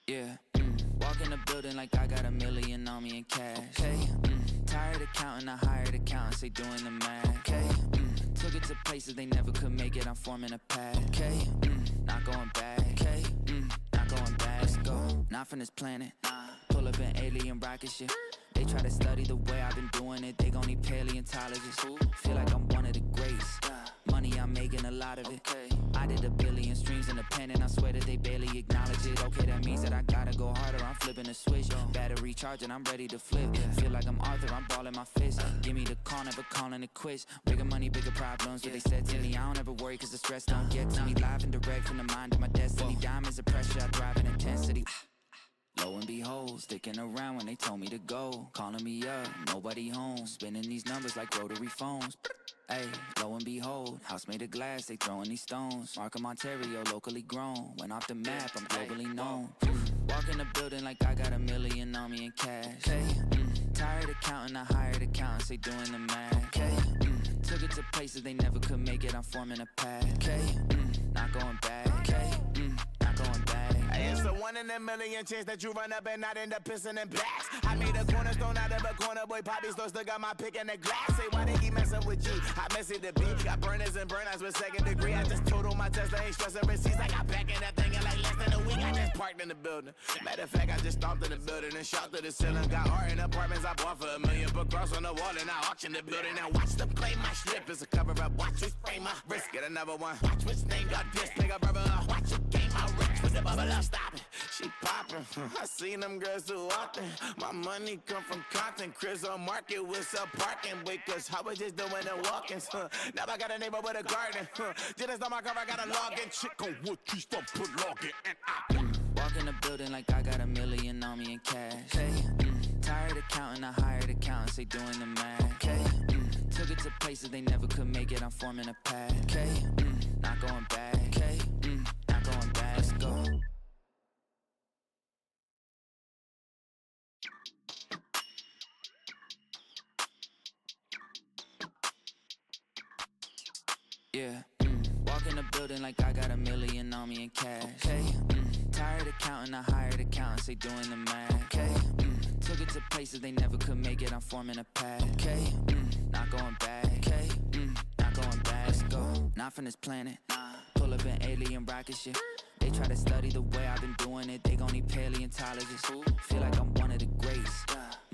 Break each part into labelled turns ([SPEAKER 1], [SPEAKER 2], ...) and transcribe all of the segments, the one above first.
[SPEAKER 1] Yeah, walk in the building like I got $1 million on me in cash. Okay, tired of counting, I hired accountants, they doing the math. Okay, took it to places they never could make it, I'm forming a path. Okay, not going back. Okay, not going back. Let's go, not from this planet. Pull up an alien rocket ship. They try to study the way I've been doing it, they gon' need paleontologists. Feel like I'm one of the greats. Money, I'm making a lot of it. I did 1 billion streams independent, I swear that they barely acknowledge it. Okay, that means that I gotta go harder, I'm flipping a switch. Battery charging, I'm ready to flip. Feel like I'm Arthur, I'm balling my fist. Give me the call, never calling it quits. Bigger money, bigger problems, what they said to me. I don't ever worry, cause the stress don't get to me. Live and direct from the mind of my destiny. Diamonds of pressure, I thrive in intensity. Lo and behold, sticking around when they told me to go. Calling me up, nobody home. Spinning these numbers like rotary phones. Hey, lo and behold, house made of glass, they throwing these stones. Markham, Ontario, locally grown. Went off the map, I'm globally known. Walk in the building like I got $1 million on me in cash. Hey, tired of counting, I hired accountants, they doing the math. Okay, took it to places they never could make it, I'm forming a path. Okay, not going back. Okay, not going back.
[SPEAKER 2] It's a 1 in a million chance that you run up and not end up pissing in blacks. I made a cornerstone out of a corner, boy, Poppy still got my pick in the glass. Say, why they keep messing with G? I mess it the beat. Got burners and burnouts with second degree. I just totaled my Tesla, ain't stressing receipts. I got back in that thing in like less than a week. I just parked in the building. Matter of fact, I just stomped in the building and shot to the ceiling. Got art in apartments I bought for $1 million. Put cross on the wall and I auction the building. Now watch them play my slip. It's a cover up. Watch me spray my wrist. Get another one. Watch which name got this. Pick up brother up. Watch it game my rich with the bubble up. Stop it. She poppin', I seen them girls too often. My money come from content, Chris on market with some parking. Wait, cause I was just doing the walk-ins. Now I got a neighbor with a garden. Just on my car, I got a login. Chick on wood, trees, don't put login.
[SPEAKER 1] Walk in the building like I got $1 million on me in cash. Hey, tired of counting, I hired accountants, they doing the math. Okay, took it to places they never could make it, I'm forming a path. Okay, not going back. Okay, not going back. Let's go. Yeah, walk in the building like I got $1 million on me in cash. Hey, tired of counting, I hired accountants, they doing the math. Okay, took it to places they never could make it, I'm forming a path. Okay, not going back. Okay, not going back. Let's go, not from this planet. Pull up an alien rocket ship. They try to study the way I've been doing it, they gon' need paleontologists. Feel like I'm one of the greats.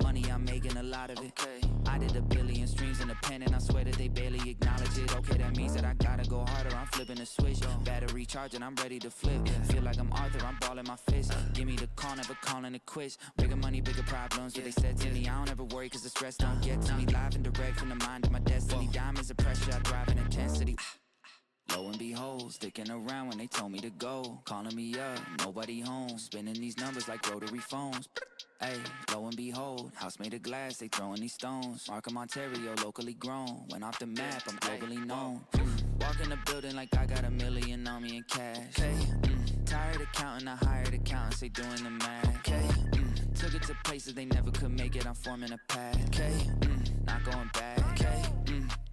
[SPEAKER 1] Money, I'm making a lot of it. I did 1 billion streams independent, I swear that they barely acknowledge it. Okay, that means that I gotta go harder, I'm flipping a switch. Battery charging, I'm ready to flip. Feel like I'm Arthur, I'm balling my fist. Give me the call, never calling it quits. Bigger money, bigger problems, what they said to me. I don't ever worry, cause the stress don't get to me. Live and direct from the mind of my destiny. Diamonds of pressure, I thrive in intensity. Lo and behold, sticking around when they told me to go. Calling me up, nobody home. Spinning these numbers like rotary phones. Hey, lo and behold, house made of glass, they throwing these stones. Markham, Ontario, locally grown. Went off the map, I'm globally known. Walk in the building like I got $1 million on me in cash. Hey, tired of counting, I hired accountants, they doing the math. Okay, took it to places they never could make it, I'm forming a path. Okay, not going back. Okay,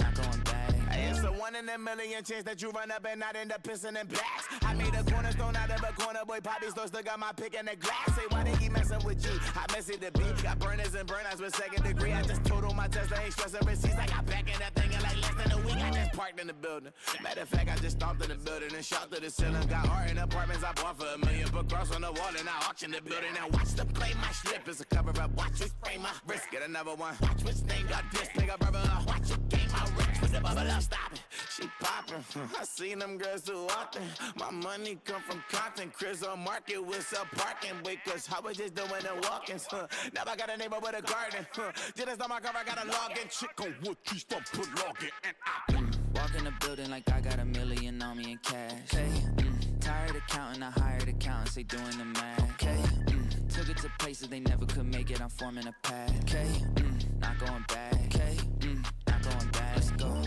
[SPEAKER 1] not going back.
[SPEAKER 2] It's a 1 in a million chance that you run up and not end up pissing in blacks. I made a cornerstone out of a corner, boy, Poppy still got my pick in the glass. Say, why they keep messing with G? I mess it the beat. Got burners and burnouts with second degree. I just totaled my Tesla, ain't stressing receipts. I got back in that thing in like less than a week. I just parked in the building. Matter of fact, I just stomped in the building and shot to the ceiling. Got art in apartments I bought for $1 million. Put cross on the wall and I auction the building. Now watch them play my slip. It's a cover up. Watch me spray my wrist. Get another one. Watch which name got this. Pick up brother up. Watch it game my rich with the bubble up. Stop it. She poppin', I seen them girls too often. My money come from content, Chris on market with some parking. Wait, cause I was just doing the walk-ins. Now I got a neighbor with a garden. Just on my car, I got a login. Chick on wood, trees, don't put login.
[SPEAKER 1] Walk in the building like I got $1 million on me in cash. Hey, tired of counting, I hired accountants, they doing the math. Okay, took it to places they never could make it, I'm forming a path. Okay, not going back. Okay, not going back. Let's go.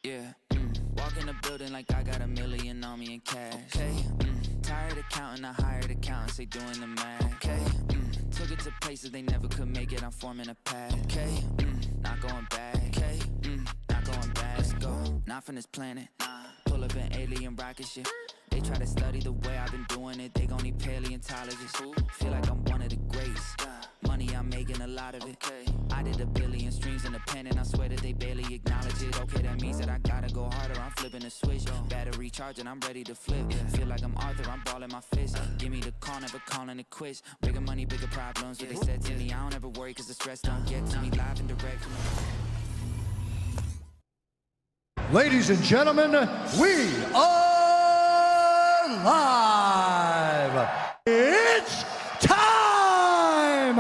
[SPEAKER 1] Yeah, walk in the building like I got $1 million on me in cash. Okay, tired of counting, I hired accountants, they doing the math. Okay, took it to places they never could make it, I'm forming a path. Okay, not going back. Okay, not going back. Let's go, not from this planet. Pull up an alien rocket ship. They try to study the way I've been doing it. They gon' need paleontologists. Feel like I'm one of the greats. Money, I'm making a lot of it. I did 1 billion streams independent. I swear that they barely acknowledge it. Okay, that means that I gotta go harder. I'm flipping a switch. Battery charging, I'm ready to flip. Feel like I'm Arthur, I'm balling my fist. Give me the call, never calling it quits. Bigger money, bigger problems. What they said to me, I don't ever worry, cause the stress don't get to me. Live and direct from the...
[SPEAKER 3] Ladies and gentlemen, we are live. It's time.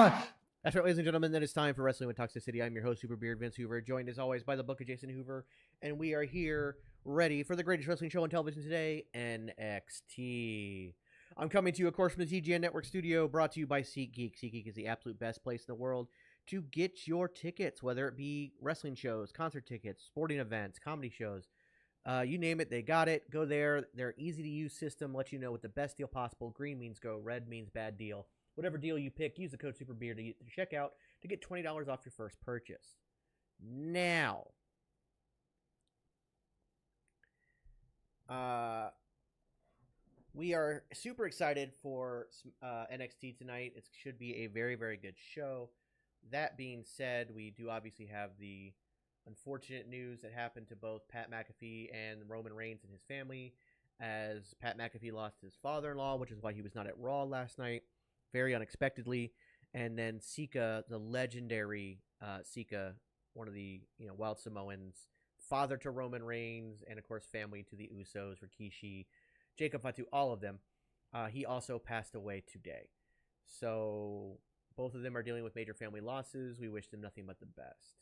[SPEAKER 4] That's right, ladies and gentlemen, that is time for Wrestling with Toxicity. I'm your host, Super Beard Vince Hoover, joined as always by the Book of Jason Hoover, and we are here ready for the greatest wrestling show on television today, NXT. I'm coming to you, of course, from the TGN Network studio, brought to you by SeatGeek. SeatGeek is the absolute best place in the world to get your tickets, whether it be wrestling shows, concert tickets, sporting events, comedy shows. You name it, they got it. Go there. Their easy-to-use system lets you know what the best deal possible. Green means go, red means bad deal. Whatever deal you pick, use the code SUPERBEER to check out to get $20 off your first purchase. Now, we are super excited for NXT tonight. It should be a very, very good show. That being said, we do obviously have the unfortunate news that happened to both Pat McAfee and Roman Reigns and his family, as Pat McAfee lost his father-in-law, which is why he was not at Raw last night, very unexpectedly. And then Sika, the legendary Sika, one of the Wild Samoans, father to Roman Reigns, and of course family to the Usos, Rikishi, Jacob Fatu, all of them. He also passed away today. So both of them are dealing with major family losses. We wish them nothing but the best.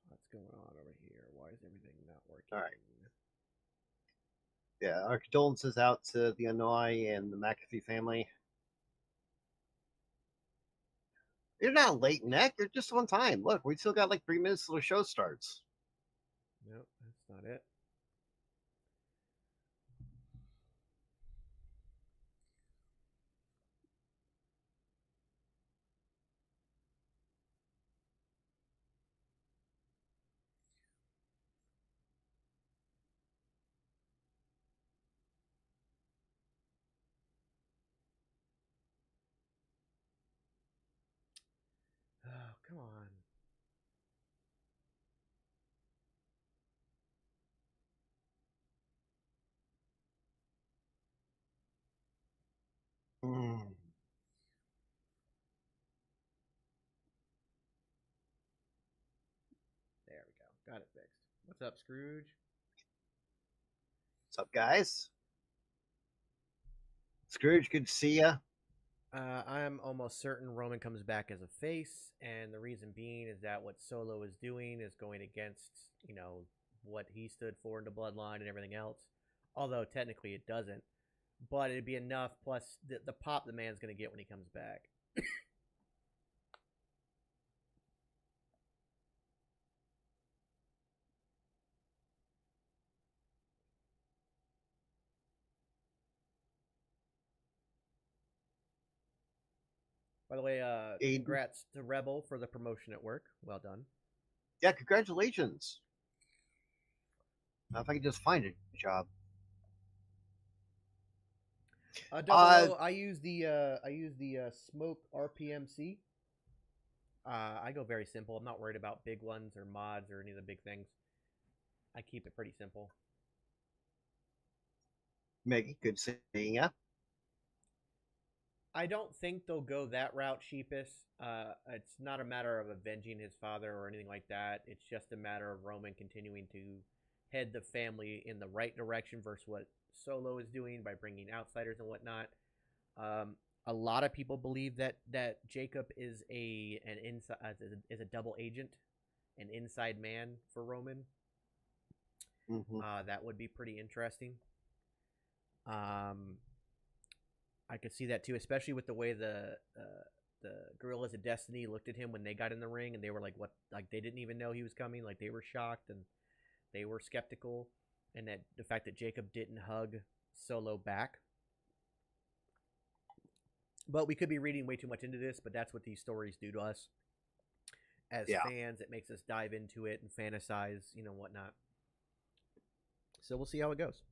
[SPEAKER 4] What's going on over here? Why is everything not working?
[SPEAKER 5] All right. Yeah, our condolences out to the Hanoi and the McAfee family. You're not late, Nick. You're just on time. Look, we still got like 3 minutes till the show starts.
[SPEAKER 4] Nope, that's not it. Oh, come on. There we go. Got it fixed. What's up, Scrooge?
[SPEAKER 5] What's up, guys? Scrooge, good to see ya.
[SPEAKER 4] I'm almost certain Roman comes back as a face, and the reason being is that what Solo is doing is going against, what he stood for in the bloodline and everything else. Although technically it doesn't, but it'd be enough. Plus the pop the man's going to get when he comes back. By the way, congrats to Rebel for the promotion at work. Well done.
[SPEAKER 5] Yeah, congratulations. Now, if I can just find a job.
[SPEAKER 4] I use the Smoke RPMC. I go very simple. I'm not worried about big ones or mods or any of the big things. I keep it pretty simple.
[SPEAKER 5] Maggie, good seeing ya.
[SPEAKER 4] I don't think they'll go that route, Sheepus. It's not a matter of avenging his father or anything like that. It's just a matter of Roman continuing to head the family in the right direction versus what Solo is doing by bringing outsiders and whatnot. A lot of people believe that Jacob is a double agent, an inside man for Roman.
[SPEAKER 5] Mm-hmm.
[SPEAKER 4] That would be pretty interesting. I could see that too, especially with the way the Gorillas of Destiny looked at him when they got in the ring, and they were like, "What?" Like they didn't even know he was coming. Like they were shocked and they were skeptical, and that the fact that Jacob didn't hug Solo back. But we could be reading way too much into this. But that's what these stories do to us as fans. It makes us dive into it and fantasize, whatnot. So we'll see how it goes.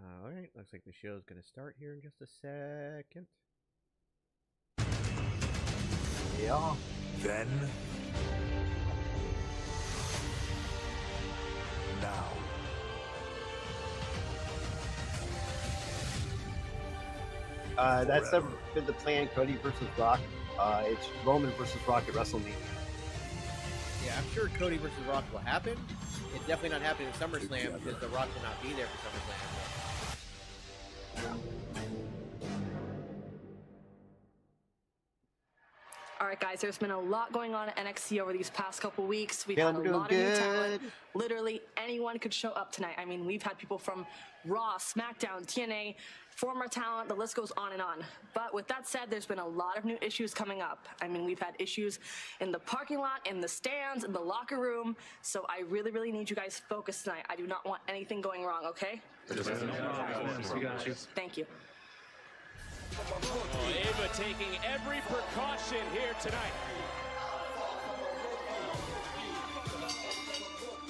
[SPEAKER 4] All right, looks like the show's going to start here in just a second.
[SPEAKER 5] Yeah.
[SPEAKER 6] Then. Now.
[SPEAKER 5] That's never been the plan. Cody versus Rock. It's Roman versus Rock at WrestleMania.
[SPEAKER 4] Yeah, I'm sure Cody versus Rock will happen. It's definitely not happening in SummerSlam because The Rock will not be there for SummerSlam.
[SPEAKER 7] All right, guys, there's been a lot going on at NXT over these past couple weeks. We've
[SPEAKER 5] Yeah,
[SPEAKER 7] had a
[SPEAKER 5] I'm doing
[SPEAKER 7] lot of new
[SPEAKER 5] good.
[SPEAKER 7] talent. Literally anyone could show up tonight. I mean, we've had people from Raw, SmackDown, TNA, former talent, the list goes on and on. But with that said, there's been a lot of new issues coming up. I mean, we've had issues in the parking lot, in the stands, in the locker room. So I really, really need you guys focused tonight. I do not want anything going wrong, okay? Thank you.
[SPEAKER 8] Oh, Ava taking every precaution here tonight.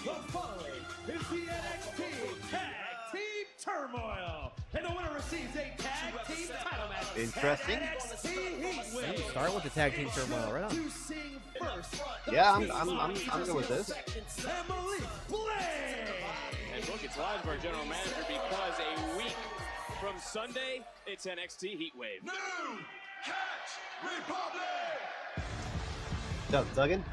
[SPEAKER 9] The following is the NXT Tag Team Turmoil, and the winner receives a Tag Team title match.
[SPEAKER 5] Interesting.
[SPEAKER 9] NXT Heat Wave.
[SPEAKER 4] Start with the Tag Team Turmoil right on.
[SPEAKER 9] To sing first.
[SPEAKER 5] Yeah, I'm good with this.
[SPEAKER 9] Emily Blade.
[SPEAKER 8] And look, it's live for our general manager because a week from Sunday, it's NXT Heat Wave.
[SPEAKER 6] New Catch Republic!
[SPEAKER 5] What's up, Duggan?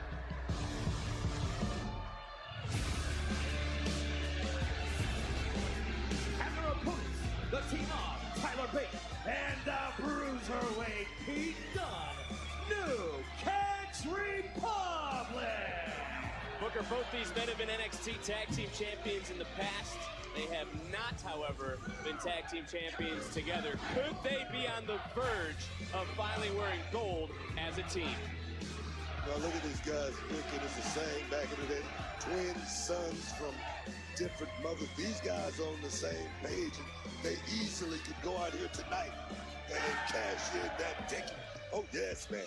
[SPEAKER 9] And their opponents, the team of Tyler Bate and the Bruiserweight Pete Dunne. New Catch Republic.
[SPEAKER 8] Booker, both these men have been NXT Tag Team Champions in the past. They have not, however, been Tag Team Champions together. Could they be on the verge of finally wearing gold as a team?
[SPEAKER 6] Now look at these guys. Wicked is the same back in the day. Twin sons from different mothers. These guys are on the same page, and they easily could go out here tonight and cash in that ticket. Oh, yes, man.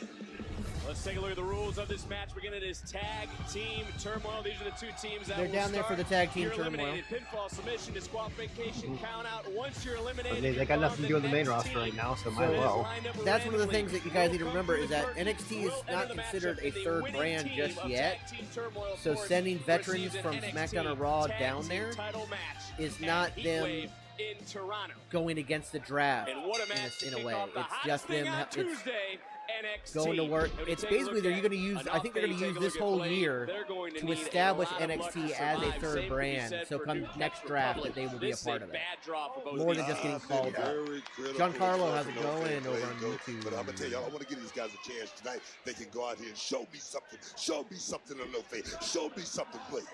[SPEAKER 8] Let's take a look at the rules of this match. Beginning as Tag Team Turmoil. These are the two teams that
[SPEAKER 4] They're
[SPEAKER 8] will
[SPEAKER 4] down there for
[SPEAKER 8] start.
[SPEAKER 4] the Tag Team
[SPEAKER 8] You're
[SPEAKER 4] Turmoil.
[SPEAKER 8] eliminated. Pinfall, submission, disqualification, count out. Once you're eliminated,
[SPEAKER 5] They got nothing to do with the main
[SPEAKER 8] next
[SPEAKER 5] roster right
[SPEAKER 8] team
[SPEAKER 5] now, so
[SPEAKER 8] that
[SPEAKER 5] might
[SPEAKER 8] is
[SPEAKER 5] as well.
[SPEAKER 8] lined up
[SPEAKER 4] That's one of the
[SPEAKER 8] randomly
[SPEAKER 4] things that you guys need to
[SPEAKER 8] will
[SPEAKER 4] remember
[SPEAKER 8] come
[SPEAKER 4] is
[SPEAKER 8] through
[SPEAKER 4] that
[SPEAKER 8] the curtain.
[SPEAKER 4] NXT is
[SPEAKER 8] Will enter
[SPEAKER 4] not
[SPEAKER 8] the
[SPEAKER 4] considered
[SPEAKER 8] matchup,
[SPEAKER 4] a
[SPEAKER 8] the
[SPEAKER 4] third
[SPEAKER 8] winning
[SPEAKER 4] brand
[SPEAKER 8] team
[SPEAKER 4] just
[SPEAKER 8] of
[SPEAKER 4] yet.
[SPEAKER 8] Tag Team Turmoil, of
[SPEAKER 4] So
[SPEAKER 8] course,
[SPEAKER 4] sending veterans
[SPEAKER 8] receives an
[SPEAKER 4] from
[SPEAKER 8] NXT
[SPEAKER 4] SmackDown or Raw
[SPEAKER 8] Tag
[SPEAKER 4] down
[SPEAKER 8] Team
[SPEAKER 4] there
[SPEAKER 8] title match
[SPEAKER 4] is
[SPEAKER 8] at
[SPEAKER 4] not
[SPEAKER 8] Heat
[SPEAKER 4] them
[SPEAKER 8] Wave in Toronto.
[SPEAKER 4] going against the draft
[SPEAKER 8] And what a match to
[SPEAKER 4] in
[SPEAKER 8] kick
[SPEAKER 4] a way.
[SPEAKER 8] off the
[SPEAKER 4] It's
[SPEAKER 8] hottest
[SPEAKER 4] just
[SPEAKER 8] thing
[SPEAKER 4] them.
[SPEAKER 8] on
[SPEAKER 4] It's
[SPEAKER 8] Tuesday, NXT.
[SPEAKER 4] going to work.
[SPEAKER 8] And when you
[SPEAKER 4] It's
[SPEAKER 8] take a
[SPEAKER 4] basically
[SPEAKER 8] look
[SPEAKER 4] they're
[SPEAKER 8] at
[SPEAKER 4] going to use. I think they're going to use this whole year to establish NXT as a third brand. So come next draft, that they will be a part of it. More than just getting called up. Giancarlo has it going over on YouTube.
[SPEAKER 6] But I'm going to tell you, I want to give these guys a chance tonight. They can go out here and show me something. Show me something a little face. Show me something, please.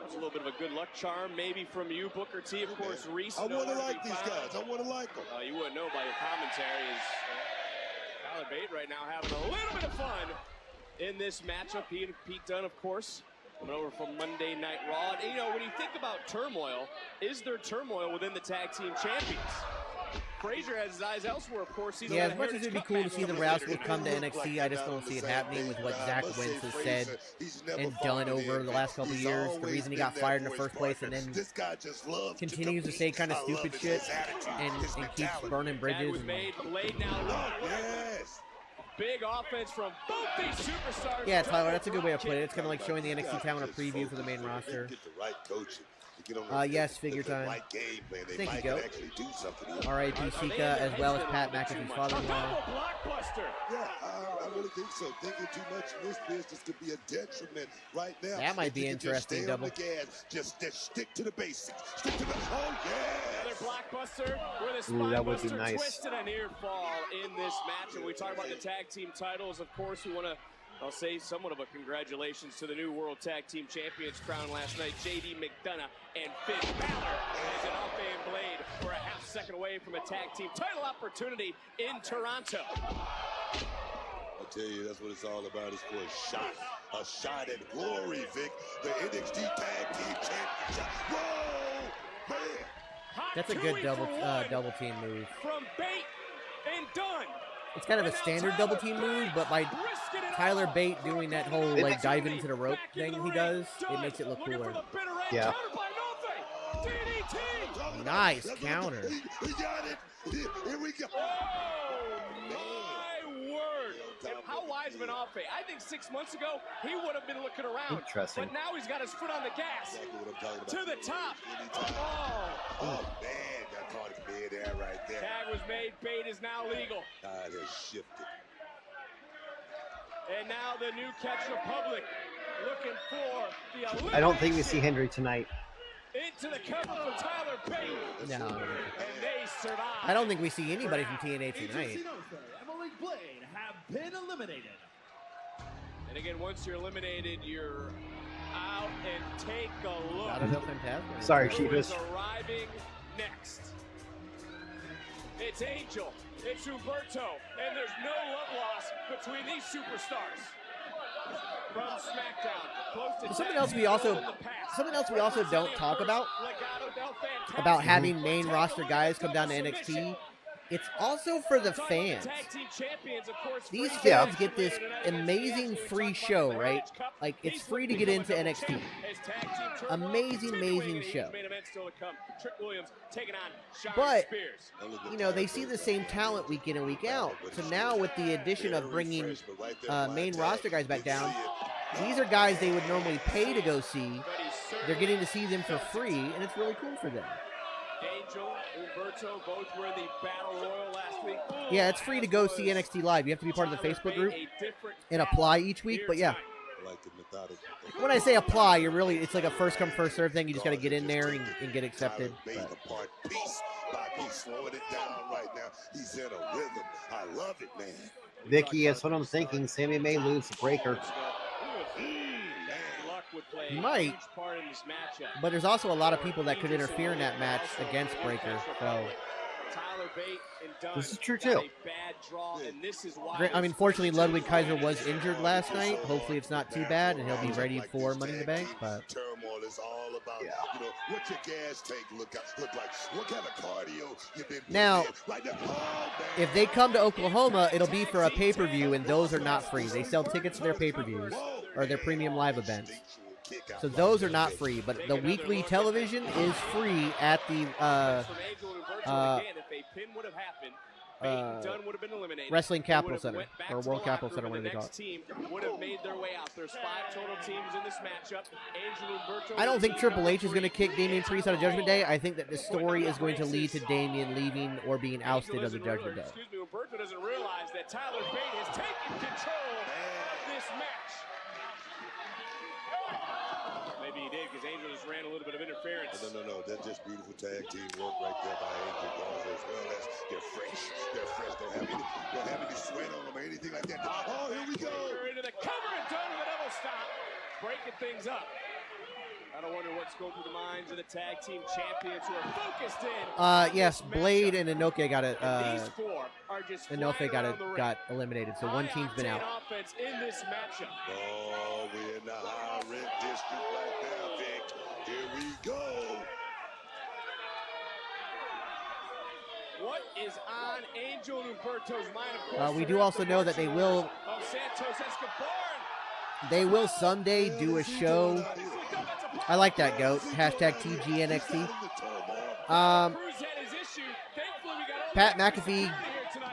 [SPEAKER 8] That's a little bit of a good luck charm, maybe from you, Booker T. Of course, Reese.
[SPEAKER 6] I want to like these guys. I want to like them.
[SPEAKER 8] You wouldn't know by your commentary. Is Tyler Bate right now having a little bit of fun in this matchup. Pete Dunne, of course, coming over from Monday Night Raw. And, when you think about turmoil, is there turmoil within the tag team champions? Frazier has his eyes elsewhere, of course. He's
[SPEAKER 4] Yeah,
[SPEAKER 8] on
[SPEAKER 4] as
[SPEAKER 8] a
[SPEAKER 4] much as it'd be
[SPEAKER 8] Heritage
[SPEAKER 4] cool
[SPEAKER 8] Cup
[SPEAKER 4] to see the
[SPEAKER 8] match
[SPEAKER 4] Rascals
[SPEAKER 8] later
[SPEAKER 4] come to
[SPEAKER 8] tonight.
[SPEAKER 4] NXT, I just don't see it happening with what Zach Wentz has said and done over the last couple of years. The reason he got fired in the first place and then continues to say kind of stupid shit and keeps burning
[SPEAKER 8] Tag
[SPEAKER 4] bridges.
[SPEAKER 8] was made. Blade now.
[SPEAKER 6] Yes.
[SPEAKER 8] Big offense from both these superstars.
[SPEAKER 4] Yeah, Tyler, that's a good way to put it. It's kind of like showing the NXT talent a preview for the main roster.
[SPEAKER 6] Get the right coaching. to get on
[SPEAKER 4] yes, figure time.
[SPEAKER 6] right game plan. They
[SPEAKER 4] Thank
[SPEAKER 6] might
[SPEAKER 4] you, Goat.
[SPEAKER 6] actually do something here.
[SPEAKER 4] R.I.P. Sika, as well as Pat McAfee's father-in-law.
[SPEAKER 8] Blockbuster.
[SPEAKER 6] Yeah, I really think so. Thinking too much in this business could be a detriment right now.
[SPEAKER 4] That might
[SPEAKER 6] If
[SPEAKER 4] be
[SPEAKER 6] you can just
[SPEAKER 4] interesting,
[SPEAKER 6] stay on
[SPEAKER 4] Double.
[SPEAKER 6] the gas, just stick to the basics. Stick to the
[SPEAKER 8] Another blockbuster with a
[SPEAKER 5] Ooh, that would be
[SPEAKER 8] spinebuster
[SPEAKER 5] nice.
[SPEAKER 8] twist and a near fall in this match. And we talk about the tag team titles. Of course, we want to, I'll say, somewhat of a congratulations to the new World Tag Team Champions crowned last night, JD McDonough and Finn Balor, as an off-fan blade for a half second away from a tag team title opportunity in Toronto.
[SPEAKER 6] I tell you, that's what it's all about. It's for a shot at glory, Vic. The NXT Tag Team Championship. Whoa, man!
[SPEAKER 4] That's a good double team move.
[SPEAKER 8] From Bate and Dunn.
[SPEAKER 4] It's kind of a standard double team move, but by Tyler Bate doing that whole like dive into the rope thing he does, it makes it look cooler.
[SPEAKER 5] Yeah.
[SPEAKER 4] Nice counter.
[SPEAKER 6] We got it. Here we go.
[SPEAKER 8] Oh, my word. How wise of an off fade. I think 6 months ago, he would have been looking around.
[SPEAKER 5] Interesting.
[SPEAKER 8] But now he's got his foot on the gas.
[SPEAKER 6] Exactly what I'm talking about.
[SPEAKER 8] To the top.
[SPEAKER 6] Oh, man. Got caught in mid-air right there.
[SPEAKER 8] Tag was made. Bait is now legal.
[SPEAKER 6] Tide has shifted.
[SPEAKER 8] And now the new Catch Republic looking for the
[SPEAKER 5] I don't think we see Hendry tonight.
[SPEAKER 8] into the cover for Tyler Bate.
[SPEAKER 4] No.
[SPEAKER 8] And they survive.
[SPEAKER 4] I don't think we see anybody from TNA tonight.
[SPEAKER 9] Emily Blade have been eliminated.
[SPEAKER 8] And again, once you're eliminated, you're out. And take a look.
[SPEAKER 4] Out of the Phantasm.
[SPEAKER 5] Sorry,
[SPEAKER 8] Who
[SPEAKER 5] Sheepish.
[SPEAKER 8] is arriving next? It's Angel. It's Humberto. And there's no love loss between these superstars. From SmackDown. Close to
[SPEAKER 4] Something
[SPEAKER 8] death
[SPEAKER 4] else we also don't talk about
[SPEAKER 8] Legado del Fantasma.
[SPEAKER 4] about having main roster guys come down to NXT. It's also for the fans.
[SPEAKER 8] Tag team champions, of course,
[SPEAKER 4] These
[SPEAKER 8] free
[SPEAKER 4] fans
[SPEAKER 8] fans
[SPEAKER 4] get this amazing free show, right? Like, it's free to get into NXT. Amazing show. But, you know, they see the same talent week in and week out. So now with the addition of bringing main roster guys back down, these are guys they would normally pay to go see. They're getting to see them for free, and it's really cool for them.
[SPEAKER 8] Angel, Humberto, both were in the Battle Royal last week.
[SPEAKER 4] Yeah, it's free to go see NXT Live. You have to be part of the Facebook group and apply each week. But yeah, when I say apply, you're really, it's like a first come, first serve thing. You just got to get in there and get accepted. But.
[SPEAKER 6] Piece by piece, slowing it down right now. He's in a rhythm. I love it, man.
[SPEAKER 5] Vicky, that's what I'm thinking. Sammy may lose the breaker.
[SPEAKER 4] He might, but there's also a lot of people that could interfere in that match against Breaker. So
[SPEAKER 5] this is true too.
[SPEAKER 4] I mean, fortunately, Ludwig Kaiser was injured last night. Hopefully, it's not too bad, and he'll be ready for Money in the Bank. But
[SPEAKER 6] turmoil is all about, you know, what your gas tank look like, what kind of cardio you've been
[SPEAKER 4] now,
[SPEAKER 6] right now. Oh,
[SPEAKER 4] if they come to Oklahoma, it'll be for a pay-per-view, and those are not free. They sell tickets to their pay-per-views or their premium live events. So those are not free, but the weekly television is free at the Wrestling Capital Center, or World Capital Center, whatever they call it. I don't think Triple H is going to kick Damian Priest out of Judgment Day. I think that the story is going to lead to Damian leaving or being ousted of the Judgment Day.
[SPEAKER 8] Humberto doesn't realize that Tyler Bate has taken control of this match. Maybe he did, because Angel just ran a little bit of interference.
[SPEAKER 6] No. That's just beautiful tag team work right there by Angel Garza, as well as they're fresh. They don't have any sweat on them or anything like that. Oh, here we go.
[SPEAKER 8] Into the cover and done with a double stop. Breaking things up. I don't wonder what's going through the minds of the tag team champions who are focused in.
[SPEAKER 4] Yes, Blade and Inoki got it.
[SPEAKER 8] These four are just
[SPEAKER 4] got eliminated, so one team's been out.
[SPEAKER 8] Offense in this matchup.
[SPEAKER 6] Oh, we're in the high rent district right now, Vic. Here we go.
[SPEAKER 8] What is on Angel Humberto's mind?
[SPEAKER 4] We do also know that they will.
[SPEAKER 8] Santos Escobar.
[SPEAKER 4] They will someday do a show. I like that, Goat. Hashtag TGNXT. Pat McAfee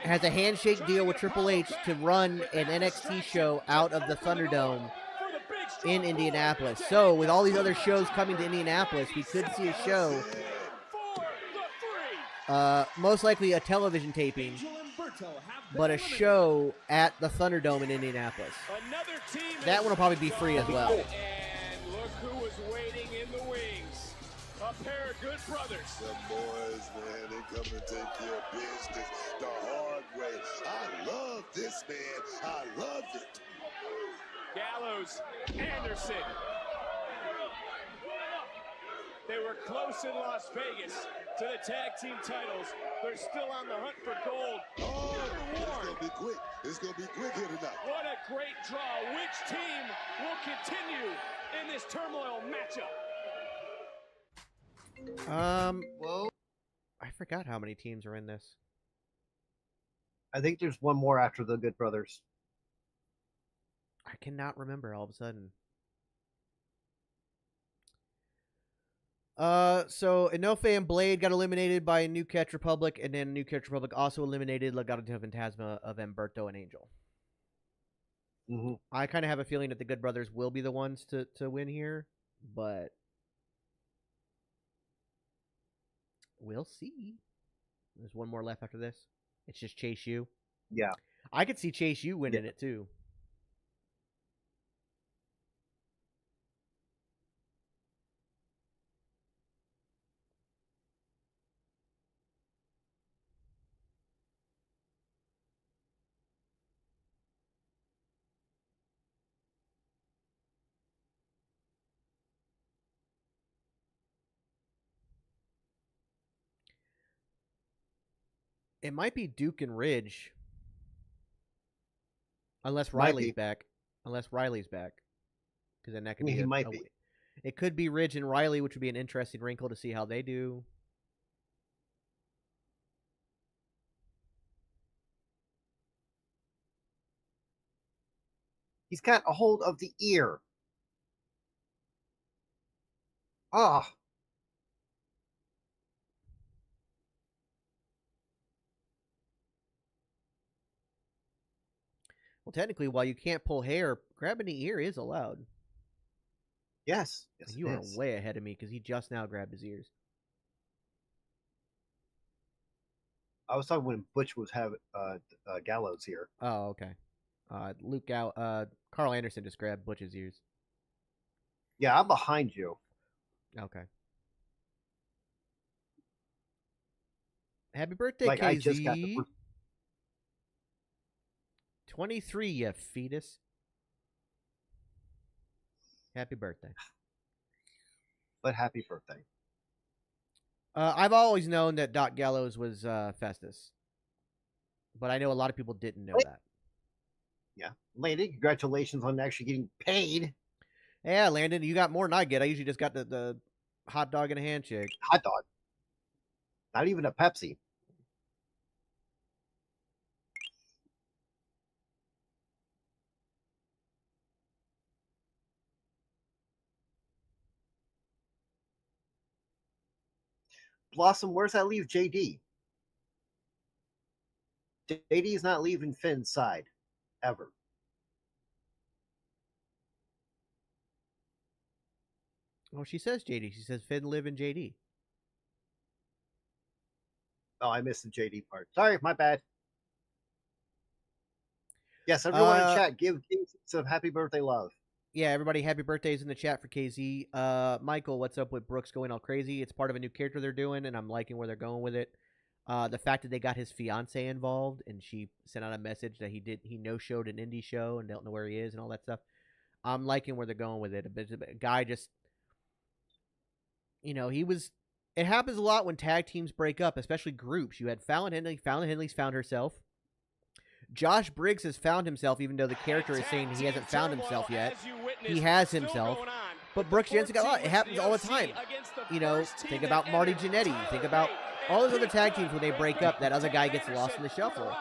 [SPEAKER 4] has a handshake deal with Triple H to run an NXT show out of the Thunderdome in Indianapolis. So with all these other shows coming to Indianapolis, we could see a show, most likely a television taping, but a show at the Thunderdome in Indianapolis. That one will probably be free as well.
[SPEAKER 8] And look who was waiting in the wings. A pair of good brothers.
[SPEAKER 6] The boys, man, they come to take care of business the hard way. I love this, man. I love it.
[SPEAKER 8] Gallows, Anderson. They were close in Las Vegas to the tag team titles. They're still on the hunt for gold.
[SPEAKER 6] Oh, it's going to be quick. It's going to be quick here tonight.
[SPEAKER 8] What a great draw. Which team will continue in this turmoil matchup?
[SPEAKER 5] Well,
[SPEAKER 4] I forgot how many teams are in this.
[SPEAKER 5] I think there's one more after the Good Brothers.
[SPEAKER 4] I cannot remember all of a sudden. So Inoue and Blade got eliminated by New Catch Republic, and then New Catch Republic also eliminated Legado del Fantasma of Humberto and Angel.
[SPEAKER 5] Mm-hmm.
[SPEAKER 4] I kind of have a feeling that the Good Brothers will be the ones to win here, but we'll see. There's one more left after this. It's just Chase U.
[SPEAKER 5] Yeah.
[SPEAKER 4] I could see Chase U winning it too. It might be Duke and Ridge. Unless Riley's back. Unless Riley's back. Because then that could be
[SPEAKER 5] he might be.
[SPEAKER 4] It could be Ridge and Riley, which would be an interesting wrinkle to see how they do.
[SPEAKER 5] He's got a hold of the ear. Ah. Oh.
[SPEAKER 4] Well, technically, while you can't pull hair, grabbing the ear is allowed.
[SPEAKER 5] Yes. Yes,
[SPEAKER 4] you are way ahead of me because he just now grabbed his ears.
[SPEAKER 5] I was talking when Butch was having Gallows here.
[SPEAKER 4] Oh, okay. Carl Anderson just grabbed Butch's ears.
[SPEAKER 5] Yeah, I'm behind you.
[SPEAKER 4] Okay. Happy birthday,
[SPEAKER 5] like
[SPEAKER 4] KZ.
[SPEAKER 5] I just got the
[SPEAKER 4] 23, you fetus. Happy birthday.
[SPEAKER 5] But happy birthday.
[SPEAKER 4] I've always known that Doc Gallows was Festus. But I know a lot of people didn't know that.
[SPEAKER 5] Yeah. Landon, congratulations on actually getting paid.
[SPEAKER 4] Yeah, Landon, you got more than I get. I usually just got the hot dog and a handshake.
[SPEAKER 5] Hot dog. Not even a Pepsi. Blossom, where's that leave JD? JD is not leaving Finn's side. Ever.
[SPEAKER 4] Oh, she says JD. She says Finn live in JD.
[SPEAKER 5] Oh, I missed the JD part. Sorry, my bad. Yes, everyone in chat, give some happy birthday love.
[SPEAKER 4] Yeah, everybody, happy birthdays in the chat for KZ. Michael, what's up with Brooks going all crazy? It's part of a new character they're doing, and I'm liking where they're going with it. The fact that they got his fiance involved, and she sent out a message that he no-showed an indie show and don't know where he is and all that stuff. I'm liking where they're going with it. A guy just, it happens a lot when tag teams break up, especially groups. You had Fallon Henley. Fallon Henley's found herself. Josh Briggs has found himself, even though the character is saying he hasn't found himself yet. He has himself. But Brooks Jensen got a lot. It happens all the time. Think about Marty Jannetty. Think about all those other tag teams when they break up, that other guy gets lost in the shuffle.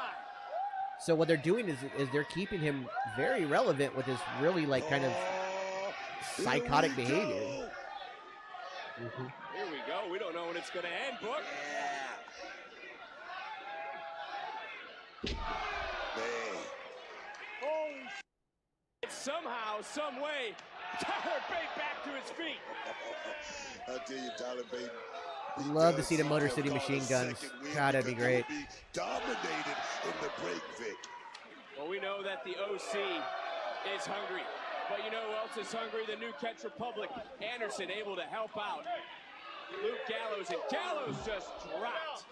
[SPEAKER 4] So what they're doing is they're keeping him very relevant with his really kind of psychotic behavior.
[SPEAKER 8] Mm-hmm. Here we go. We don't know when it's going to end, Book. Somehow, some way, Tyler Bate back to his feet.
[SPEAKER 6] I tell you, Tyler Bate.
[SPEAKER 4] Love to see the Motor City Machine Guns. God, that'd be great.
[SPEAKER 6] Dominated in the break, Vic.
[SPEAKER 8] Well, we know that the OC is hungry. But you know who else is hungry? The New Catch Republic. Anderson able to help out Luke Gallows, and Gallows just dropped.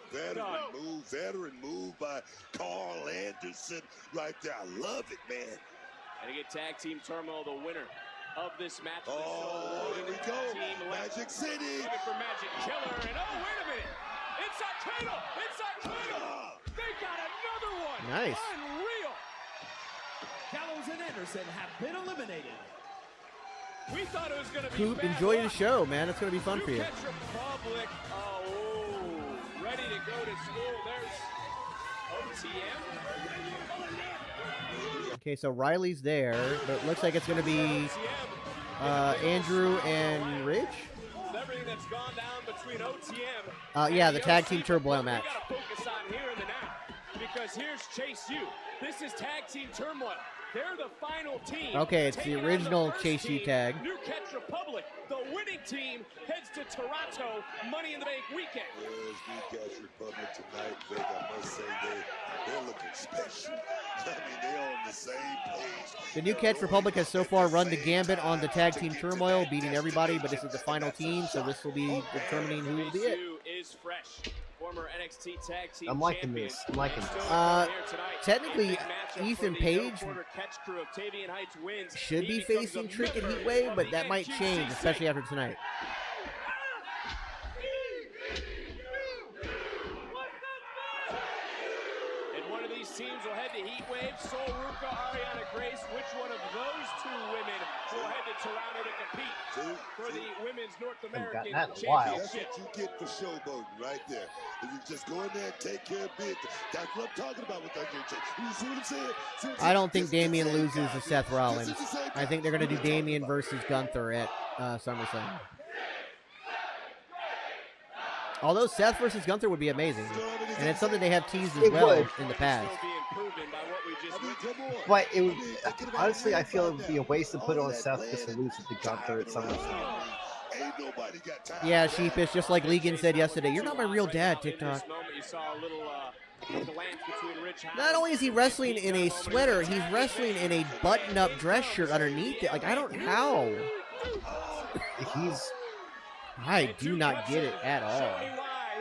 [SPEAKER 6] Veteran move by Carl Anderson right there. I love it, man.
[SPEAKER 8] And to get tag team turmoil, the winner of this match.
[SPEAKER 6] Oh, here we go. Magic City.
[SPEAKER 8] Looking for Magic Killer, and oh, wait a minute. Inside Cradle. They got another one.
[SPEAKER 4] Nice.
[SPEAKER 8] Unreal.
[SPEAKER 9] Gallows and Anderson have been eliminated.
[SPEAKER 8] We thought it was going to be
[SPEAKER 4] Coop,
[SPEAKER 8] bad
[SPEAKER 4] enjoy the
[SPEAKER 8] luck.
[SPEAKER 4] show, man. It's going to be fun for you.
[SPEAKER 8] New Catch Republic. Oh, ready to go to school. There's OTM.
[SPEAKER 4] Okay, so Riley's there, but it looks like it's going to be Andrew and Ridge.
[SPEAKER 8] With everything that's gone down between OTM.
[SPEAKER 4] Yeah, the tag team turmoil match.
[SPEAKER 8] We got to focus on here in the now, because here's Chase U. This is tag team turmoil. They're the final team.
[SPEAKER 4] Okay, it's the
[SPEAKER 8] taking on
[SPEAKER 4] original
[SPEAKER 8] first
[SPEAKER 4] Chase U
[SPEAKER 8] team,
[SPEAKER 4] tag.
[SPEAKER 8] New Catch Republic. The winning team heads to Toronto Money in the Bank weekend.
[SPEAKER 6] There's New Catch Republic tonight, Vic. I must say they're looking special. I mean, they're on the same page.
[SPEAKER 4] The New Catch Republic has so far run the gambit on the tag team turmoil, beating everybody, but this is the final team, so this will be determining who will be it.
[SPEAKER 8] Is fresh. Former NXT tag team
[SPEAKER 5] I'm liking
[SPEAKER 8] champion.
[SPEAKER 5] this. I'm liking this.
[SPEAKER 4] Technically, Ethan Page should be facing Trick and Heatwave, but that might change, especially after tonight.
[SPEAKER 8] And one of these teams will head to Heatwave, Sol Ruka, Ariana Grace. Which one of those two women will head to Toronto to compete for the Women's North American
[SPEAKER 5] that in a while.
[SPEAKER 8] Championship?
[SPEAKER 6] That's what you get for showboating right there. If you just go in there and take care of business, that's what I'm talking about with Undertaker. You see what I'm saying?
[SPEAKER 4] I don't think Damian loses to Seth Rollins. I think they're going to do Damian versus Gunther at SummerSlam. Although Seth versus Gunther would be amazing. And it's something they have teased as
[SPEAKER 5] It
[SPEAKER 4] well
[SPEAKER 5] would.
[SPEAKER 4] in the past.
[SPEAKER 5] But it would, honestly, I feel it would be a waste to put on Seth just to lose it to Gunther at SummerSlam.
[SPEAKER 4] Yeah, Sheepish, just like Legan said yesterday, you're not my real dad, TikTok. Not only is he wrestling in a sweater, he's wrestling in a button-up dress shirt underneath it. Like, I don't know how. I do not get it at all.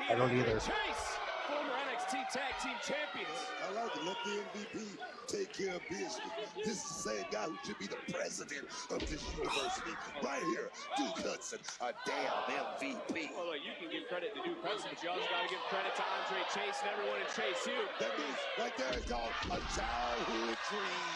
[SPEAKER 5] I don't either.
[SPEAKER 8] Former NXT tag team champions.
[SPEAKER 6] I like to let the MVP take care of business. This is the same guy who should be the president of this university. Right here, Duke Hudson, a damn MVP.
[SPEAKER 8] Well, look, you can give credit to Duke Hudson, but you also got to give credit to Andre Chase and everyone in Chase U.
[SPEAKER 6] That means right there it's called a childhood dream.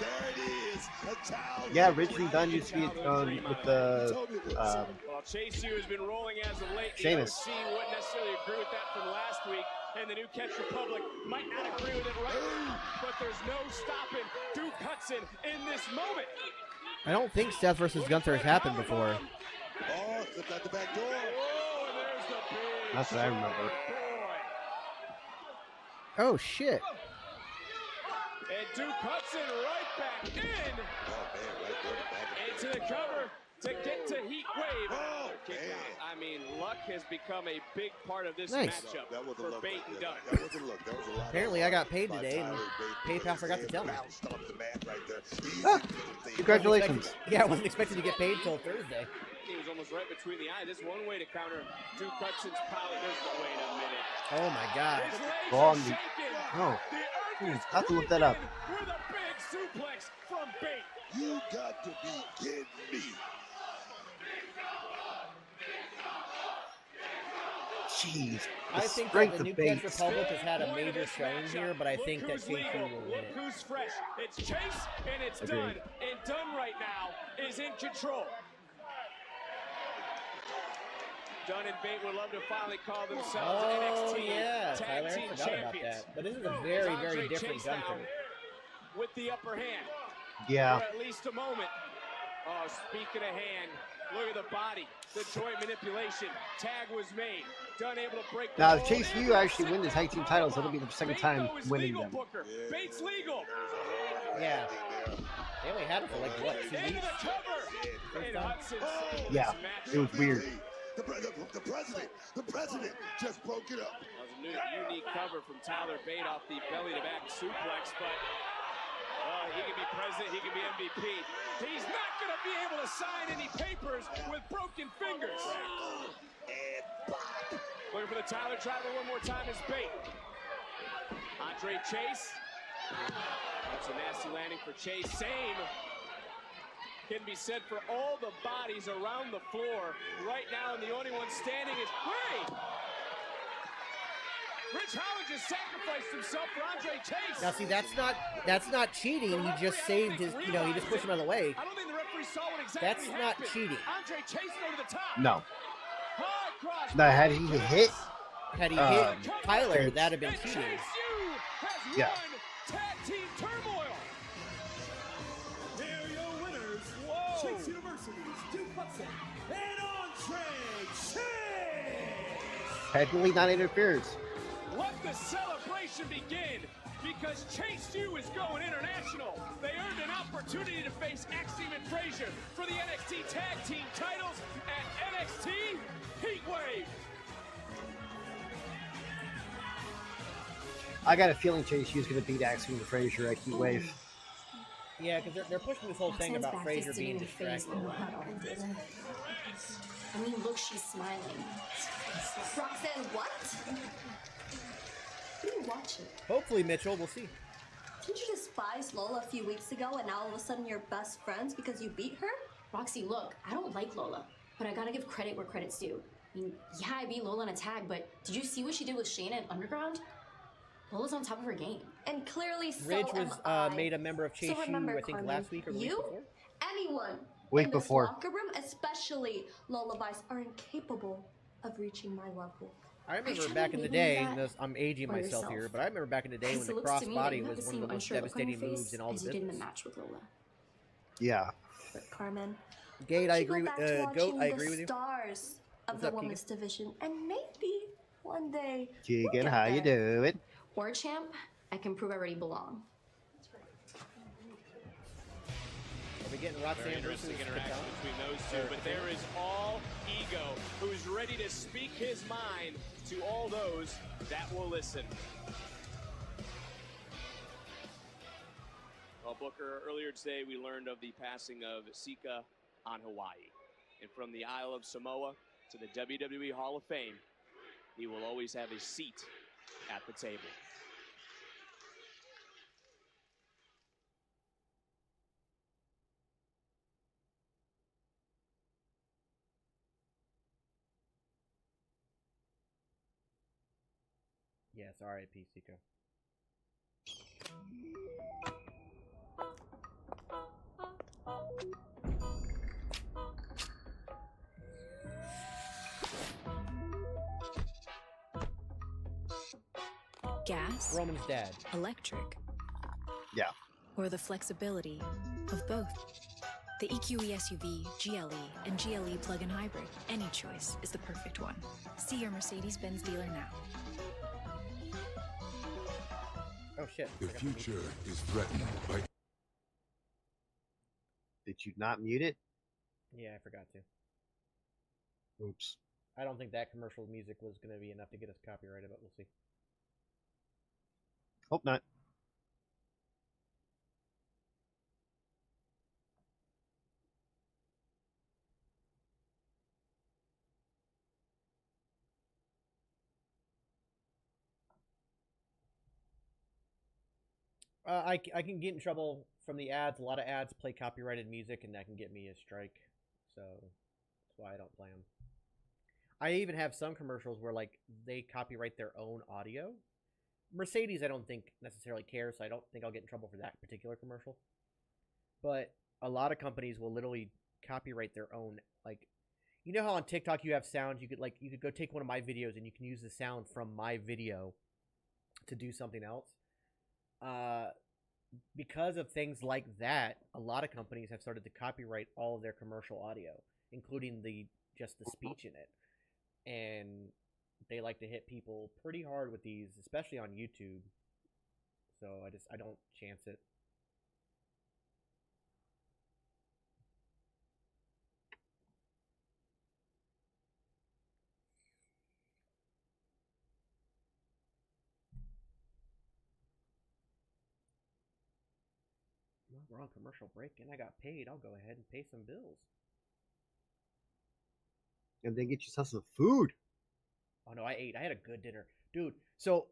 [SPEAKER 6] There it is, a childhood
[SPEAKER 5] Yeah, Richard
[SPEAKER 6] dream.
[SPEAKER 5] Dunn used to be with the
[SPEAKER 8] Well, Chase U has been rolling as of late. The
[SPEAKER 5] Sheamus.
[SPEAKER 8] OC wouldn't necessarily agree with that from last week, and the New Catch Republic might not agree with it right now, but there's no stopping Duke Hudson in this moment.
[SPEAKER 4] I don't think Seth versus Gunther has happened before.
[SPEAKER 6] Oh, slipped out the back door.
[SPEAKER 8] Oh, and there's the big
[SPEAKER 5] That's what I remember.
[SPEAKER 8] boy.
[SPEAKER 4] Oh, shit.
[SPEAKER 8] And Duke Hudson right back in.
[SPEAKER 6] Oh, man, right there in the back.
[SPEAKER 8] Into the cover to get to Heat Wave.
[SPEAKER 6] Oh,
[SPEAKER 8] Kick
[SPEAKER 6] man.
[SPEAKER 8] out. I mean, luck has become a big part of this
[SPEAKER 4] Nice.
[SPEAKER 8] matchup
[SPEAKER 6] That was a
[SPEAKER 8] for
[SPEAKER 6] look
[SPEAKER 8] Bate
[SPEAKER 6] right
[SPEAKER 8] and
[SPEAKER 6] there.
[SPEAKER 8] Dunn.
[SPEAKER 6] That was a look. That was a lot.
[SPEAKER 4] Apparently I got paid
[SPEAKER 6] by
[SPEAKER 4] today, and
[SPEAKER 6] Tyler Bate.
[SPEAKER 4] PayPal forgot to tell me.
[SPEAKER 6] Bounced off the mat right there. Easy
[SPEAKER 5] Ah,
[SPEAKER 6] thing.
[SPEAKER 5] Congratulations.
[SPEAKER 4] Yeah, I wasn't expecting to get paid till Thursday.
[SPEAKER 8] He was almost right between the eyes. This is one way to counter Duke Hudson's power. Wait a minute.
[SPEAKER 4] Oh, my God.
[SPEAKER 8] His legs
[SPEAKER 5] Ball
[SPEAKER 8] are
[SPEAKER 5] on the-
[SPEAKER 8] shaking.
[SPEAKER 5] Oh.
[SPEAKER 8] The earth is
[SPEAKER 5] I have to look that up.
[SPEAKER 8] quivering with a big suplex from Bate.
[SPEAKER 6] You got to be kidding me.
[SPEAKER 5] Jeez.
[SPEAKER 4] I think that
[SPEAKER 5] strength
[SPEAKER 4] the New
[SPEAKER 5] of
[SPEAKER 4] Catch
[SPEAKER 5] Bates.
[SPEAKER 4] Republic has had a
[SPEAKER 8] Point of
[SPEAKER 4] major
[SPEAKER 8] this
[SPEAKER 4] showing
[SPEAKER 8] matchup.
[SPEAKER 4] here, but I
[SPEAKER 8] Look
[SPEAKER 4] think that
[SPEAKER 8] who's
[SPEAKER 4] Chase U
[SPEAKER 8] legal.
[SPEAKER 4] will win
[SPEAKER 8] Look
[SPEAKER 4] it.
[SPEAKER 8] who's fresh. It's Chase and it's
[SPEAKER 5] Agreed.
[SPEAKER 8] Dunn. And Dunn right now is in control. Dunn and Bate would love to finally call themselves
[SPEAKER 4] Oh,
[SPEAKER 8] NXT
[SPEAKER 4] yeah.
[SPEAKER 8] Tag
[SPEAKER 4] Tyler, I
[SPEAKER 8] Team
[SPEAKER 4] forgot about
[SPEAKER 8] Champions.
[SPEAKER 4] that. But this is a
[SPEAKER 8] As
[SPEAKER 4] very,
[SPEAKER 8] Andre
[SPEAKER 4] very different
[SPEAKER 8] Chase now
[SPEAKER 4] Gunther.
[SPEAKER 8] with the upper hand.
[SPEAKER 5] Yeah.
[SPEAKER 8] For at least a moment. Oh, speaking of hand, look at the body, the joint manipulation. Tag was made. Dunn able to break the
[SPEAKER 5] Now, if
[SPEAKER 8] hold.
[SPEAKER 5] Chase U actually win the tag team titles, it'll be the second
[SPEAKER 8] Bate,
[SPEAKER 5] time
[SPEAKER 8] though, is
[SPEAKER 5] winning
[SPEAKER 8] legal,
[SPEAKER 5] them.
[SPEAKER 8] Booker. Bates legal.
[SPEAKER 4] Yeah. They only had it for like what, 2
[SPEAKER 8] Into
[SPEAKER 4] weeks?
[SPEAKER 8] the cover. And Hudson saved
[SPEAKER 5] Yeah,
[SPEAKER 8] this match.
[SPEAKER 5] it was weird.
[SPEAKER 6] The president just broke it up.
[SPEAKER 8] That was a unique cover from Tyler Bate off the belly-to-back suplex, but he can be president, he can be MVP. He's not going to be able to sign any papers with broken fingers. Looking for the Tyler driver one more time is Bate. Andre Chase. That's a nasty landing for Chase. Same can be said for all the bodies around the floor right now, and the only one standing is Rich Howard just sacrificed himself for Andre Chase.
[SPEAKER 4] Now, see, that's not cheating. He just saved his, he just pushed him out of the way.
[SPEAKER 8] I don't think the referee saw what exactly
[SPEAKER 4] That's not
[SPEAKER 8] happened.
[SPEAKER 4] cheating.
[SPEAKER 8] Andre Chase go to the top.
[SPEAKER 5] No.
[SPEAKER 8] Hard cross.
[SPEAKER 5] No, had he hit,
[SPEAKER 4] Had he hit Tyler, that'd have been cheating.
[SPEAKER 8] Chase U has
[SPEAKER 5] Yeah.
[SPEAKER 8] won tag team turmoil.
[SPEAKER 9] They're your winners.
[SPEAKER 8] Whoa.
[SPEAKER 9] Chase University's Duke Hudson and Andre Chase.
[SPEAKER 5] technically not interference.
[SPEAKER 8] Let the celebration begin, because Chase U is going international. They earned an opportunity to face Axiom and Frazier for the NXT Tag Team titles at NXT Heatwave.
[SPEAKER 5] I got a feeling Chase U's going to beat Axiom and Frazier at Heatwave.
[SPEAKER 4] Yeah, because they're pushing this whole thing about Frazier being distracted.
[SPEAKER 10] I mean, look, she's smiling. Roxanne, what? What are you watching?
[SPEAKER 4] Hopefully, Mitchell, we'll see.
[SPEAKER 10] Didn't you despise Lola a few weeks ago, and now all of a sudden you're best friends because you beat her? Roxy, look, I don't like Lola, but I gotta give credit where credit's due. I mean, yeah, I beat Lola in a tag, but did you see what she did with Shayna in Underground? Lola's on top of her game. And clearly so
[SPEAKER 4] Ridge
[SPEAKER 10] am
[SPEAKER 4] was
[SPEAKER 10] I.
[SPEAKER 4] made a member of Chase
[SPEAKER 10] So remember,
[SPEAKER 4] U, I think,
[SPEAKER 10] Carmen,
[SPEAKER 4] last week or the week
[SPEAKER 10] you,
[SPEAKER 4] before.
[SPEAKER 10] anyone
[SPEAKER 5] Week
[SPEAKER 10] in this
[SPEAKER 5] before.
[SPEAKER 10] locker room, especially lullabies, are incapable of reaching my level.
[SPEAKER 4] I remember
[SPEAKER 10] tried
[SPEAKER 4] back
[SPEAKER 10] to
[SPEAKER 4] in the
[SPEAKER 10] make me
[SPEAKER 4] day,
[SPEAKER 10] that
[SPEAKER 4] I'm aging
[SPEAKER 10] for
[SPEAKER 4] myself
[SPEAKER 10] yourself.
[SPEAKER 4] here, but I remember back in the day when
[SPEAKER 10] Because
[SPEAKER 4] the
[SPEAKER 10] it looks to me that
[SPEAKER 4] crossbody
[SPEAKER 10] you have
[SPEAKER 4] was
[SPEAKER 10] the
[SPEAKER 4] one of
[SPEAKER 10] same
[SPEAKER 4] the most
[SPEAKER 10] unsure look on your
[SPEAKER 4] devastating
[SPEAKER 10] face
[SPEAKER 4] moves in all
[SPEAKER 10] as
[SPEAKER 4] the
[SPEAKER 10] you did in the
[SPEAKER 4] business.
[SPEAKER 10] match with Lola.
[SPEAKER 5] Yeah.
[SPEAKER 10] But Carmen,
[SPEAKER 4] Gate,
[SPEAKER 10] why
[SPEAKER 4] I
[SPEAKER 10] don't you
[SPEAKER 4] agree
[SPEAKER 10] go
[SPEAKER 4] with
[SPEAKER 10] back to
[SPEAKER 4] Goat,
[SPEAKER 10] watching
[SPEAKER 4] I
[SPEAKER 10] the
[SPEAKER 4] agree with you.
[SPEAKER 10] Stars of
[SPEAKER 4] What's
[SPEAKER 10] the
[SPEAKER 4] up,
[SPEAKER 10] women's division, and maybe one day we'll
[SPEAKER 5] Keegan,
[SPEAKER 10] get
[SPEAKER 5] how you
[SPEAKER 10] there.
[SPEAKER 5] doing?
[SPEAKER 10] Or champ, I can prove I already belong.
[SPEAKER 4] Are we getting
[SPEAKER 8] Very
[SPEAKER 4] Roxanne versus
[SPEAKER 8] interesting interaction
[SPEAKER 4] Katana?
[SPEAKER 8] between those two, but there is all ego, who's ready to speak his mind to all those that will listen. Well, Booker, earlier today we learned of the passing of Sika on Hawaii. And from the Isle of Samoa to the WWE Hall of Fame, he will always have a seat at the table.
[SPEAKER 4] Yes, R.I.P. Sika.
[SPEAKER 11] Gas,
[SPEAKER 4] Roman's dad.
[SPEAKER 11] electric,
[SPEAKER 5] Yeah.
[SPEAKER 11] or the flexibility of both. The EQE SUV, GLE, and GLE plug-in hybrid. Any choice is the perfect one. See your Mercedes-Benz dealer now.
[SPEAKER 4] Oh shit.
[SPEAKER 12] The future is threatened by...
[SPEAKER 5] Did you not mute it?
[SPEAKER 4] Yeah, I forgot to.
[SPEAKER 5] Oops.
[SPEAKER 4] I don't think that commercial music was going to be enough to get us copyrighted, but we'll see.
[SPEAKER 5] Hope not.
[SPEAKER 4] I can get in trouble from the ads. A lot of ads play copyrighted music, and that can get me a strike. So that's why I don't play them. I even have some commercials where like they copyright their own audio. Mercedes, I don't think necessarily cares, so I don't think I'll get in trouble for that particular commercial. But a lot of companies will literally copyright their own, like, you know how on TikTok you have sounds, you could go take one of my videos and you can use the sound from my video to do something else. Because of things like that, a lot of companies have started to copyright all of their commercial audio, including just the speech in it. And they like to hit people pretty hard with these, especially on YouTube. So I don't chance it. we're on commercial break and I got paid. I'll go ahead and pay some bills.
[SPEAKER 5] And then get yourself some food.
[SPEAKER 4] Oh no, I ate. I had a good dinner, dude. So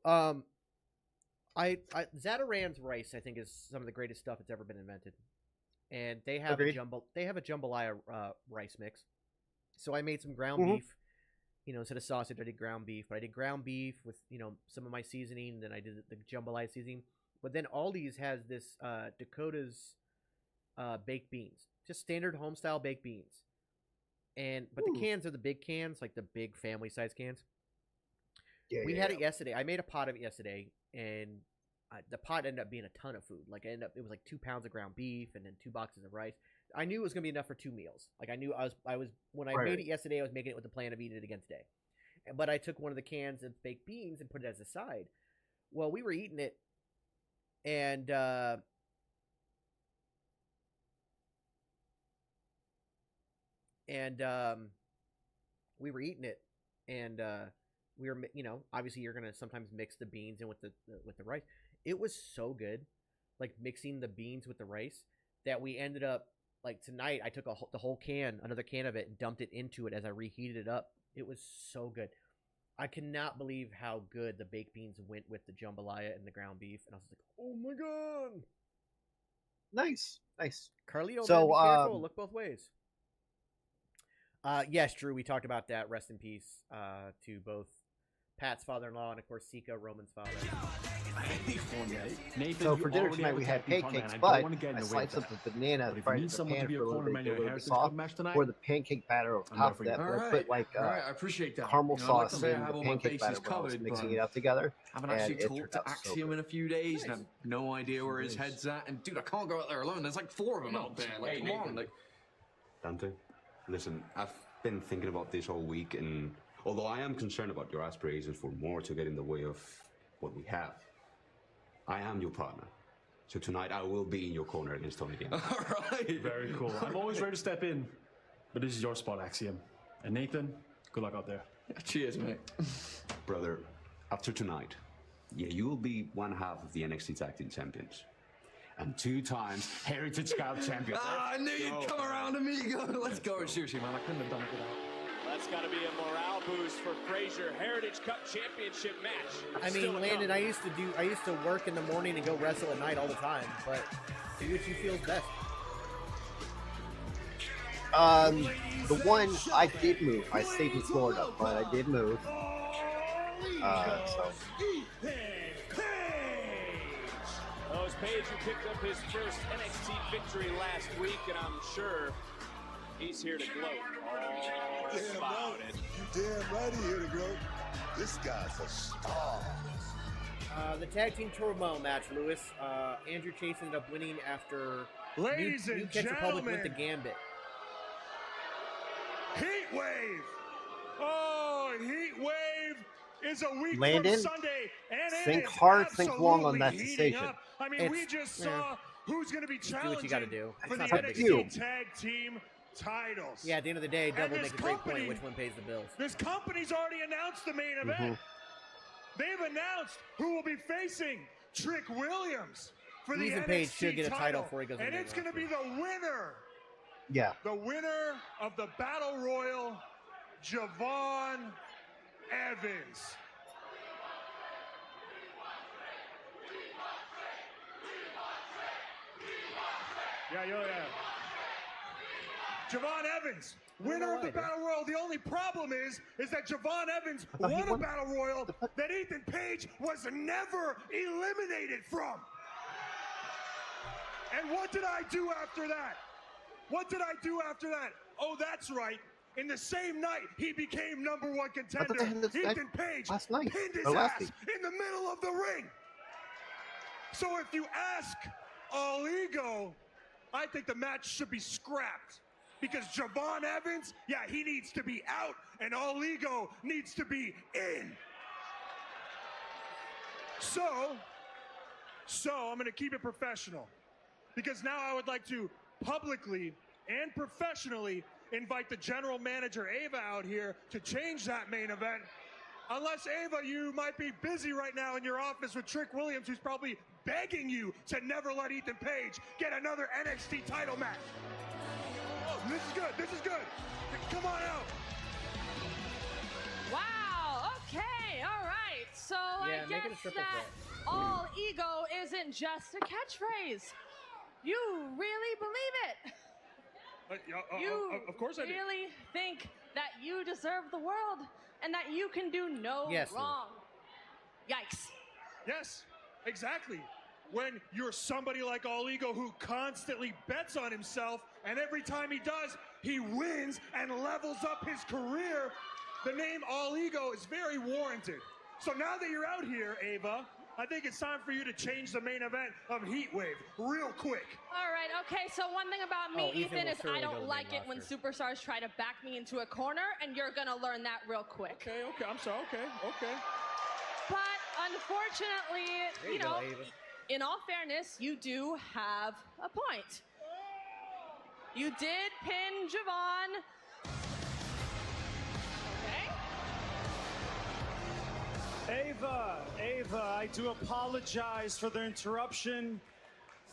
[SPEAKER 4] Zataran's rice I think is some of the greatest stuff that's ever been invented, and they have a jambalaya rice mix. So I made some ground beef. You know, instead of sausage, I did ground beef. But I did ground beef with some of my seasoning. And then I did the jambalaya seasoning. But then Aldi's has this Dakota's baked beans, just standard home style baked beans. But the cans are the big cans, like the big family size cans. We had it yesterday. I made a pot of it yesterday, and the pot ended up being a ton of food. Like it was like 2 pounds of ground beef and then 2 boxes of rice. I knew it was gonna be enough for 2 meals. Like I knew I was when I made it yesterday, I was making it with the plan of eating it again today. But I took one of the cans of baked beans and put it as a side. Well, we were eating it, and we were eating it, and we were, obviously you're gonna sometimes mix the beans in with the rice. It was so good, like mixing the beans with the rice, that we ended up, like tonight, I took the whole can, another can of it, and dumped it into it as I reheated it up. It was so good. I cannot believe how good the baked beans went with the jambalaya and the ground beef, and I was like, oh my god!
[SPEAKER 5] Nice.
[SPEAKER 4] Carlito,
[SPEAKER 5] so,
[SPEAKER 4] be careful. Look both ways. Yes, Drew, we talked about that. Rest in peace to both Pat's father-in-law and, of course, Sika, Roman's father.
[SPEAKER 5] Nathan, so for dinner tonight we had pancakes, but I sliced up a banana, fried it in the pan for a little bit, a little bit soft, pour the pancake batter over top of that, but I put like
[SPEAKER 13] I appreciate that.
[SPEAKER 5] caramel sauce in
[SPEAKER 13] have
[SPEAKER 5] the
[SPEAKER 13] all
[SPEAKER 5] pancake batter when I was mixing it up together.
[SPEAKER 13] I haven't actually talked to Axiom in a few days, and I have no idea where his head's at. And dude, I can't go out there alone. There's like 4 of them out there. Like, come on, like.
[SPEAKER 14] Dante, listen, I've been thinking about this all week, and although I am concerned about your aspirations for more to get in the way of what we have, I am your partner. So tonight I will be in your corner against Tony again.
[SPEAKER 13] All right.
[SPEAKER 15] Very cool. I'm always ready to step in, but this is your spot, Axiom. And Nathan, good luck out there.
[SPEAKER 13] Yeah, cheers, mate.
[SPEAKER 14] Brother, after tonight, you will be one half of the NXT Tag Team Champions. And 2 times Heritage Cup Champion.
[SPEAKER 13] I knew you'd come around, amigo. Let's go. Seriously, man, I couldn't have done it without.
[SPEAKER 8] That's got to be a morale boost for Frazier. Heritage Cup Championship match.
[SPEAKER 4] I mean, Landon, I used to work in the morning and go wrestle at night all the time, but do what you feel best.
[SPEAKER 5] The one I did move. I stayed in Florida, but I did move. So.
[SPEAKER 8] Well, it's Page who picked up his first NXT victory last week, and I'm sure he's here to gloat all about it.
[SPEAKER 6] You damn right he's here to gloat. This guy's a star.
[SPEAKER 4] The tag team turmoil match, Lewis. Andrew Chase ended up winning after
[SPEAKER 16] Ladies and
[SPEAKER 4] New Catch Republic went the gambit.
[SPEAKER 16] Heat Wave. Oh, Heat Wave is a week
[SPEAKER 5] Landon,
[SPEAKER 16] from Sunday, and
[SPEAKER 5] think hard, think long on that decision.
[SPEAKER 16] Up. I mean, we just saw who's going to be challenging
[SPEAKER 4] for
[SPEAKER 16] the NXT Tag Team titles.
[SPEAKER 4] Yeah, at the end of the day, double make a great point. Which one pays the bills?
[SPEAKER 16] This company's already announced the main event. They've announced who will be facing Trick Williams for the NXT
[SPEAKER 4] Page should get a title before he goes.
[SPEAKER 16] And it's going to be the winner.
[SPEAKER 5] Yeah.
[SPEAKER 16] The winner of the Battle Royal, Javon Evans. Yeah. Javon Evans, winner of the Battle Royal. The only problem is that Javon Evans won a Battle Royal that Ethan Page was never eliminated from. And what did I do after that? Oh, that's right. In the same night, he became #1 contender. Ethan Page pinned his ass in the middle of the ring. So if you ask All Ego, I think the match should be scrapped. Because Javon Evans, he needs to be out, and All Ego needs to be in. So I'm going to keep it professional. Because now I would like to publicly and professionally invite the general manager, Ava, out here to change that main event. Unless, Ava, you might be busy right now in your office with Trick Williams, who's probably begging you to never let Ethan Page get another NXT title match. Oh, this is good. This is good. Come on out.
[SPEAKER 7] Wow. Okay. All right. So
[SPEAKER 4] Yeah,
[SPEAKER 7] I
[SPEAKER 4] make it a
[SPEAKER 7] guess
[SPEAKER 4] triple
[SPEAKER 7] that
[SPEAKER 4] threat.
[SPEAKER 7] all ego isn't just a catchphrase. You really believe it. You
[SPEAKER 16] of course I do.
[SPEAKER 7] really think that you deserve the world and that you can do no wrong. Yikes.
[SPEAKER 16] Yes, exactly. When you're somebody like All Ego who constantly bets on himself, and every time he does, he wins and levels up his career, the name All Ego is very warranted. So now that you're out here, Ava, I think it's time for you to change the main event of Heatwave real quick.
[SPEAKER 7] All right, okay, so one thing about me, Ethan, is I don't like it when
[SPEAKER 16] roster.
[SPEAKER 7] superstars try to back me into a corner, and you're gonna learn that real quick.
[SPEAKER 16] Okay, I'm sorry, okay.
[SPEAKER 7] But unfortunately,
[SPEAKER 4] There
[SPEAKER 7] you
[SPEAKER 4] you go,
[SPEAKER 7] know,
[SPEAKER 4] Ava.
[SPEAKER 7] in all fairness, you do have a point. You did pin Javon.
[SPEAKER 17] Ava, I do apologize for the interruption,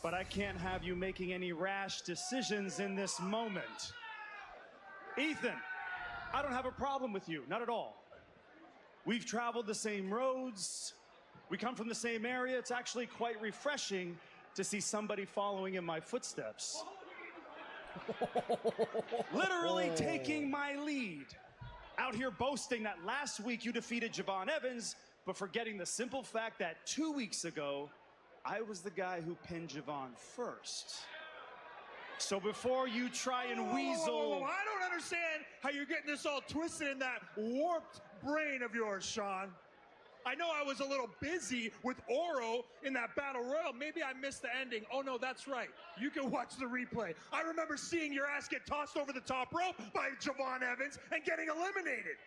[SPEAKER 17] but I can't have you making any rash decisions in this moment. Ethan, I don't have a problem with you, not at all. We've traveled the same roads. We come from the same area. It's actually quite refreshing to see somebody following in my footsteps. Literally taking my lead. Out here boasting that last week you defeated Javon Evans, but forgetting the simple fact that 2 weeks ago, I was the guy who pinned Javon first. So before you try and weasel...
[SPEAKER 16] I don't understand how you're getting this all twisted in that warped brain of yours, Sean. I know I was a little busy with Oro in that battle royal. Maybe I missed the ending. Oh, no, that's right. You can watch the replay. I remember seeing your ass get tossed over the top rope by Javon Evans and getting eliminated.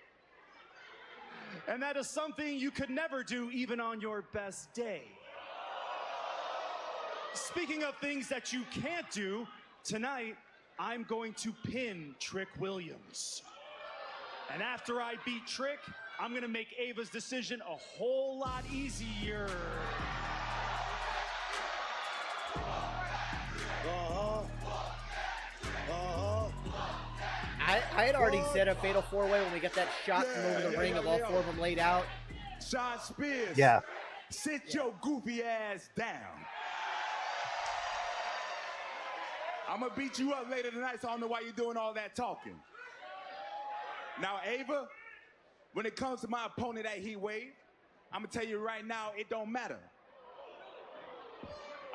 [SPEAKER 17] And that is something you could never do even on your best day. Speaking of things that you can't do, tonight I'm going to pin Trick Williams. And after I beat Trick, I'm going to make Ava's decision a whole lot easier.
[SPEAKER 4] I had already said a fatal four-way when we got that shot from over the ring of all four of them laid out.
[SPEAKER 18] Sean Spears.
[SPEAKER 5] Yeah.
[SPEAKER 18] Sit your goofy ass down. I'm gonna beat you up later tonight, so I don't know why you're doing all that talking. Now, Ava, when it comes to my opponent at Heatwave, I'm gonna tell you right now, it don't matter.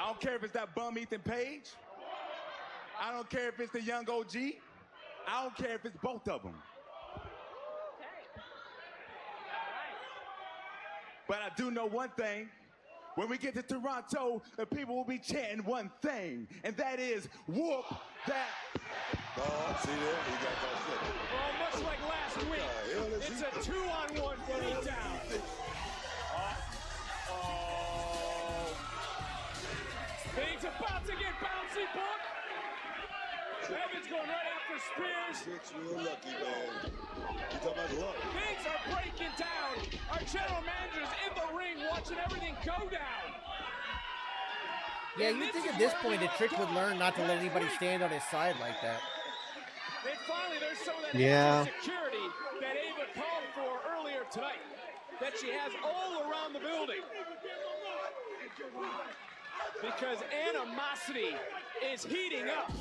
[SPEAKER 18] I don't care if it's that bum Ethan Page. I don't care if it's the young OG. I don't care if it's both of them. But I do know one thing. When we get to Toronto, the people will be chanting one thing, and that is, whoop that.
[SPEAKER 6] Oh, see there? He got caught slipping.
[SPEAKER 9] Well, much like last week, it's a 2-on-1 beatdown. Things about to get bouncy, Buck. Evans going right after Spears.
[SPEAKER 6] Trick's real lucky, man. You talking about luck?
[SPEAKER 9] Things are breaking down. Our general manager's in the ring watching everything go down.
[SPEAKER 4] Yeah, you'd think at this point that Trick would learn not to let anybody stand on his side like that.
[SPEAKER 9] And finally, there's some of that
[SPEAKER 4] Yeah.
[SPEAKER 9] extra security that Ava called for earlier tonight, that she has all around the building. Because animosity is heating up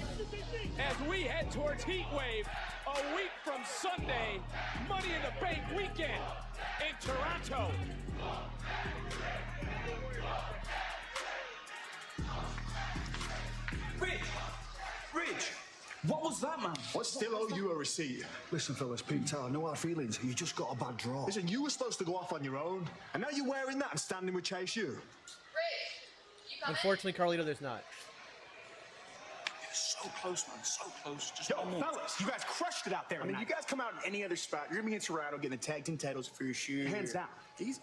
[SPEAKER 9] as we head towards Heatwave a week from Sunday, Money in the Bank weekend in Toronto.
[SPEAKER 19] Rich, what was that, man?
[SPEAKER 20] I still owe you a receipt. Listen, fellas, Peter, I know our feelings. You just got a bad draw. Listen, you were supposed to go off on your own, and now you're wearing that and standing with Chase U.
[SPEAKER 4] Unfortunately, Carlito, there's not.
[SPEAKER 19] You're so close, man, so close. Just
[SPEAKER 20] Yo,
[SPEAKER 19] one more.
[SPEAKER 20] fellas, you guys crushed it out there. I mean, you guys come out in any other spot, you're gonna be in Toronto getting the tag team titles for your shoe. Hands down. Easy.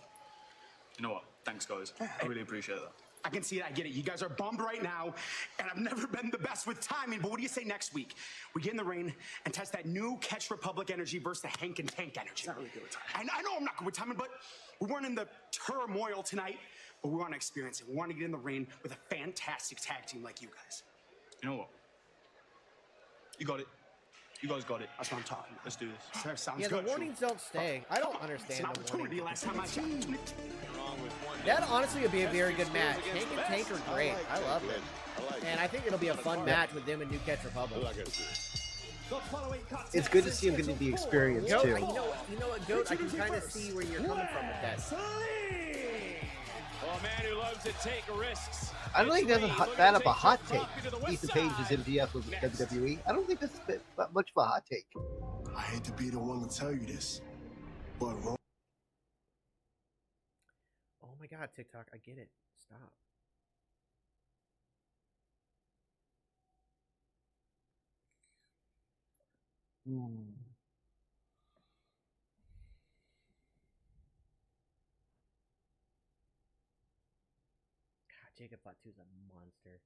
[SPEAKER 19] You know what? Thanks, guys. I really appreciate that.
[SPEAKER 20] I can see it, I get it. You guys are bummed right now, and I've never been the best with timing, but what do you say next week? We get in the ring and test that new Catch Republic energy versus the Hank and Tank energy. It's not really good with timing. I know I'm not good with timing, but we weren't in the turmoil tonight. but we want to experience it. We want to get in the ring with a fantastic tag team like you guys.
[SPEAKER 15] You know what? You got it. You guys got it.
[SPEAKER 20] That's what I'm talking about.
[SPEAKER 15] Let's do this.
[SPEAKER 20] Sir, sounds
[SPEAKER 4] Yeah,
[SPEAKER 20] good.
[SPEAKER 4] the warnings don't stay. I don't understand
[SPEAKER 20] It's
[SPEAKER 4] the
[SPEAKER 20] an opportunity.
[SPEAKER 4] warnings.
[SPEAKER 20] Last time I checked.
[SPEAKER 4] That honestly would be a very good match. Hank and Tank are great. I love it. And I think it'll be a fun match with them and New Catch Republic.
[SPEAKER 5] It's good to see him getting the experience
[SPEAKER 4] Goat,
[SPEAKER 5] too.
[SPEAKER 4] you know what, Goat? I can kind of see where you're coming from with that.
[SPEAKER 9] Well, a man who loves to take risks.
[SPEAKER 5] I don't think that's that of a hot take. Ethan Page is MJF with WWE. I don't think that's that much of a hot take.
[SPEAKER 6] I hate to be the one to tell you this, but
[SPEAKER 4] Oh my God, TikTok, I get it. Stop. God, Jacob Fatu's a monster.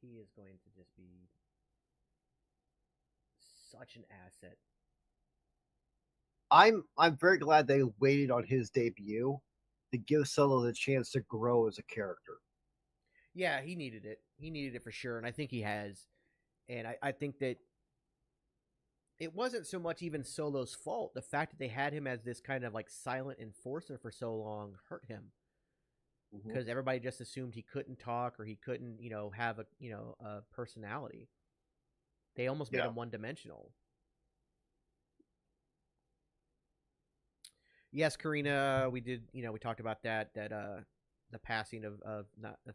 [SPEAKER 4] He is going to just be such an asset.
[SPEAKER 5] I'm very glad they waited on his debut to give Solo the chance to grow as a character.
[SPEAKER 4] Yeah, he needed it. He needed it for sure, and I think he has. And I think that it wasn't so much even Solo's fault. The fact that they had him as this kind of like silent enforcer for so long hurt him. Because everybody just assumed he couldn't talk or he couldn't, have a personality. They almost made him one-dimensional. Yes, Karina, we did. We talked about that. The passing of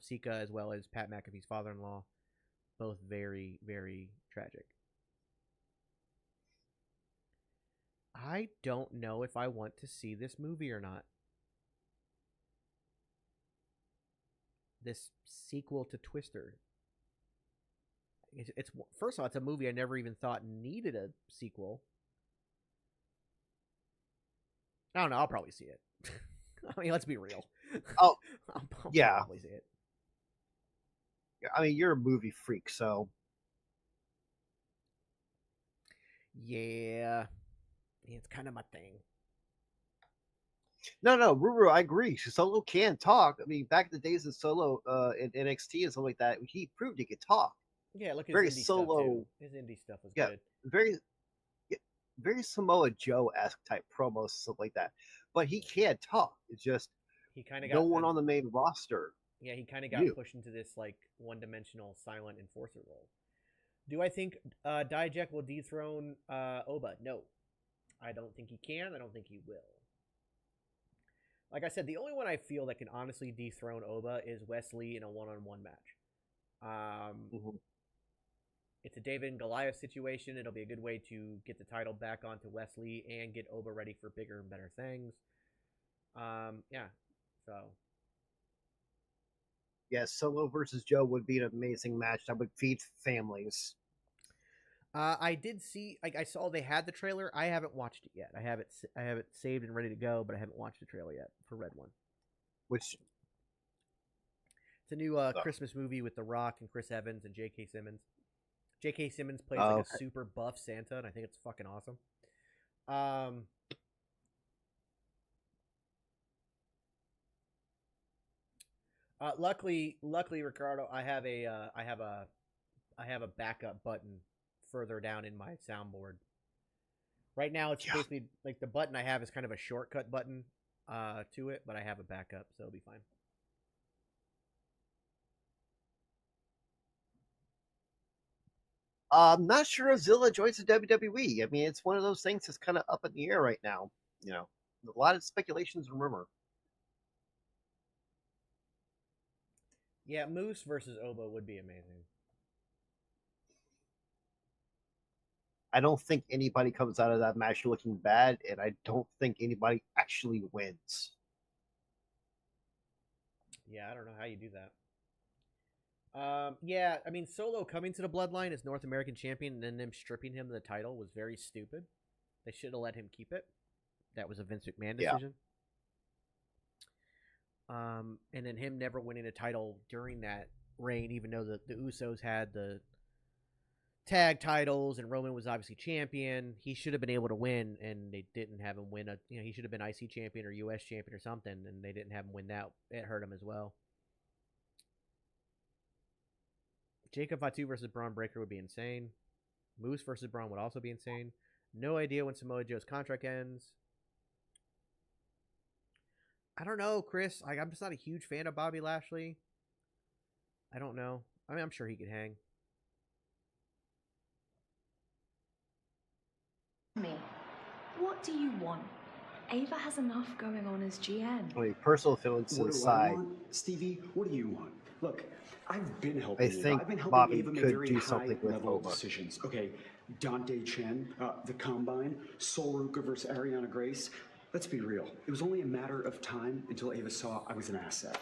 [SPEAKER 4] Sika as well as Pat McAfee's father-in-law, both very, very tragic. I don't know if I want to see this movie or not. This sequel to Twister. It's first of all, it's a movie I never even thought needed a sequel. I don't know. I'll probably see it. I mean, let's be real.
[SPEAKER 5] Oh,
[SPEAKER 4] I'll
[SPEAKER 5] yeah.
[SPEAKER 4] probably see it.
[SPEAKER 5] I mean, you're a movie freak, so
[SPEAKER 4] yeah, it's kind of my thing.
[SPEAKER 5] No, Ruru, I agree. Solo can talk. I mean, back in the days of Solo in NXT and stuff like that, he proved he could talk.
[SPEAKER 4] Yeah, look at
[SPEAKER 5] very
[SPEAKER 4] his indie
[SPEAKER 5] Solo.
[SPEAKER 4] Stuff too. His indie stuff was good.
[SPEAKER 5] Very Samoa Joe-esque type promos, stuff like that. But he can't talk. It's just
[SPEAKER 4] he kind of
[SPEAKER 5] no one on the main roster.
[SPEAKER 4] Yeah, he kind of got pushed into this like one-dimensional silent enforcer role. Do I think Dijak will dethrone Oba? No, I don't think he can. I don't think he will. Like I said, the only one I feel that can honestly dethrone Oba is Wesley in a one-on-one match. It's a David and Goliath situation. It'll be a good way to get the title back onto Wesley and get Oba ready for bigger and better things. Yeah, so.
[SPEAKER 5] Yeah, Solo versus Joe would be an amazing match that would feed families.
[SPEAKER 4] I did see, I saw they had the trailer. I haven't watched it yet. I have it saved and ready to go, but I haven't watched the trailer yet for Red One.
[SPEAKER 5] Which?
[SPEAKER 4] It's a new Christmas movie with The Rock and Chris Evans and J.K. Simmons. J.K. Simmons plays like a super buff Santa, and I think it's fucking awesome. Luckily, Ricardo, I have a backup button further down in my soundboard. Right now, it's basically like the button I have is kind of a shortcut button to it, but I have a backup, so it'll be fine.
[SPEAKER 5] I'm not sure if Zilla joins the WWE. I mean, it's one of those things that's kind of up in the air right now. A lot of speculations and rumor.
[SPEAKER 4] Yeah, Moose versus Oba would be amazing.
[SPEAKER 5] I don't think anybody comes out of that match looking bad, and I don't think anybody actually wins.
[SPEAKER 4] Yeah, I don't know how you do that. Yeah, I mean, Solo coming to the Bloodline as North American champion and then them stripping him of the title was very stupid. They should have let him keep it. That was a Vince McMahon decision. And then him never winning a title during that reign, even though the Usos had the tag titles, and Roman was obviously champion. He should have been able to win, and they didn't have him win. He should have been IC champion or US champion or something, and they didn't have him win that. It hurt him as well. Jacob Fatu versus Braun Breaker would be insane. Moose versus Braun would also be insane. No idea when Samoa Joe's contract ends. I don't know, Chris. I'm just not a huge fan of Bobby Lashley. I don't know. I mean, I'm sure he could hang.
[SPEAKER 11] What do you want? Ava has enough going on as GM.
[SPEAKER 5] I mean, personal feelings to the side.
[SPEAKER 20] Stevie, what do you want? Look, I've been helping.
[SPEAKER 5] I think Bobby could do something with Ova.
[SPEAKER 20] Decisions. Okay, Dante Chen, the Combine, Sol Ruka versus Ariana Grace. Let's be real. It was only a matter of time until Ava saw I was an asset.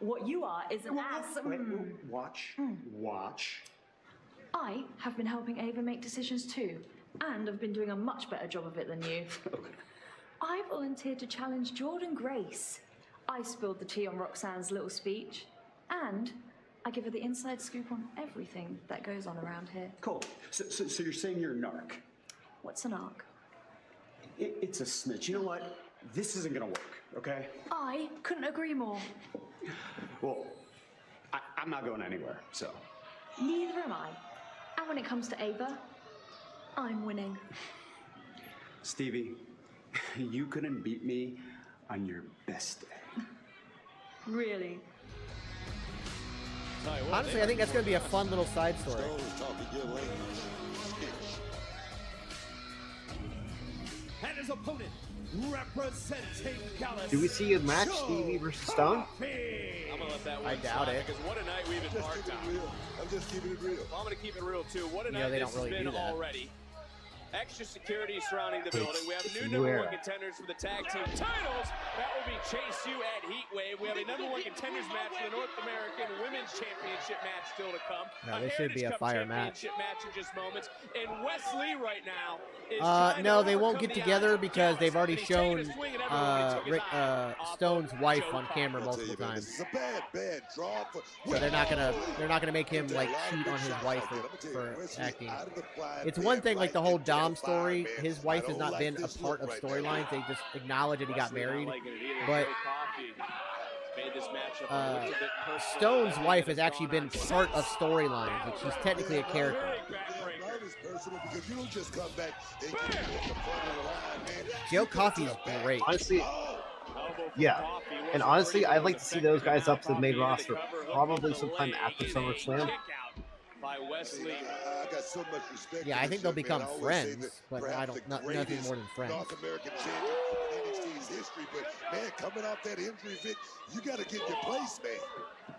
[SPEAKER 11] What you are is an ass.
[SPEAKER 20] Watch.
[SPEAKER 11] I have been helping Ava make decisions too, and I've been doing a much better job of it than you. I volunteered to challenge Jordan Grace. I spilled the tea on Roxanne's little speech, and I give her the inside scoop on everything that goes on around here.
[SPEAKER 20] Cool. So you're saying you're a narc?
[SPEAKER 11] What's an arc?
[SPEAKER 20] It's a smidge. You know what? This isn't gonna work, okay?
[SPEAKER 11] I couldn't agree more.
[SPEAKER 20] Well, I'm not going anywhere, so.
[SPEAKER 11] Neither am I. And when it comes to Ava, I'm winning.
[SPEAKER 20] Stevie, you couldn't beat me on your best day.
[SPEAKER 11] Really?
[SPEAKER 4] Honestly, I think that's going to be a fun little side story.
[SPEAKER 9] And his opponent, representing Gallus.
[SPEAKER 5] Do we see a match, Stevie versus Stone?
[SPEAKER 8] I'm gonna let that one
[SPEAKER 4] I doubt
[SPEAKER 8] slide
[SPEAKER 4] it.
[SPEAKER 8] because what a night we've embarked on.
[SPEAKER 6] I'm just keeping it real.
[SPEAKER 8] I'm gonna keep it real too. What a
[SPEAKER 4] You
[SPEAKER 8] night
[SPEAKER 4] know, they
[SPEAKER 8] this
[SPEAKER 4] don't really
[SPEAKER 8] has been
[SPEAKER 4] do that.
[SPEAKER 8] already. Extra security surrounding the building. We have
[SPEAKER 5] It's
[SPEAKER 8] new number
[SPEAKER 5] rare.
[SPEAKER 8] one contenders for the tag team titles. That will be Chase U at Heatwave. We have a number one contenders match for the North American Women's Championship match still to come.
[SPEAKER 4] No, this should be a
[SPEAKER 8] Heritage Cup
[SPEAKER 4] fire match.
[SPEAKER 8] Championship match in just moments. And Wesley right now is trying
[SPEAKER 4] No,
[SPEAKER 8] to
[SPEAKER 4] they won't
[SPEAKER 8] overcome
[SPEAKER 4] get
[SPEAKER 8] the
[SPEAKER 4] together
[SPEAKER 8] odds.
[SPEAKER 4] because they've already
[SPEAKER 8] He's taking a
[SPEAKER 4] shown
[SPEAKER 8] swing and everyone took his eye off
[SPEAKER 4] Stone's
[SPEAKER 8] of
[SPEAKER 4] wife
[SPEAKER 8] Joe
[SPEAKER 4] on camera
[SPEAKER 8] Coffey.
[SPEAKER 4] multiple times.
[SPEAKER 6] This is a bad draw for.
[SPEAKER 4] So they're not gonna make him like cheat on his wife for acting. It's one thing like the whole Dom story. His wife has not been a part of storylines. They just acknowledge that he got married. But Stone's wife has actually been part of storylines. Like, she's technically a character.
[SPEAKER 6] Because you don't just come back and get to the front of the line, man.
[SPEAKER 4] Joe Coffey's great.
[SPEAKER 5] Honestly, yeah. And honestly, I'd like to see those guys up to the main roster probably sometime after SummerSlam.
[SPEAKER 8] By Wesley.
[SPEAKER 6] I got so much respect.
[SPEAKER 4] Yeah, I think they'll become
[SPEAKER 6] I always say
[SPEAKER 4] friends,
[SPEAKER 6] that
[SPEAKER 4] but
[SPEAKER 6] perhaps
[SPEAKER 4] nothing more than friends.
[SPEAKER 6] North American champion in NXT's history, but man, coming off that injury, Vic, you got to get your place, man.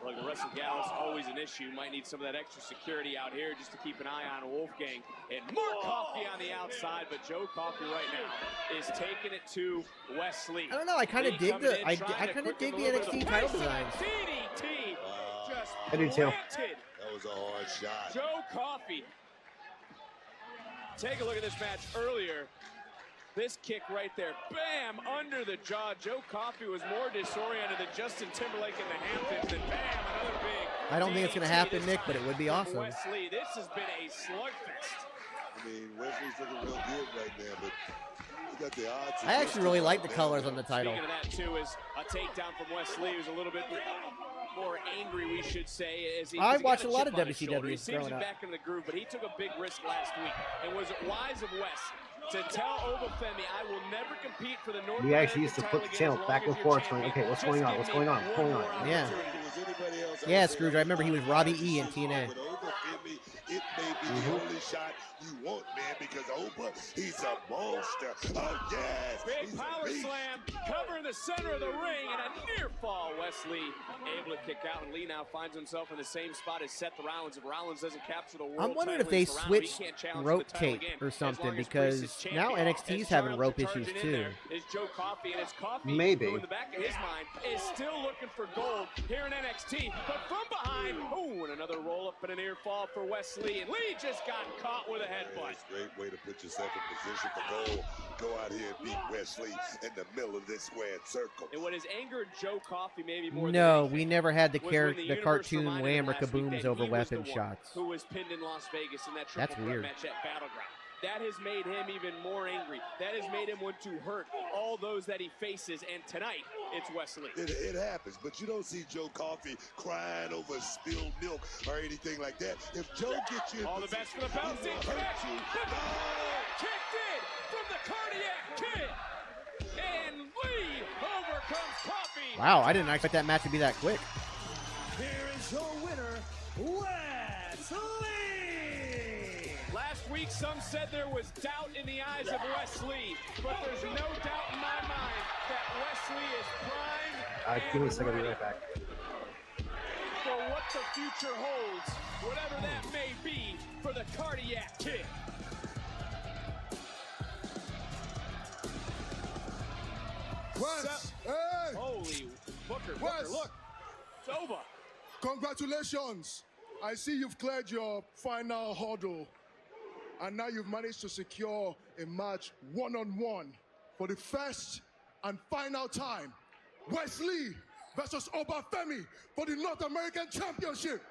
[SPEAKER 8] Like the Wrestle Gallus, always an issue. Might need some of that extra security out here just to keep an eye on Wolfgang. And more Coffey on the outside, but Joe Coffey right now is taking it to Wesley.
[SPEAKER 4] I don't know. I kind of dig the I kind of dig the NXT title designs.
[SPEAKER 8] DDT just
[SPEAKER 5] I do too.
[SPEAKER 8] planted.
[SPEAKER 6] That was a hard shot.
[SPEAKER 8] Joe Coffey. Take a look at this match earlier. This kick right there, bam, under the jaw. Joe Coffey was more disoriented than Justin Timberlake in the Hamptons, and bam, another big.
[SPEAKER 4] I don't think it's going to happen, Nick, but it would be awesome.
[SPEAKER 8] Wesley, this has been a slugfest.
[SPEAKER 6] I mean, Wesley's looking real good right now, but you got the odds.
[SPEAKER 4] I actually really like the colors on the title.
[SPEAKER 8] Speaking of that, too, is a takedown from Wesley, who's a little bit more angry, we should say. As he,
[SPEAKER 4] I
[SPEAKER 8] he
[SPEAKER 4] watched
[SPEAKER 8] got
[SPEAKER 4] a lot of
[SPEAKER 8] chip on his shoulder.
[SPEAKER 4] WCW
[SPEAKER 8] He seems
[SPEAKER 4] growing up.
[SPEAKER 8] back in the groove, but he took a big risk last week. And was it wise of Wes to tell Obafemi, I will never compete for the North
[SPEAKER 5] We actually used to flip the channel back and forth, going, okay, what's going on? What's going on? What's going on?
[SPEAKER 4] Yeah. Yeah, Scrooge. I remember he was Robbie E in TNA.
[SPEAKER 6] It may be the only shot you want, man, because Oba, he's a monster. Oh, yes.
[SPEAKER 8] Big power slam, cover in the center of the ring, and a near fall. Wesley able to kick out, and Lee now finds himself in the same spot as Seth Rollins. If Rollins doesn't capture the world
[SPEAKER 4] I'm wondering if
[SPEAKER 8] title,
[SPEAKER 4] they
[SPEAKER 8] it's around,
[SPEAKER 4] switched
[SPEAKER 8] he can't challenge
[SPEAKER 4] rope
[SPEAKER 8] for the title
[SPEAKER 4] tape
[SPEAKER 8] again,
[SPEAKER 4] or
[SPEAKER 8] as
[SPEAKER 4] something,
[SPEAKER 8] long as
[SPEAKER 4] because
[SPEAKER 8] Priest is
[SPEAKER 4] now
[SPEAKER 8] champion.
[SPEAKER 4] NXT's
[SPEAKER 8] As
[SPEAKER 4] having
[SPEAKER 8] Charlotte
[SPEAKER 4] rope
[SPEAKER 8] charging
[SPEAKER 4] issues
[SPEAKER 8] in
[SPEAKER 4] too.
[SPEAKER 8] there is Joe Coffey, and it's Coffey
[SPEAKER 5] Maybe.
[SPEAKER 8] who in the back of his mind is still looking for gold here in NXT. But from behind, oh, and another roll up and a near fall for Wesley, and Lee just got caught with a headbutt.
[SPEAKER 6] It's a great way to put yourself in position for goal. Go out here and beat Wesley in the middle of this squared circle.
[SPEAKER 8] And what has angered Joe Coffey maybe more
[SPEAKER 4] No,
[SPEAKER 8] than
[SPEAKER 4] we never had the
[SPEAKER 8] the
[SPEAKER 4] cartoon
[SPEAKER 8] reminded
[SPEAKER 4] wham
[SPEAKER 8] him
[SPEAKER 4] or
[SPEAKER 8] last week
[SPEAKER 4] kabooms
[SPEAKER 8] that
[SPEAKER 4] over
[SPEAKER 8] he was the
[SPEAKER 4] weapon
[SPEAKER 8] one
[SPEAKER 4] shots.
[SPEAKER 8] who was pinned in Las Vegas in that
[SPEAKER 4] That's
[SPEAKER 8] triple threat
[SPEAKER 4] weird.
[SPEAKER 8] match at Battleground. That has made him even more angry. That has made him want to hurt all those that he faces. And tonight, it's Wesley.
[SPEAKER 6] It happens, but you don't see Joe Coffey crying over spilled milk or anything like that. If Joe gets you in
[SPEAKER 8] All the best for the belt.
[SPEAKER 6] he's gonna hurt you.
[SPEAKER 8] Kicked in from the Cardiac Kid. And Lee overcomes Coffey.
[SPEAKER 4] Wow, I didn't expect that match to be that quick.
[SPEAKER 16] Here is your winner, Wesley.
[SPEAKER 8] Last week, some said there was doubt in the eyes of Wesley, but there's no doubt in my mind that Wesley is primed
[SPEAKER 5] Give me a
[SPEAKER 8] and
[SPEAKER 5] second, I'll be
[SPEAKER 8] ready
[SPEAKER 5] right back.
[SPEAKER 8] for what the future holds, whatever that may be for the Cardiac Kid.
[SPEAKER 6] Wes, hey!
[SPEAKER 8] Holy Booker,
[SPEAKER 6] Wes.
[SPEAKER 8] look, it's over.
[SPEAKER 6] Congratulations. I see you've cleared your final hurdle. And now you've managed to secure a match one-on-one for the first and final time. Wesley versus Obafemi for the North American Championship.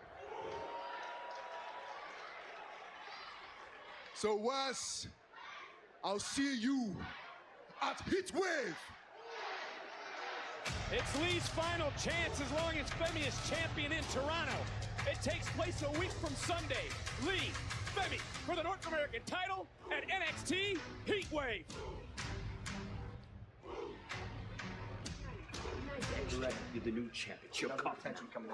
[SPEAKER 6] So Wes, I'll see you at Heatwave.
[SPEAKER 8] It's Lee's final chance as long as Femi is champion in Toronto. It takes place a week from Sunday. Lee, Femi for the North American title at NXT Heatwave.
[SPEAKER 19] You're the new champion.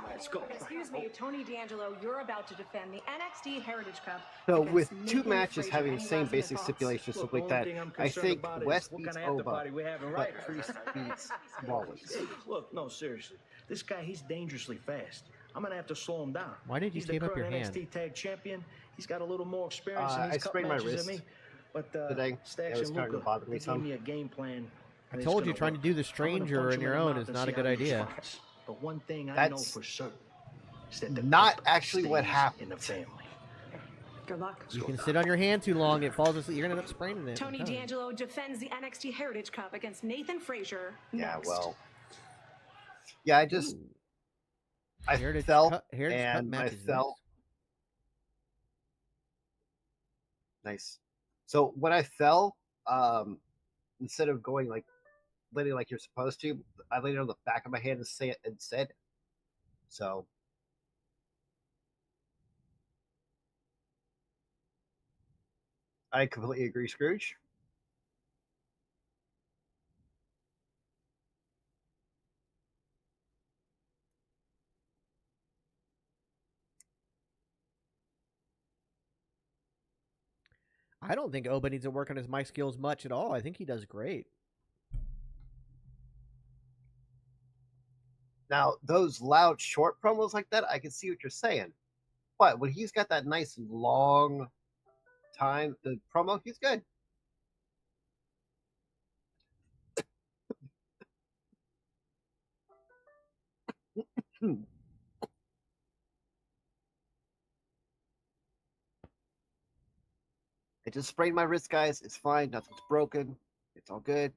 [SPEAKER 19] Let's go.
[SPEAKER 21] Excuse me, Tony D'Angelo, you're about to defend the NXT Heritage Cup.
[SPEAKER 5] So
[SPEAKER 21] against
[SPEAKER 5] with two
[SPEAKER 21] Nathan
[SPEAKER 5] matches
[SPEAKER 21] Frazier.
[SPEAKER 5] having the
[SPEAKER 21] Any
[SPEAKER 5] same
[SPEAKER 21] last minute
[SPEAKER 5] basic
[SPEAKER 21] thoughts?
[SPEAKER 5] stipulations, stuff
[SPEAKER 19] Look,
[SPEAKER 5] like
[SPEAKER 19] the only
[SPEAKER 5] that,
[SPEAKER 19] thing I'm
[SPEAKER 5] I
[SPEAKER 19] concerned
[SPEAKER 5] think
[SPEAKER 19] about is
[SPEAKER 5] West
[SPEAKER 19] what
[SPEAKER 5] beats
[SPEAKER 19] kind of after
[SPEAKER 5] Oba,
[SPEAKER 19] party we having,
[SPEAKER 5] but
[SPEAKER 19] right?
[SPEAKER 5] Priest beats Rollins.
[SPEAKER 19] Look, no, seriously. This guy, he's dangerously fast. I'm going to have to slow him down.
[SPEAKER 4] Why did you
[SPEAKER 19] He's
[SPEAKER 4] tape
[SPEAKER 19] the
[SPEAKER 4] up your
[SPEAKER 19] current
[SPEAKER 4] hand?
[SPEAKER 19] NXT Tag Champion. He's got a little more experience in
[SPEAKER 5] I
[SPEAKER 19] these cup
[SPEAKER 5] sprained my
[SPEAKER 19] matches
[SPEAKER 5] wrist
[SPEAKER 19] than me. But
[SPEAKER 5] today.
[SPEAKER 19] Stax
[SPEAKER 5] It was
[SPEAKER 19] and
[SPEAKER 5] starting to
[SPEAKER 19] Luka,
[SPEAKER 5] bother me
[SPEAKER 19] they gave
[SPEAKER 5] some.
[SPEAKER 19] me a game plan.
[SPEAKER 4] I
[SPEAKER 19] and it's
[SPEAKER 4] told you
[SPEAKER 19] gonna
[SPEAKER 4] trying to
[SPEAKER 19] work.
[SPEAKER 4] do the
[SPEAKER 19] I'm gonna
[SPEAKER 4] stranger
[SPEAKER 19] punch
[SPEAKER 4] on
[SPEAKER 19] him
[SPEAKER 4] your
[SPEAKER 19] in the
[SPEAKER 4] own
[SPEAKER 19] mouth
[SPEAKER 4] is
[SPEAKER 19] and
[SPEAKER 4] not a
[SPEAKER 19] see
[SPEAKER 4] good
[SPEAKER 19] how he
[SPEAKER 4] idea.
[SPEAKER 19] responds. But one thing I know
[SPEAKER 5] That's
[SPEAKER 19] for certain is that the
[SPEAKER 5] not
[SPEAKER 19] cup
[SPEAKER 5] actually what
[SPEAKER 19] stays
[SPEAKER 5] happened.
[SPEAKER 19] in the family.
[SPEAKER 21] Good luck.
[SPEAKER 4] You can sit on your hand too long, it falls asleep. You're gonna end up spraining it.
[SPEAKER 21] Tony D'Angelo defends the NXT Heritage Cup against Nathan Frazier.
[SPEAKER 5] Yeah,
[SPEAKER 21] next.
[SPEAKER 5] well. Yeah, I just. I
[SPEAKER 4] Heritage
[SPEAKER 5] fell,
[SPEAKER 4] Cup
[SPEAKER 5] and I
[SPEAKER 4] match is
[SPEAKER 5] fell. Nice. So when I fell, instead of going like landing like you're supposed to, I landed on the back of my hand instead. So I completely agree, Scrooge.
[SPEAKER 4] I don't think Oba needs to work on his mic skills much at all. I think he does great.
[SPEAKER 5] Now, those loud, short promos like that, I can see what you're saying. But when he's got that nice, long time, the promo, he's good. I just sprained my wrist, guys. It's fine. Nothing's broken. It's all good.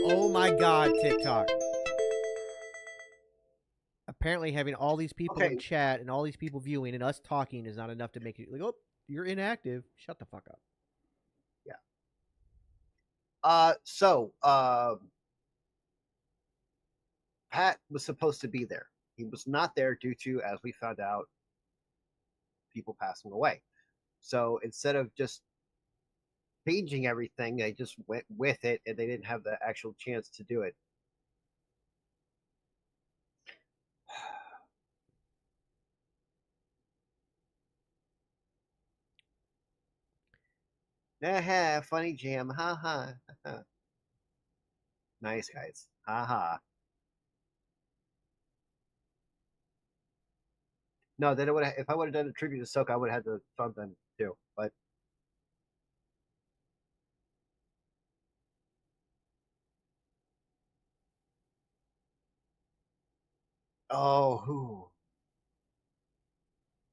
[SPEAKER 4] Oh my God, TikTok. Apparently having all these people in chat and all these people viewing and us talking is not enough to make it like, oh, you're inactive. Shut the fuck up.
[SPEAKER 5] Yeah. Pat was supposed to be there. He was not there due to, as we found out, people passing away. So instead of just changing everything, they just went with it, and they didn't have the actual chance to do it. Aha, funny jam. Ha ha. Nice, guys. Ha ha. No, then it would. If I would have done a tribute to Soka, I would have had the something too. But Oh, who?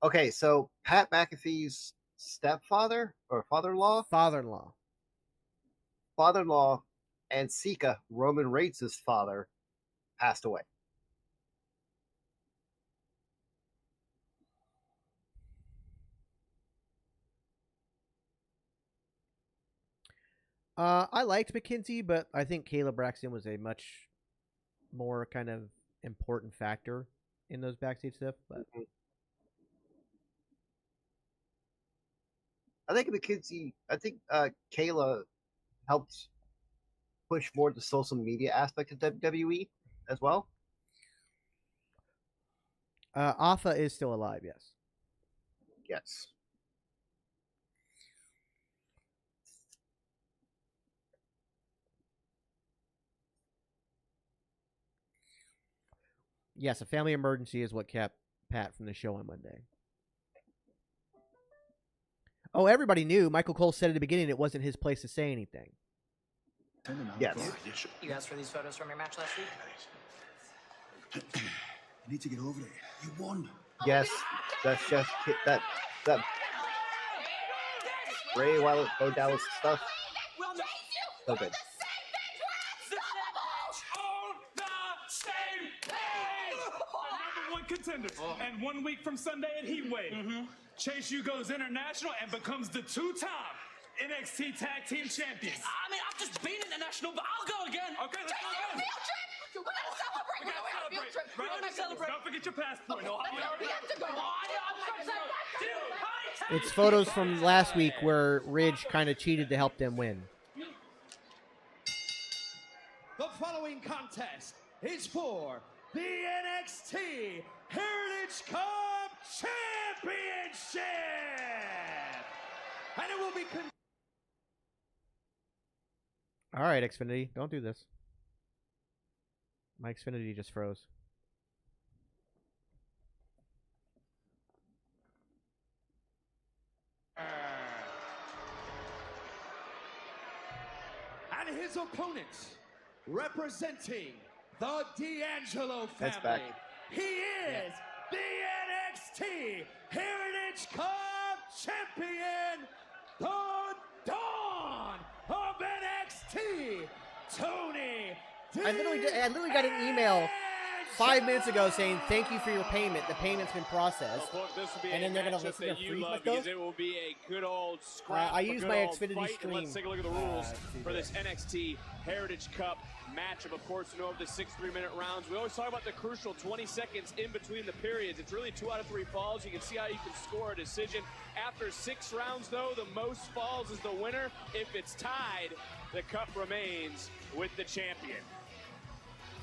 [SPEAKER 5] Okay, so Pat McAfee's stepfather or father-in-law?
[SPEAKER 4] Father-in-law.
[SPEAKER 5] Father-in-law and Sika, Roman Reigns' father, passed away.
[SPEAKER 4] I liked McKenzie, but I think Caleb Braxton was a much more kind of important factor in those backstage stuff. But
[SPEAKER 5] I think Kayla helped push more the social media aspect of WWE as well.
[SPEAKER 4] Alpha is still alive, yes.
[SPEAKER 5] Yes.
[SPEAKER 4] Yes, a family emergency is what kept Pat from the show on Monday. Oh, everybody knew. Michael Cole said at the beginning it wasn't his place to say anything.
[SPEAKER 5] Yes.
[SPEAKER 2] You asked for these photos from your match last week?
[SPEAKER 20] You need to get over there. You won.
[SPEAKER 5] Yes, that's just that Ray Wyatt, Bo Dallas stuff. So good.
[SPEAKER 17] Contenders. And 1 week from Sunday at Heatwave, Chase U goes international and becomes the two-time NXT Tag Team Champions.
[SPEAKER 2] I mean, I've just been international, but I'll go again.
[SPEAKER 17] Okay, let's go again.
[SPEAKER 2] We're gonna celebrate. We're gonna have a field trip. We're gonna celebrate.
[SPEAKER 17] Don't forget your passport.
[SPEAKER 2] We have to go.
[SPEAKER 4] It's photos from last week where Ridge kind of cheated to help them win.
[SPEAKER 22] The following contest is for the NXT Heritage Cup Championship! And it will be...
[SPEAKER 4] All right, Xfinity, don't do this. My Xfinity just froze.
[SPEAKER 22] And his opponent, representing the D'Angelo family.
[SPEAKER 5] That's back.
[SPEAKER 22] He is the NXT Heritage Cup Champion, the Dawn of NXT, Tony
[SPEAKER 4] I literally got an email 5 minutes ago saying thank you for your payment. The payment's been processed. And then they're going to listen to free
[SPEAKER 8] because it will be a good old scrap.
[SPEAKER 4] I use my Xfinity stream.
[SPEAKER 8] Let's take a look at the rules for this NXT Heritage Cup matchup. Of course, you know, of the 6 3-minute rounds. We always talk about the crucial 20 seconds in between the periods. It's really 2 out of 3 falls. You can see how you can score a decision. After 6 rounds, though, the most falls is the winner. If it's tied, the cup remains with the champion.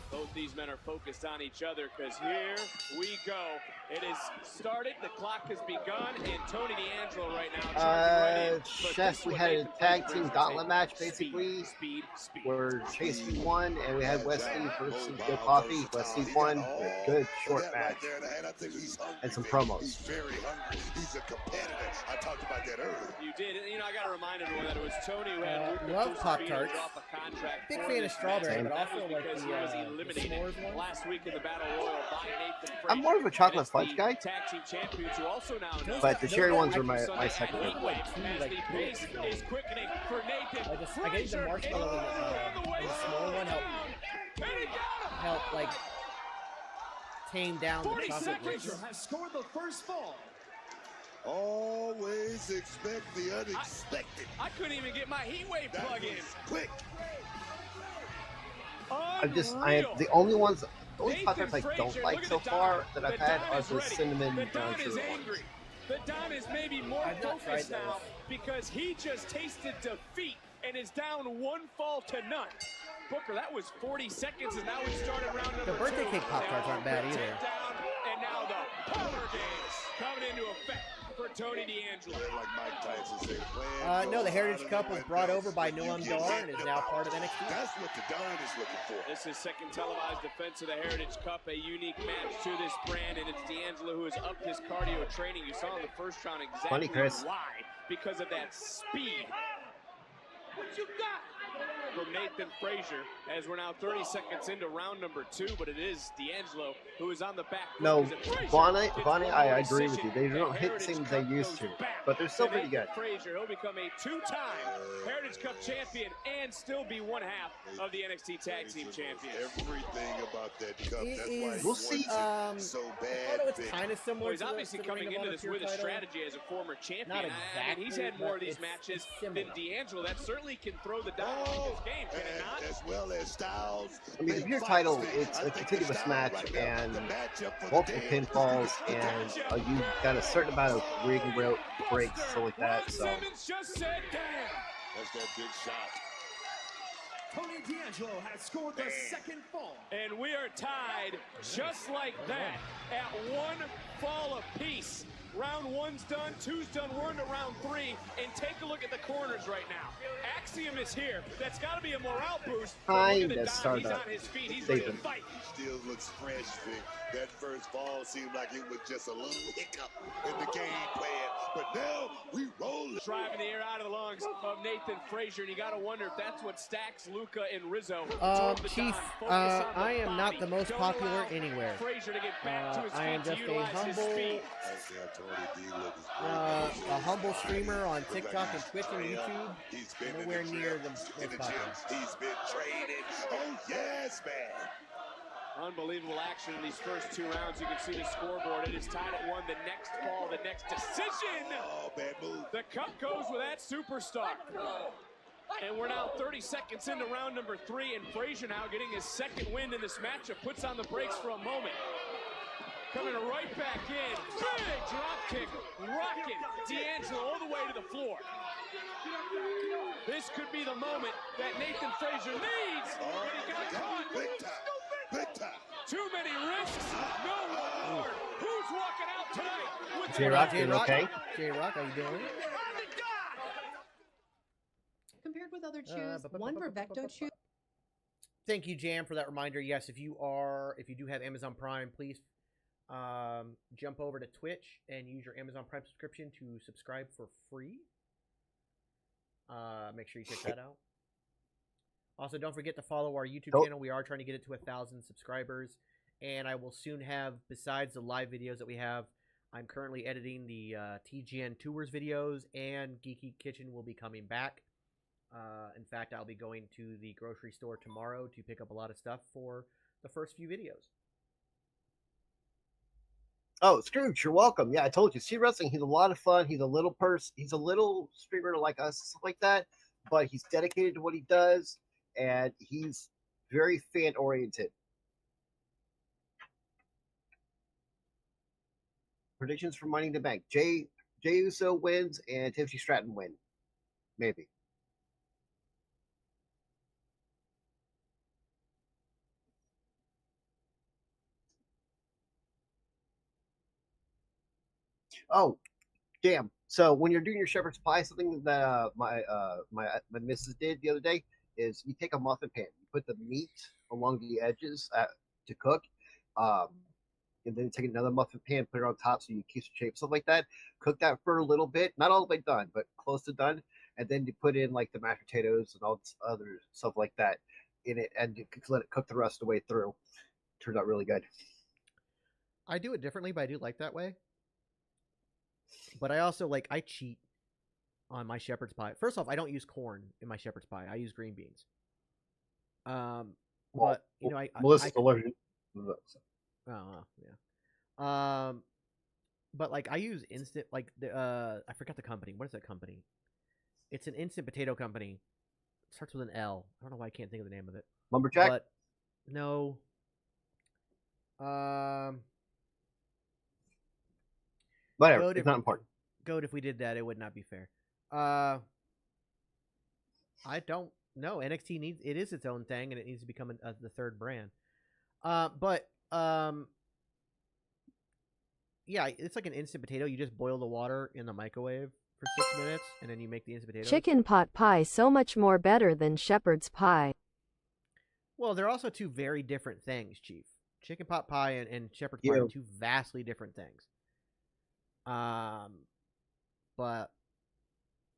[SPEAKER 8] Both these men are focused on each other because here we go. It is started. The clock has begun, and Tony D'Angelo right now.
[SPEAKER 5] Chef, we had a tag team gauntlet match basically where Chase won, and we had Wesley versus Good Coffee. Wesley won. A good short match. And some promos.
[SPEAKER 6] He's very hungry. He's a competitor. I talked about that earlier.
[SPEAKER 8] You did. You know, I got to remind everyone that it was Tony who had
[SPEAKER 4] love Pop-Tarts. Big fan of strawberry, but also like the
[SPEAKER 8] eliminated last week in the Battle Royal by Nathan Frazier.
[SPEAKER 5] I'm more of a chocolate fudge guy,
[SPEAKER 8] Tag team champions who also now
[SPEAKER 5] but the cherry ones are my second favorite.
[SPEAKER 8] As the pace is quickening for Nathan
[SPEAKER 4] I gave the marshmallow and the small one help like tame down the chocolate.
[SPEAKER 22] Frazier has scored the first fall.
[SPEAKER 6] Always expect the unexpected.
[SPEAKER 8] I couldn't even get my heat wave plug in.
[SPEAKER 6] Quick.
[SPEAKER 5] The only Pop-Tarts I don't like so far that I've had are the cinnamon sugar ones.
[SPEAKER 8] The Don is maybe more focused now because he just tasted defeat and is down 1 fall to none. Booker, that was 40 seconds, and now we started round number 2.
[SPEAKER 4] The birthday cake Pop-Tarts aren't bad either.
[SPEAKER 8] And now the power games coming into effect for Tony D'Angelo.
[SPEAKER 6] Like Mike Tyson said,
[SPEAKER 4] no, the Heritage Cup was brought over by Noam Dar and is now part of NXT.
[SPEAKER 6] That's what the Don is looking for.
[SPEAKER 8] This is second televised defense of the Heritage Cup, a unique match to this brand, and it's D'Angelo who has upped his cardio training. You saw in the first round exactly why, because of that speed.
[SPEAKER 22] What you got?
[SPEAKER 8] from Nathan Frazier as we're now 30 seconds into round number 2, but it is D'Angelo who is on the back.
[SPEAKER 5] No, Bonnie, I agree with you. They don't hit the same as they used to, but they're still pretty good.
[SPEAKER 8] Frazier, he'll become a 2-time Heritage Cup champion and still be one half of the NXT Tag Team Champions.
[SPEAKER 6] Everything about that cup. That's why
[SPEAKER 5] we'll see.
[SPEAKER 6] So bad.
[SPEAKER 4] It's kind of similar.
[SPEAKER 8] Well, he's obviously coming into this with a strategy as a former champion.
[SPEAKER 4] Not exactly,
[SPEAKER 8] I mean, he's had more of these matches than D'Angelo. That certainly can throw the dial in this game, can it not?
[SPEAKER 6] As well as Styles.
[SPEAKER 5] I mean, the pure title, it's a continuous match and multiple pinfalls, and you got a certain amount of ring breaks, stuff like that. So.
[SPEAKER 8] Just said, damn.
[SPEAKER 6] That's that big shot.
[SPEAKER 22] Tony D'Angelo has scored the second fall.
[SPEAKER 8] And we are tied just like that at 1 fall apiece. Round 1's done, 2's done, we're into round 3, and take a look at the corners right now. Axiom is here. That's got to be a morale boost.
[SPEAKER 5] Kind of start
[SPEAKER 8] He's
[SPEAKER 5] up.
[SPEAKER 8] on his feet. He's ready to fight.
[SPEAKER 6] He still looks fresh, Vic. That first fall seemed like it was just a little hiccup in the game plan. But now we roll.
[SPEAKER 8] Driving the air out of the lungs of Nathan Frazier, and you got to wonder if that's what stacks Luca and Rizzo.
[SPEAKER 4] Chief, I am not the most popular anywhere.
[SPEAKER 8] Frazier to get back to his feet,
[SPEAKER 4] I am just a humble streamer on TikTok and Twitch and YouTube. Nowhere near the most popular.
[SPEAKER 6] He's been training. Oh, yes, man.
[SPEAKER 8] Unbelievable action in these first 2 rounds. You can see the scoreboard. It is tied at 1. The next fall, the next decision.
[SPEAKER 6] Oh, bad move.
[SPEAKER 8] The cup goes with that superstar. And we're now 30 seconds into round number 3, and Frazier now getting his second win in this matchup. Puts on the brakes for a moment. Coming right back in. Big drop kick. Rocking D'Angelo all the way to the floor. This could be the moment that Nathan Frazier needs. But he got caught.
[SPEAKER 6] Big time. Big time.
[SPEAKER 8] Too many risks. No reward. Who's walking out tonight? With
[SPEAKER 5] J-Rock, you okay?
[SPEAKER 4] J-Rock, how you doing?
[SPEAKER 1] Compared with other chews, one Vervecto chew.
[SPEAKER 4] Thank you, Jam, for that reminder. Yes, if you do have Amazon Prime, please jump over to Twitch and use your Amazon Prime subscription to subscribe for free. Make sure you check that out. Also, don't forget to follow our YouTube channel. We are trying to get it to 1,000 subscribers, and I will soon have, besides the live videos that we have, I'm currently editing the TGN Tours videos, and Geeky Kitchen will be coming back. In fact, I'll be going to the grocery store tomorrow to pick up a lot of stuff for the first few videos.
[SPEAKER 5] Oh, Scrooge, you're welcome. Yeah, I told you. See Wrestling, he's a lot of fun. He's a little he's a little streamer like us, stuff like that, but he's dedicated to what he does, and he's very fan-oriented. Predictions for Money in the Bank. Jay Uso wins, and Tiffany Stratton win. Maybe. Oh, damn. So when you're doing your shepherd's pie, something that my missus did the other day is you take a muffin pan, you put the meat along the edges to cook, and then take another muffin pan, put it on top so you keep the shape, stuff like that. Cook that for a little bit, not all the way done, but close to done, and then you put in like the mashed potatoes and all this other stuff like that in it, and you let it cook the rest of the way through. Turned out really good.
[SPEAKER 4] I do it differently, but I do like that way. But I also I cheat on my shepherd's pie. First off, I don't use corn in my shepherd's pie. I use green beans. But you know,
[SPEAKER 5] Melissa's allergic.
[SPEAKER 4] Oh yeah. But I use instant I forgot the company. What is that company? It's an instant potato company. It starts with an L. I don't know why I can't think of the name of it.
[SPEAKER 5] Lumberjack?
[SPEAKER 4] But no.
[SPEAKER 5] Whatever. It's not important.
[SPEAKER 4] Goat, if we did that, it would not be fair. I don't know. NXT is its own thing, and it needs to become the third brand. Yeah, it's like an instant potato. You just boil the water in the microwave for 6 minutes, and then you make the instant potatoes.
[SPEAKER 3] Chicken pot pie so much more better than shepherd's pie.
[SPEAKER 4] Well, they're also two very different things, Chief. Chicken pot pie and shepherd's pie are two vastly different things. But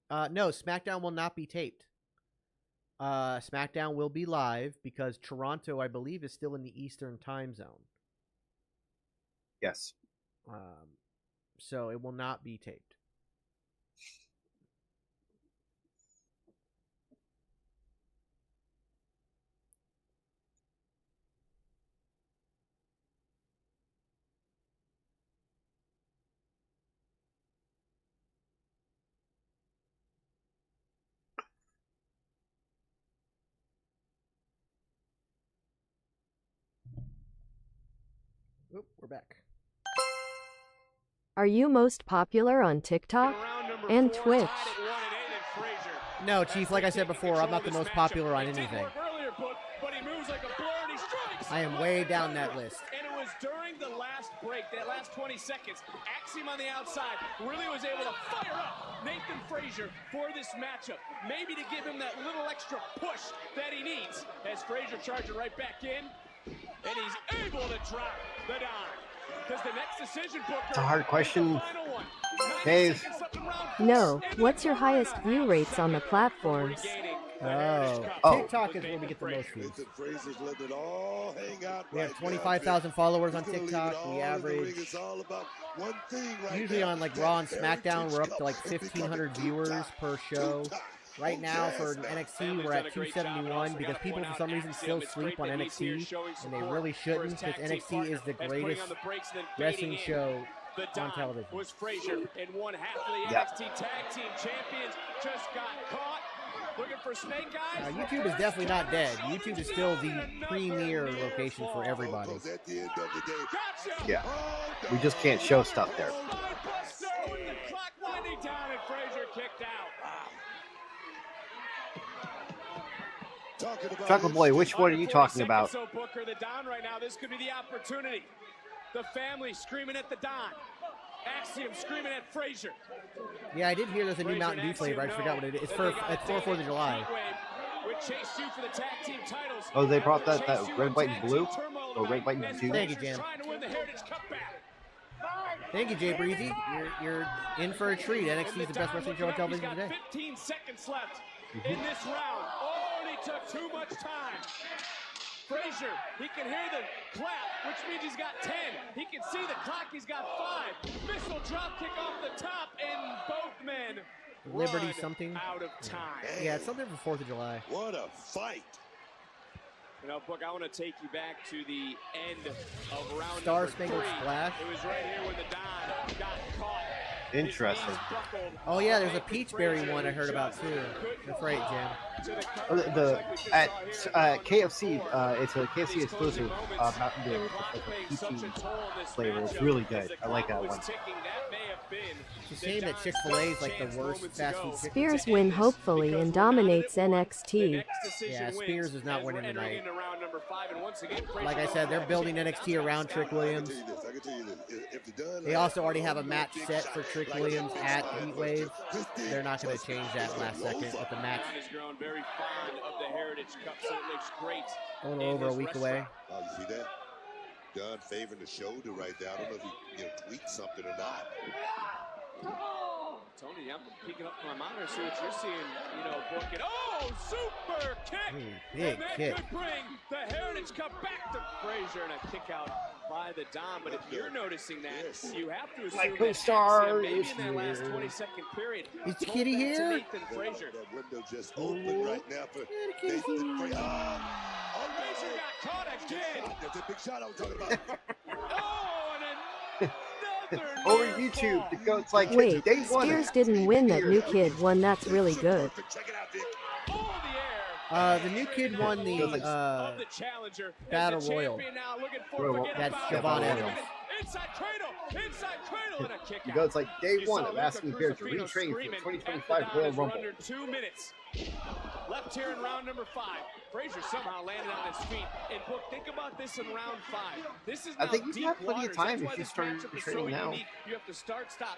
[SPEAKER 4] no, SmackDown will not be taped. SmackDown will be live because Toronto, I believe, is still in the Eastern time zone.
[SPEAKER 5] Yes.
[SPEAKER 4] So it will not be taped. Oop, we're back.
[SPEAKER 3] Are you most popular on TikTok and Twitch?
[SPEAKER 4] No, Chief, like I said before, I'm not the most popular on anything. I am way down that list.
[SPEAKER 8] And it was during the last break, that last 20 seconds, Axiom on the outside really was able to fire up Nathan Frazier for this matchup. Maybe to give him that little extra push that he needs. As Frazier charging right back in, and he's able to drop the dime. Because the next decision, Booker,
[SPEAKER 5] it's a hard question. Dave.
[SPEAKER 3] No. What's your highest view rates on the platforms?
[SPEAKER 4] TikTok is where we get the most views. We have 25,000 followers on TikTok. We average, usually on like Raw and SmackDown, we're up to like 1,500 viewers per show. Right now for NXT, we're at 271 because people for some reason still sleep on NXT, and they really shouldn't, because NXT is the greatest wrestling show on television.
[SPEAKER 8] Was Frazier in one half of the NXT Tag Team Champions, just got caught. Looking for Snake Eyes.
[SPEAKER 4] YouTube is definitely not dead. YouTube is still the premier location for everybody.
[SPEAKER 5] Yeah. We just can't show stuff there. Chocolate Boy, which one are you talking about?
[SPEAKER 8] So Booker, the Don right now, this could be the opportunity. The family screaming at the Don. Axiom screaming at Frazier.
[SPEAKER 4] Yeah, I did hear there's a new Mountain Dew flavor. I just forgot what it is. It's for 4th of July.
[SPEAKER 5] Oh, they brought that red, white, and blue? Or red, white, and blue?
[SPEAKER 4] Thank you, Jam. Thank you, Jay Breezy. You're in for a treat. NXT is the best wrestling show on television today.
[SPEAKER 8] 15 seconds left in this round. Oh, and he took too much time. Frazier, he can hear the clap, which means he's got 10. He can see the clock, he's got 5. Missile drop kick off the top, and both men
[SPEAKER 4] Liberty something
[SPEAKER 8] out of time.
[SPEAKER 4] Yeah, it's something for 4th of July.
[SPEAKER 6] What a fight.
[SPEAKER 8] You know, Book, I want to take you back to the end of round
[SPEAKER 4] Star
[SPEAKER 8] number
[SPEAKER 4] Spangled
[SPEAKER 8] 3.
[SPEAKER 4] Splash.
[SPEAKER 8] It was right here when the Don got caught.
[SPEAKER 5] Interesting.
[SPEAKER 4] Oh yeah, there's a Peachberry one I heard about too. That's right, Jam.
[SPEAKER 5] At KFC, it's a KFC exclusive Mountain Dew. It's like a peachy flavor. It's really good. I like that one.
[SPEAKER 4] It's a shame that Chick-fil-A is like the worst fast food.
[SPEAKER 3] Spears win hopefully and dominates NXT.
[SPEAKER 4] Yeah, Spears is not winning tonight. Like I said, they're building NXT around Trick Williams. They also already have a match set for Trick Williams at Heatwave. They're not going to change that last second with the match. A little over a week away.
[SPEAKER 6] Oh, you see that? Dunn favoring the shoulder right there. I don't know if he tweaked something or not.
[SPEAKER 8] Tony, I'm picking up my monitor, see what you're seeing, Book it. Oh, super kick!
[SPEAKER 4] Big
[SPEAKER 8] and that
[SPEAKER 4] kick.
[SPEAKER 8] could bring the Heritage Cup back to Frazier, and a kick out by the Don. But if you're noticing that, you have to assume that Axiom, maybe in that last 20-second period,
[SPEAKER 4] is the kitty here?
[SPEAKER 8] Nathan Frazier.
[SPEAKER 6] That window just opened right now for Nathan Frazier.
[SPEAKER 8] Frazier got caught again.
[SPEAKER 6] That's a big shot I was talking about.
[SPEAKER 8] Oh, and
[SPEAKER 5] Over YouTube, it's like
[SPEAKER 3] Wait,
[SPEAKER 5] day one.
[SPEAKER 3] Spears didn't win, that new kid won. That's really good.
[SPEAKER 4] The new kid won the Battle Royal. That's Javon Evans.
[SPEAKER 8] Inside cradle, and a kick
[SPEAKER 5] You go, it's like day one of asking Bear to retrain for 2025 Royal Rumble.
[SPEAKER 8] Under 2 minutes. Left here in round number 5. Frazier somehow landed on his feet. And Book, think about this in round 5. This is now
[SPEAKER 5] I think you
[SPEAKER 8] deep
[SPEAKER 5] have plenty
[SPEAKER 8] waters.
[SPEAKER 5] of time
[SPEAKER 8] That's
[SPEAKER 5] if you
[SPEAKER 8] why
[SPEAKER 5] start
[SPEAKER 8] this matchup is
[SPEAKER 5] training
[SPEAKER 8] so
[SPEAKER 5] now.
[SPEAKER 8] unique. You have to start, stop.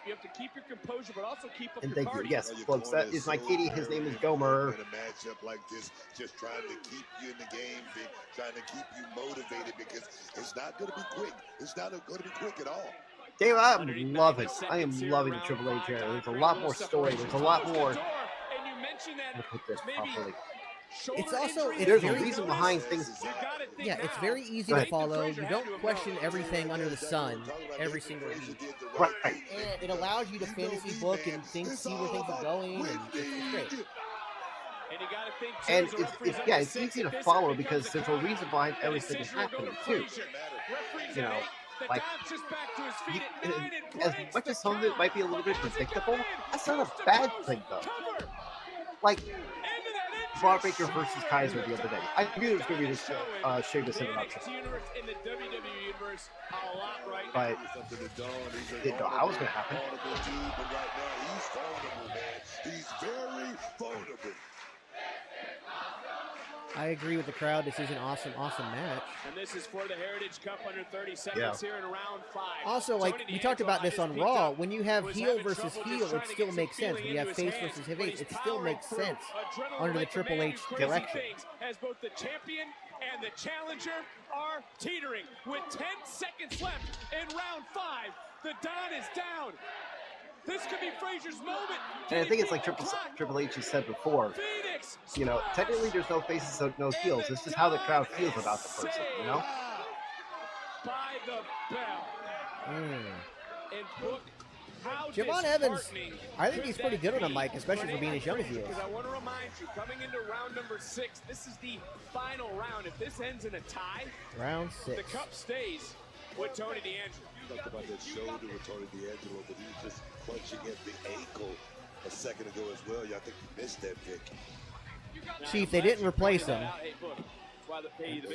[SPEAKER 8] You have to keep your composure, but also keep up
[SPEAKER 5] And
[SPEAKER 8] your
[SPEAKER 5] thank you.
[SPEAKER 8] cardio.
[SPEAKER 5] Yes, folks, that is my kitty. His name is Gomer.
[SPEAKER 6] In a matchup like this, just trying to keep you in the game, trying to keep you motivated, because it's not going to be quick. It's not going to be quick at all.
[SPEAKER 5] Dave, I am loving the Triple H era. There's a lot more story. There's a lot more
[SPEAKER 8] mentioned that
[SPEAKER 5] Look at this
[SPEAKER 8] maybe
[SPEAKER 5] properly.
[SPEAKER 4] It's also
[SPEAKER 5] There's a reason behind things.
[SPEAKER 4] Yeah, it's very easy to follow. You don't question everything under the sun every single week.
[SPEAKER 5] Right.
[SPEAKER 4] And it allows you to fantasy book and see where things are going, and it's great.
[SPEAKER 5] And it's easy to follow because there's a reason behind everything that's happening too. You know, like as much as some of it might be a little bit predictable, that's not a bad thing though. Like Braun Breaker versus Kaiser the other day. I knew it was going to be this Sheamus interruption, but didn't know how it was going to happen.
[SPEAKER 6] He's very vulnerable.
[SPEAKER 4] I agree with the crowd. This is an awesome match.
[SPEAKER 8] And this is for the Heritage Cup under 30 seconds here in round 5.
[SPEAKER 4] Also, like we talked about this on Raw, when you have heel versus heel, it still makes sense. When you have face versus face, it still makes sense under the Triple H direction.
[SPEAKER 8] As both the champion and the challenger are teetering with 10 seconds left in round 5. The Don is down. This could be Fraser's moment.
[SPEAKER 5] And I think it's like Triple H has said before, you know, technically there's no faces, so no heels. It's just how the crowd feels about the person, you know?
[SPEAKER 8] By the bell. And Book, how
[SPEAKER 4] Javon Evans, I think he's pretty good on a mic, especially for being as young as he is.
[SPEAKER 8] Because I want to remind you, coming into round number 6, this is the final round. If this ends in a tie,
[SPEAKER 4] round 6,
[SPEAKER 8] the cup stays with Tony D'Angelo.
[SPEAKER 6] Talked about that shoulder with Tony D'Angelo, but he was just punching at the ankle a second ago as well. I think you missed that, Vic.
[SPEAKER 4] Chief, they didn't replace him.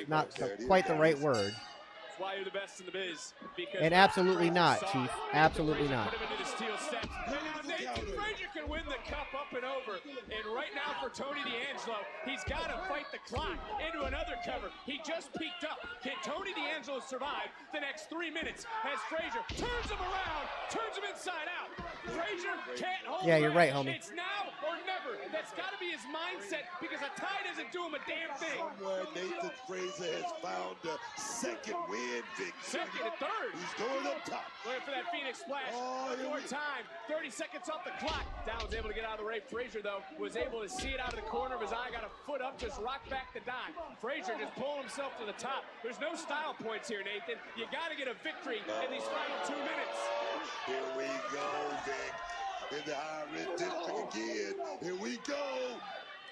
[SPEAKER 4] Not quite the right word.
[SPEAKER 8] That's why you're the best in the biz.
[SPEAKER 4] And absolutely not, Chief. Absolutely not.
[SPEAKER 8] And now Nathan Frazier can win the cup up and over. And right now for Tony D'Angelo, he's got to fight the clock into another cover. He just peaked up. Can Tony D'Angelo survive the next 3 minutes as Frazier turns him around, turns him inside out? Frazier can't hold
[SPEAKER 4] Yeah, you're right, homie.
[SPEAKER 8] It's now or never. That's got to be his mindset because a tie doesn't do him a damn thing.
[SPEAKER 6] Somewhere Nathan Frazier has found a second win victory.
[SPEAKER 8] Second and third.
[SPEAKER 6] He's going up top.
[SPEAKER 8] Looking for that Phoenix splash. One more time. 30 seconds off the clock. Don was able to get out of the ray. Frazier, though, was able to see it out of the corner of his eye. Got a foot up, just rocked back the Don. Frazier just pulling himself to the top. There's no style points here, Nathan. You got to get a victory in these final 2 minutes.
[SPEAKER 6] Here we go, Vic. In the high-red district again. Here we go.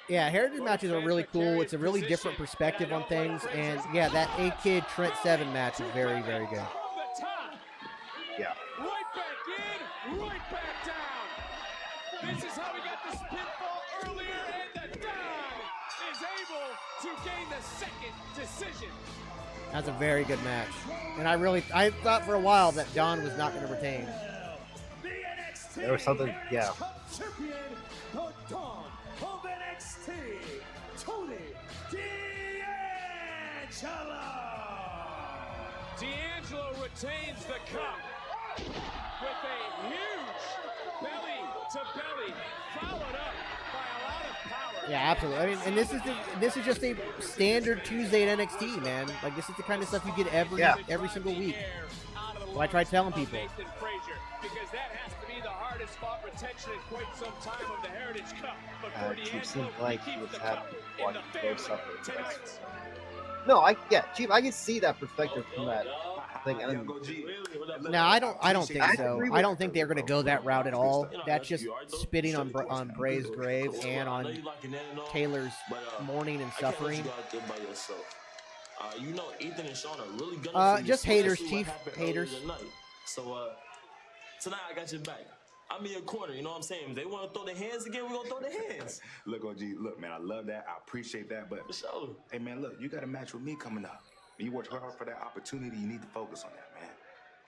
[SPEAKER 4] Yeah, heritage matches are really cool. It's a really different perspective on things. And, yeah, that A-Kid Trent 7 match is very, very good.
[SPEAKER 5] Yeah.
[SPEAKER 8] Right back in, right back down. This is how we got this pinfall earlier, and the Don is able to gain the second decision.
[SPEAKER 4] That's a very good match. And I thought for a while that Don was not going to retain.
[SPEAKER 5] There was something, yeah.
[SPEAKER 22] Champion, the Don of NXT, Tony D'Angelo.
[SPEAKER 8] D'Angelo retains the cup with a huge belly-to-belly, followed up by a lot of power.
[SPEAKER 4] Yeah, absolutely. I mean, and this is just a standard Tuesday at NXT, man. Like, this is the kind of stuff you get every single week. So I try telling people.
[SPEAKER 8] Nathan Frazier, because that has to be the hardest fought retention in quite some time of the Heritage Cup. But for
[SPEAKER 5] Chief seemed
[SPEAKER 8] D'Angelo,
[SPEAKER 5] like
[SPEAKER 8] he
[SPEAKER 5] he was
[SPEAKER 8] keeps the
[SPEAKER 5] having
[SPEAKER 8] cup
[SPEAKER 5] one
[SPEAKER 8] in the
[SPEAKER 5] close
[SPEAKER 8] family
[SPEAKER 5] up.
[SPEAKER 8] tonight.
[SPEAKER 5] No, Chief, I can see that perspective from that thing. And
[SPEAKER 4] No, I don't think so. I don't think they're going to go that route at all. That's just spitting on Bray's grave and on Taylor's mourning and suffering.
[SPEAKER 10] You know, Ethan and Sean are really gonna
[SPEAKER 4] just haters, Chief. Haters.
[SPEAKER 10] So tonight I got your back. I'm in your corner, you know what I'm saying? If they want to throw their hands again, we're gonna throw their hands.
[SPEAKER 18] Look, OG, look, man, I love that. I appreciate that. But hey, man, look, you got a match with me coming up. You worked hard for that opportunity. You need to focus on that, man.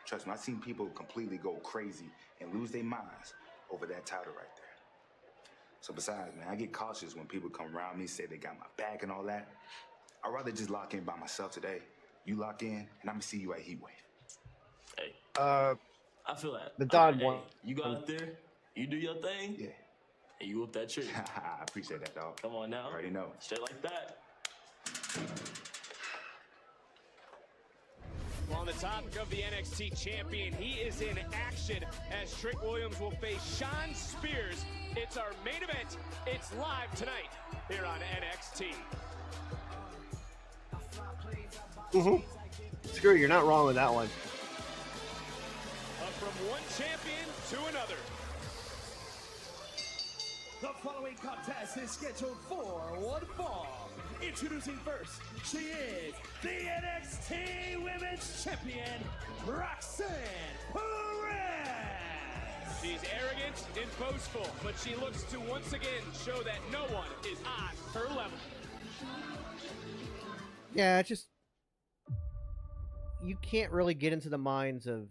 [SPEAKER 18] Trust me, I've seen people completely go crazy and lose their minds over that title right there. So besides, man, I get cautious when people come around me, say they got my back and all that. I'd rather just lock in by myself today. You lock in, and I'm gonna see you at Heatwave.
[SPEAKER 10] Hey. I feel that.
[SPEAKER 5] The Don won.
[SPEAKER 10] You go out there, you do your thing.
[SPEAKER 18] Yeah.
[SPEAKER 10] And you whoop that tree.
[SPEAKER 18] I appreciate that, dog.
[SPEAKER 10] Come on now.
[SPEAKER 18] I already know.
[SPEAKER 10] Straight like that.
[SPEAKER 8] the topic of the NXT champion, he is in action as Trick Williams will face Shawn Spears. It's our main event. It's live tonight here on NXT.
[SPEAKER 5] Screw, you're not wrong with that one.
[SPEAKER 8] Up from one champion to another.
[SPEAKER 22] The following contest is scheduled for one fall. Introducing first, she is the NXT Women's Champion, Roxanne Perez.
[SPEAKER 8] She's arrogant and boastful, but she looks to once again show that no one is on her level.
[SPEAKER 4] Yeah, it's just you can't really get into the minds of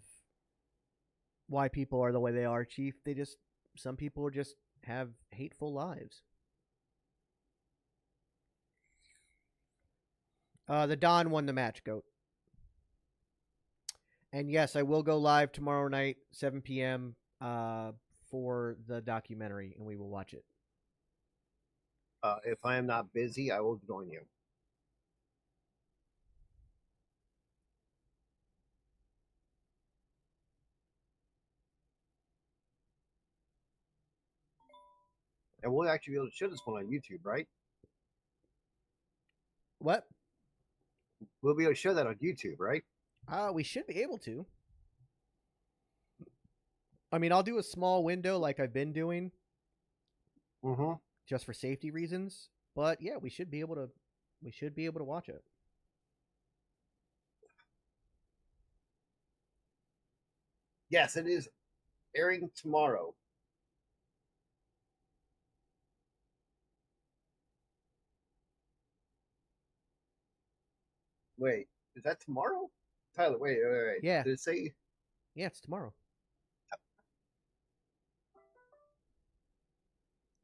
[SPEAKER 4] why people are the way they are, Chief. Some people just have hateful lives. The Don won the match, Goat. And yes, I will go live tomorrow night, 7 p.m. For the documentary, and we will watch it.
[SPEAKER 5] If I am not busy, I will join you. And we'll actually be able to show this one on YouTube, right?
[SPEAKER 4] What?
[SPEAKER 5] We'll be able to show that on YouTube, right?
[SPEAKER 4] We should be able to. I mean, I'll do a small window like I've been doing. Just for safety reasons. But yeah, we should be able to watch it.
[SPEAKER 5] Yes, it is airing tomorrow. Wait, is that tomorrow? Tyler, wait.
[SPEAKER 4] Yeah.
[SPEAKER 5] Did it say?
[SPEAKER 4] Yeah, it's tomorrow.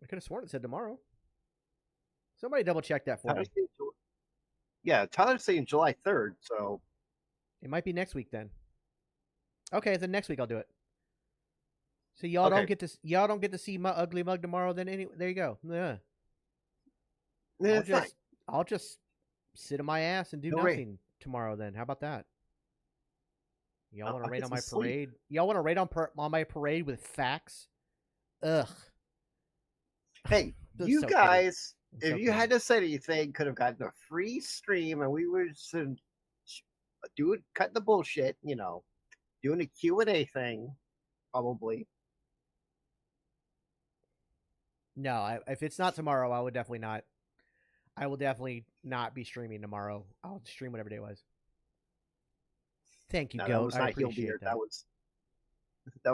[SPEAKER 4] I could have sworn it said tomorrow. Somebody double check that for me.
[SPEAKER 5] Yeah, Tyler's saying July 3rd, so
[SPEAKER 4] it might be next week then. Okay, then next week I'll do it. So y'all don't get to see my ugly mug tomorrow. Then there you go. Yeah. I'll just sit on my ass and do nothing tomorrow. Then how about that? Y'all want to raid on my parade? Y'all want to raid on my parade with facts? Ugh.
[SPEAKER 5] Hey, you so guys, if you had to say anything, could have gotten a free stream, and we were just cut the bullshit, doing a Q&A thing, probably.
[SPEAKER 4] No, if it's not tomorrow, I will definitely not be streaming tomorrow. I'll stream whatever day it was. Thank you, Goat.
[SPEAKER 5] That was not heel beard. That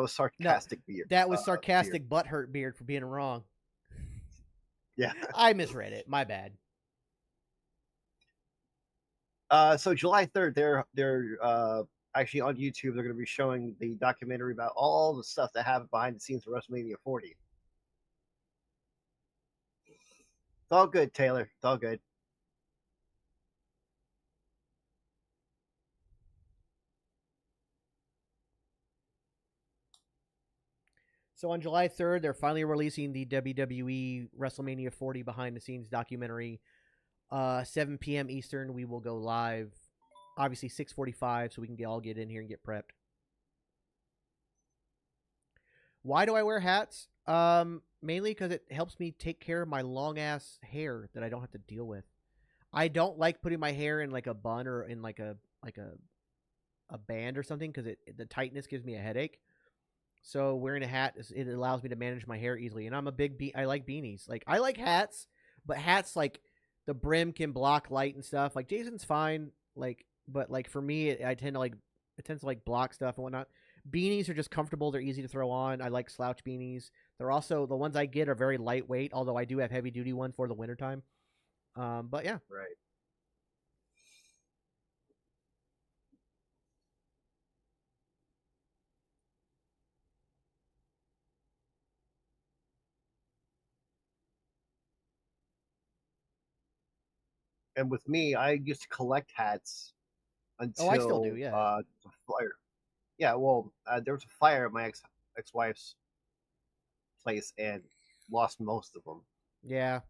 [SPEAKER 5] was sarcastic beard.
[SPEAKER 4] That was sarcastic butthurt beard for being wrong.
[SPEAKER 5] Yeah.
[SPEAKER 4] I misread it. My bad.
[SPEAKER 5] So July 3rd, they're actually on YouTube. They're going to be showing the documentary about all the stuff that happened behind the scenes of WrestleMania 40. It's all good, Taylor. It's all good.
[SPEAKER 4] So on July 3rd, they're finally releasing the WWE WrestleMania 40 behind-the-scenes documentary. 7 p.m. Eastern, we will go live. Obviously 6:45, so we can all get in here and get prepped. Why do I wear hats? Mainly because it helps me take care of my long-ass hair that I don't have to deal with. I don't like putting my hair in like a bun or in like a band or something because the tightness gives me a headache. So wearing a hat, it allows me to manage my hair easily. And I'm a big I like beanies. Like, I like hats, but hats, like, the brim can block light and stuff. Like, Jason's fine, like, but, like, for me, it tends to block stuff and whatnot. Beanies are just comfortable. They're easy to throw on. I like slouch beanies. They're also, the ones I get are very lightweight, although I do have heavy-duty ones for the wintertime. But, yeah.
[SPEAKER 5] Right. And with me, I used to collect hats until
[SPEAKER 4] I still do, yeah.
[SPEAKER 5] The fire. Yeah, well, there was a fire at my ex-wife's place and lost most of them.
[SPEAKER 4] Yeah.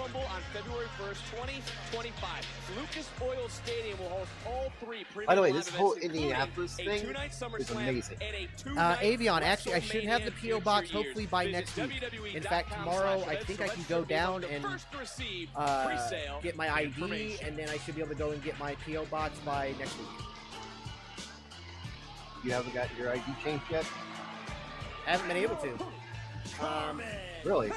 [SPEAKER 8] Rumble on February 1st, 2025. Lucas Oil Stadium will host all 3 premium
[SPEAKER 5] By the way,
[SPEAKER 8] live
[SPEAKER 5] this whole
[SPEAKER 8] events,
[SPEAKER 5] Indianapolis
[SPEAKER 8] including
[SPEAKER 5] thing
[SPEAKER 8] a 2-night
[SPEAKER 5] is
[SPEAKER 8] SummerSlam
[SPEAKER 5] amazing.
[SPEAKER 8] and a 2-night
[SPEAKER 4] Avion, actually, I should have the
[SPEAKER 8] WrestleMania
[SPEAKER 4] P.O. box
[SPEAKER 8] future
[SPEAKER 4] hopefully
[SPEAKER 8] years.
[SPEAKER 4] by
[SPEAKER 8] Visit
[SPEAKER 4] next week.
[SPEAKER 8] WWE.com
[SPEAKER 4] In fact, tomorrow I think I can go down and get my ID, and then I should be able to go and get my P.O. box by next week.
[SPEAKER 5] You haven't got your ID changed yet?
[SPEAKER 4] Haven't been able to.
[SPEAKER 5] Really?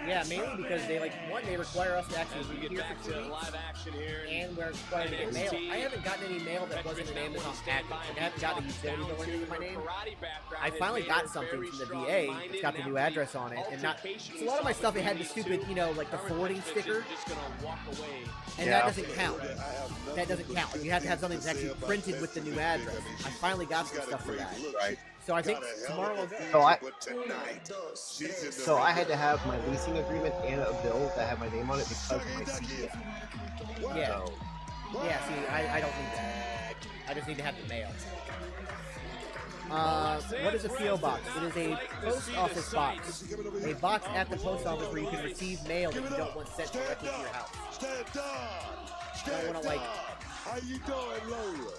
[SPEAKER 4] Yeah, mainly because they they require us to actually be here
[SPEAKER 8] back
[SPEAKER 4] for 2
[SPEAKER 8] to
[SPEAKER 4] weeks,
[SPEAKER 8] live action here.
[SPEAKER 4] and we're required to get mail. I haven't gotten any mail that wasn't an Amazon package. I haven't gotten a utility bill or anything in my name. I finally got something from the VA. It's got the new address on it, and not. So a lot of my stuff, it had the stupid, like the forwarding sticker, and that doesn't count. That doesn't count. You have to have something that's actually printed with the new address. I finally got some stuff for that.
[SPEAKER 5] Right.
[SPEAKER 4] So I think tomorrow will go.
[SPEAKER 5] So I had to have my leasing agreement and a bill that had my name on it because of my CDL.
[SPEAKER 4] Yeah.
[SPEAKER 5] So,
[SPEAKER 4] Yeah, see, I don't need that. I just need to have the mail. What is a P.O. box? It is a post office box. A box at the post office where you can receive mail that you don't want sent directly to your house. I don't want to,
[SPEAKER 6] How you doing, Lola?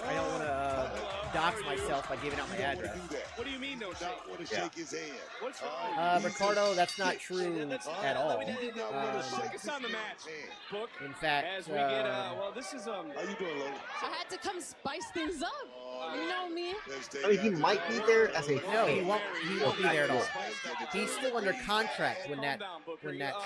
[SPEAKER 4] I don't want to dox myself by giving out my address.
[SPEAKER 8] What do you mean, no shake?
[SPEAKER 6] Want to shake his hand?
[SPEAKER 8] What's wrong?
[SPEAKER 4] Ricardo, that's not true at all.
[SPEAKER 8] It's on the match book.
[SPEAKER 4] In fact,
[SPEAKER 8] as we get, well, this is
[SPEAKER 6] How you doing, Lola?
[SPEAKER 2] I had to come spice things up. You know me.
[SPEAKER 5] I mean, he might be there as a
[SPEAKER 4] no, he won't be there at all. He's still under contract when that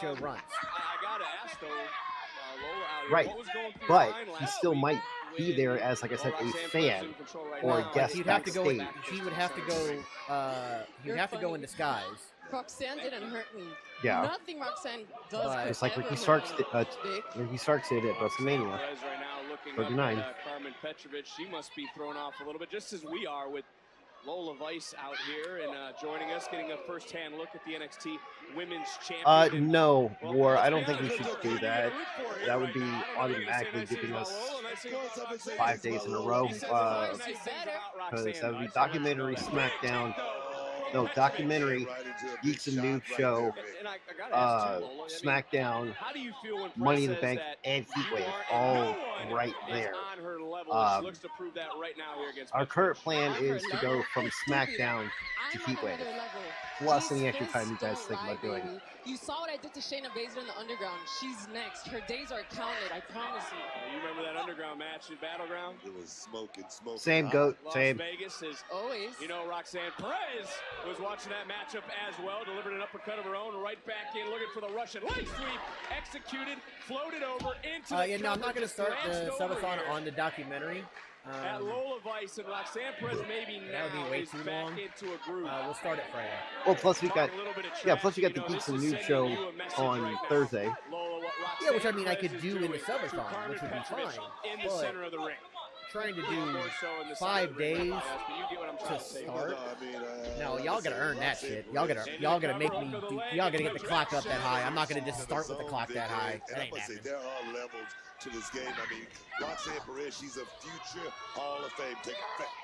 [SPEAKER 4] show runs.
[SPEAKER 8] I gotta ask though, Lola out here,
[SPEAKER 5] Right,
[SPEAKER 8] what was going through
[SPEAKER 5] but
[SPEAKER 8] your mind
[SPEAKER 5] he
[SPEAKER 8] last
[SPEAKER 5] still
[SPEAKER 8] week
[SPEAKER 5] might be there as, like I said, a fan or a guest
[SPEAKER 4] He'd have to go.
[SPEAKER 5] backstage.
[SPEAKER 4] He would have to go. He'd have to go in disguise.
[SPEAKER 2] Roxanne didn't hurt me.
[SPEAKER 5] Yeah.
[SPEAKER 2] Nothing Roxanne does.
[SPEAKER 5] Just like Ricky
[SPEAKER 2] ever
[SPEAKER 5] Starks
[SPEAKER 2] hurt
[SPEAKER 5] did, Ricky Starks did at WrestleMania.
[SPEAKER 8] Perez right now looking
[SPEAKER 5] 39.
[SPEAKER 8] up at, Carmen Petrovich. She must be thrown off a little bit, just as we are with Lola Vice out here and joining us, getting a first-hand look at the NXT Women's Champion.
[SPEAKER 5] No, War. I don't think we should do that. That would be automatically giving us 5 days in a row. Because that would be documentary SmackDown. No, documentary Geeks and Noob Show, SmackDown, Money in the Bank, and Heatwave, all right there. Our current plan is to go from SmackDown to Heatwave, plus any extra time you guys think about doing.
[SPEAKER 2] You saw what I did to Shayna Baszler in the Underground. She's next. Her days are counted. I promise you.
[SPEAKER 8] You remember that Underground match in Battleground?
[SPEAKER 6] It was smoking.
[SPEAKER 5] Same goat,
[SPEAKER 8] Las
[SPEAKER 5] same.
[SPEAKER 8] Vegas is
[SPEAKER 2] always.
[SPEAKER 8] Roxanne Perez was watching that matchup as well, delivered an uppercut of her own, right back in, looking for the Russian leg sweep, executed, floated over into the
[SPEAKER 4] Yeah, no, I'm not going to start the subathon on the documentary.
[SPEAKER 8] At Lola Vice and Roxanne Perez maybe now
[SPEAKER 4] that would be way
[SPEAKER 8] is
[SPEAKER 4] too
[SPEAKER 8] back
[SPEAKER 4] long.
[SPEAKER 8] into a groove.
[SPEAKER 4] We'll start it Friday.
[SPEAKER 5] Well, plus we got, plus you got the Geeks and Noob Show on Thursday.
[SPEAKER 4] Yeah, which I mean I could do in the subathon, which would be fine.
[SPEAKER 8] In the center of the ring.
[SPEAKER 4] Trying to do 5 days to start. No, y'all gotta earn that shit. Y'all gotta make me. Y'all gotta get the clock up that high. I'm not gonna just start with the clock that high. That ain't happening.
[SPEAKER 6] There are levels to this game. I mean, Roxanne Perez, she's a future Hall of Fame. Take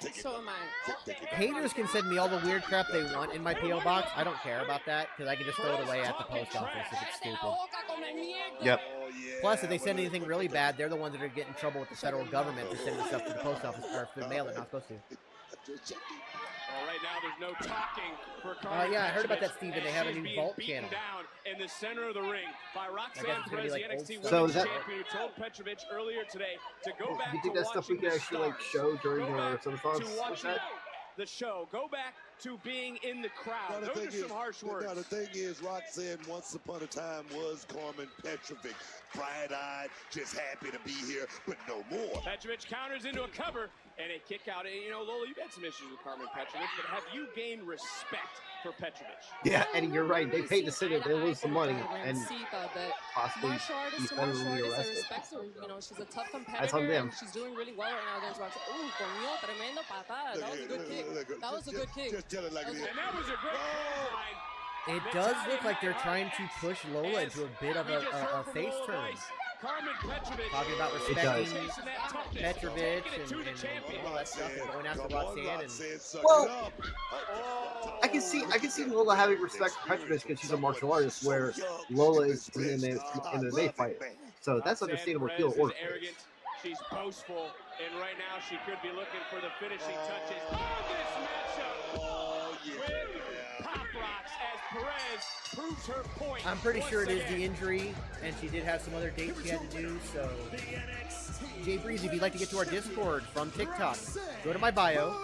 [SPEAKER 6] it.
[SPEAKER 2] So am I.
[SPEAKER 4] Haters can send me all the weird crap they want in my P.O. box. I don't care about that because I can just throw it away at the post office if it's stupid.
[SPEAKER 5] Yep.
[SPEAKER 4] Plus, if they send anything really bad, they're the ones that are getting in trouble with the federal government for sending stuff to the post office or for the mail they're not supposed to.
[SPEAKER 8] Well, right now there's no talking for Carmen.
[SPEAKER 4] Yeah, I heard about that, Steven. They have a new vault channel.
[SPEAKER 8] Down in the center of the ring by Roxanne Perez, the NXT
[SPEAKER 5] Women's
[SPEAKER 8] Champion, who told Petrovich earlier today to go back
[SPEAKER 5] You think
[SPEAKER 8] to
[SPEAKER 5] that stuff we can actually show during the subathons? What's that?
[SPEAKER 8] The show. Go back to being in the crowd. Those are some harsh words.
[SPEAKER 6] Now, the thing is, Roxanne, once upon a time, was Carmen Petrovic. Bright-eyed, just happy to be here, but no more.
[SPEAKER 8] Petrovich counters into a cover and a kick out. And, Lola, you've had some issues with Carmen Petrovich, but have you gained respect for Petrovich?
[SPEAKER 5] Yeah, Eddie, you're right. They paid to sit it. They lose some money and possibly
[SPEAKER 2] martial artist
[SPEAKER 5] be
[SPEAKER 2] to
[SPEAKER 5] federally
[SPEAKER 2] martial artist, I
[SPEAKER 5] arrested.
[SPEAKER 2] respect her. She's a tough competitor.
[SPEAKER 5] That's on them.
[SPEAKER 2] And she's doing really well right now against Roxanne. Ooh, coño, tremendo patada. That was a good kick. That was a good kick.
[SPEAKER 6] Just tell it like it is.
[SPEAKER 8] And that was a great
[SPEAKER 4] It does look like they're trying to push Lola into a bit of a face turn.
[SPEAKER 9] Carmen Petrovic
[SPEAKER 4] talking about
[SPEAKER 5] It does.
[SPEAKER 4] respecting Petrovic and all that stuff, and going after Roxanne. And
[SPEAKER 5] Well, I can see Lola having respect for Petrovic because she's a martial artist, where Lola is an MMA fighter. So that's understandable. Feel order.
[SPEAKER 9] Arrogant. She's boastful, and right now she could be looking for the finishing touches of this matchup with Pop Rocks as Perez proves her point.
[SPEAKER 4] I'm pretty sure it is the injury, and she did have some other dates she had to do. So, Jay Breezy, if you'd like to get to our Discord from TikTok, go to my bio,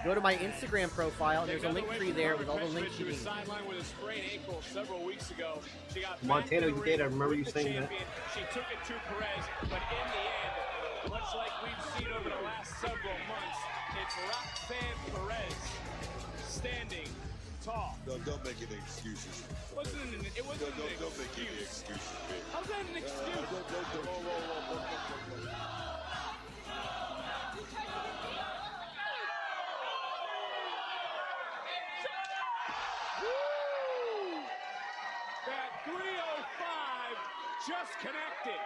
[SPEAKER 4] go to my Instagram profile, and there's a link tree there with all the links you need.
[SPEAKER 9] She was sidelined with a sprained ankle several weeks ago. She got
[SPEAKER 5] Montana, you did. I remember you saying that.
[SPEAKER 9] She took it to Perez, but in the end, much like we've seen over the last several months, it's Roxanne Perez standing tall.
[SPEAKER 6] No, don't make any excuses.
[SPEAKER 9] It wasn't an
[SPEAKER 6] Don't make any excuses, man.
[SPEAKER 9] How's that an excuse? Woo! That 305 just connected.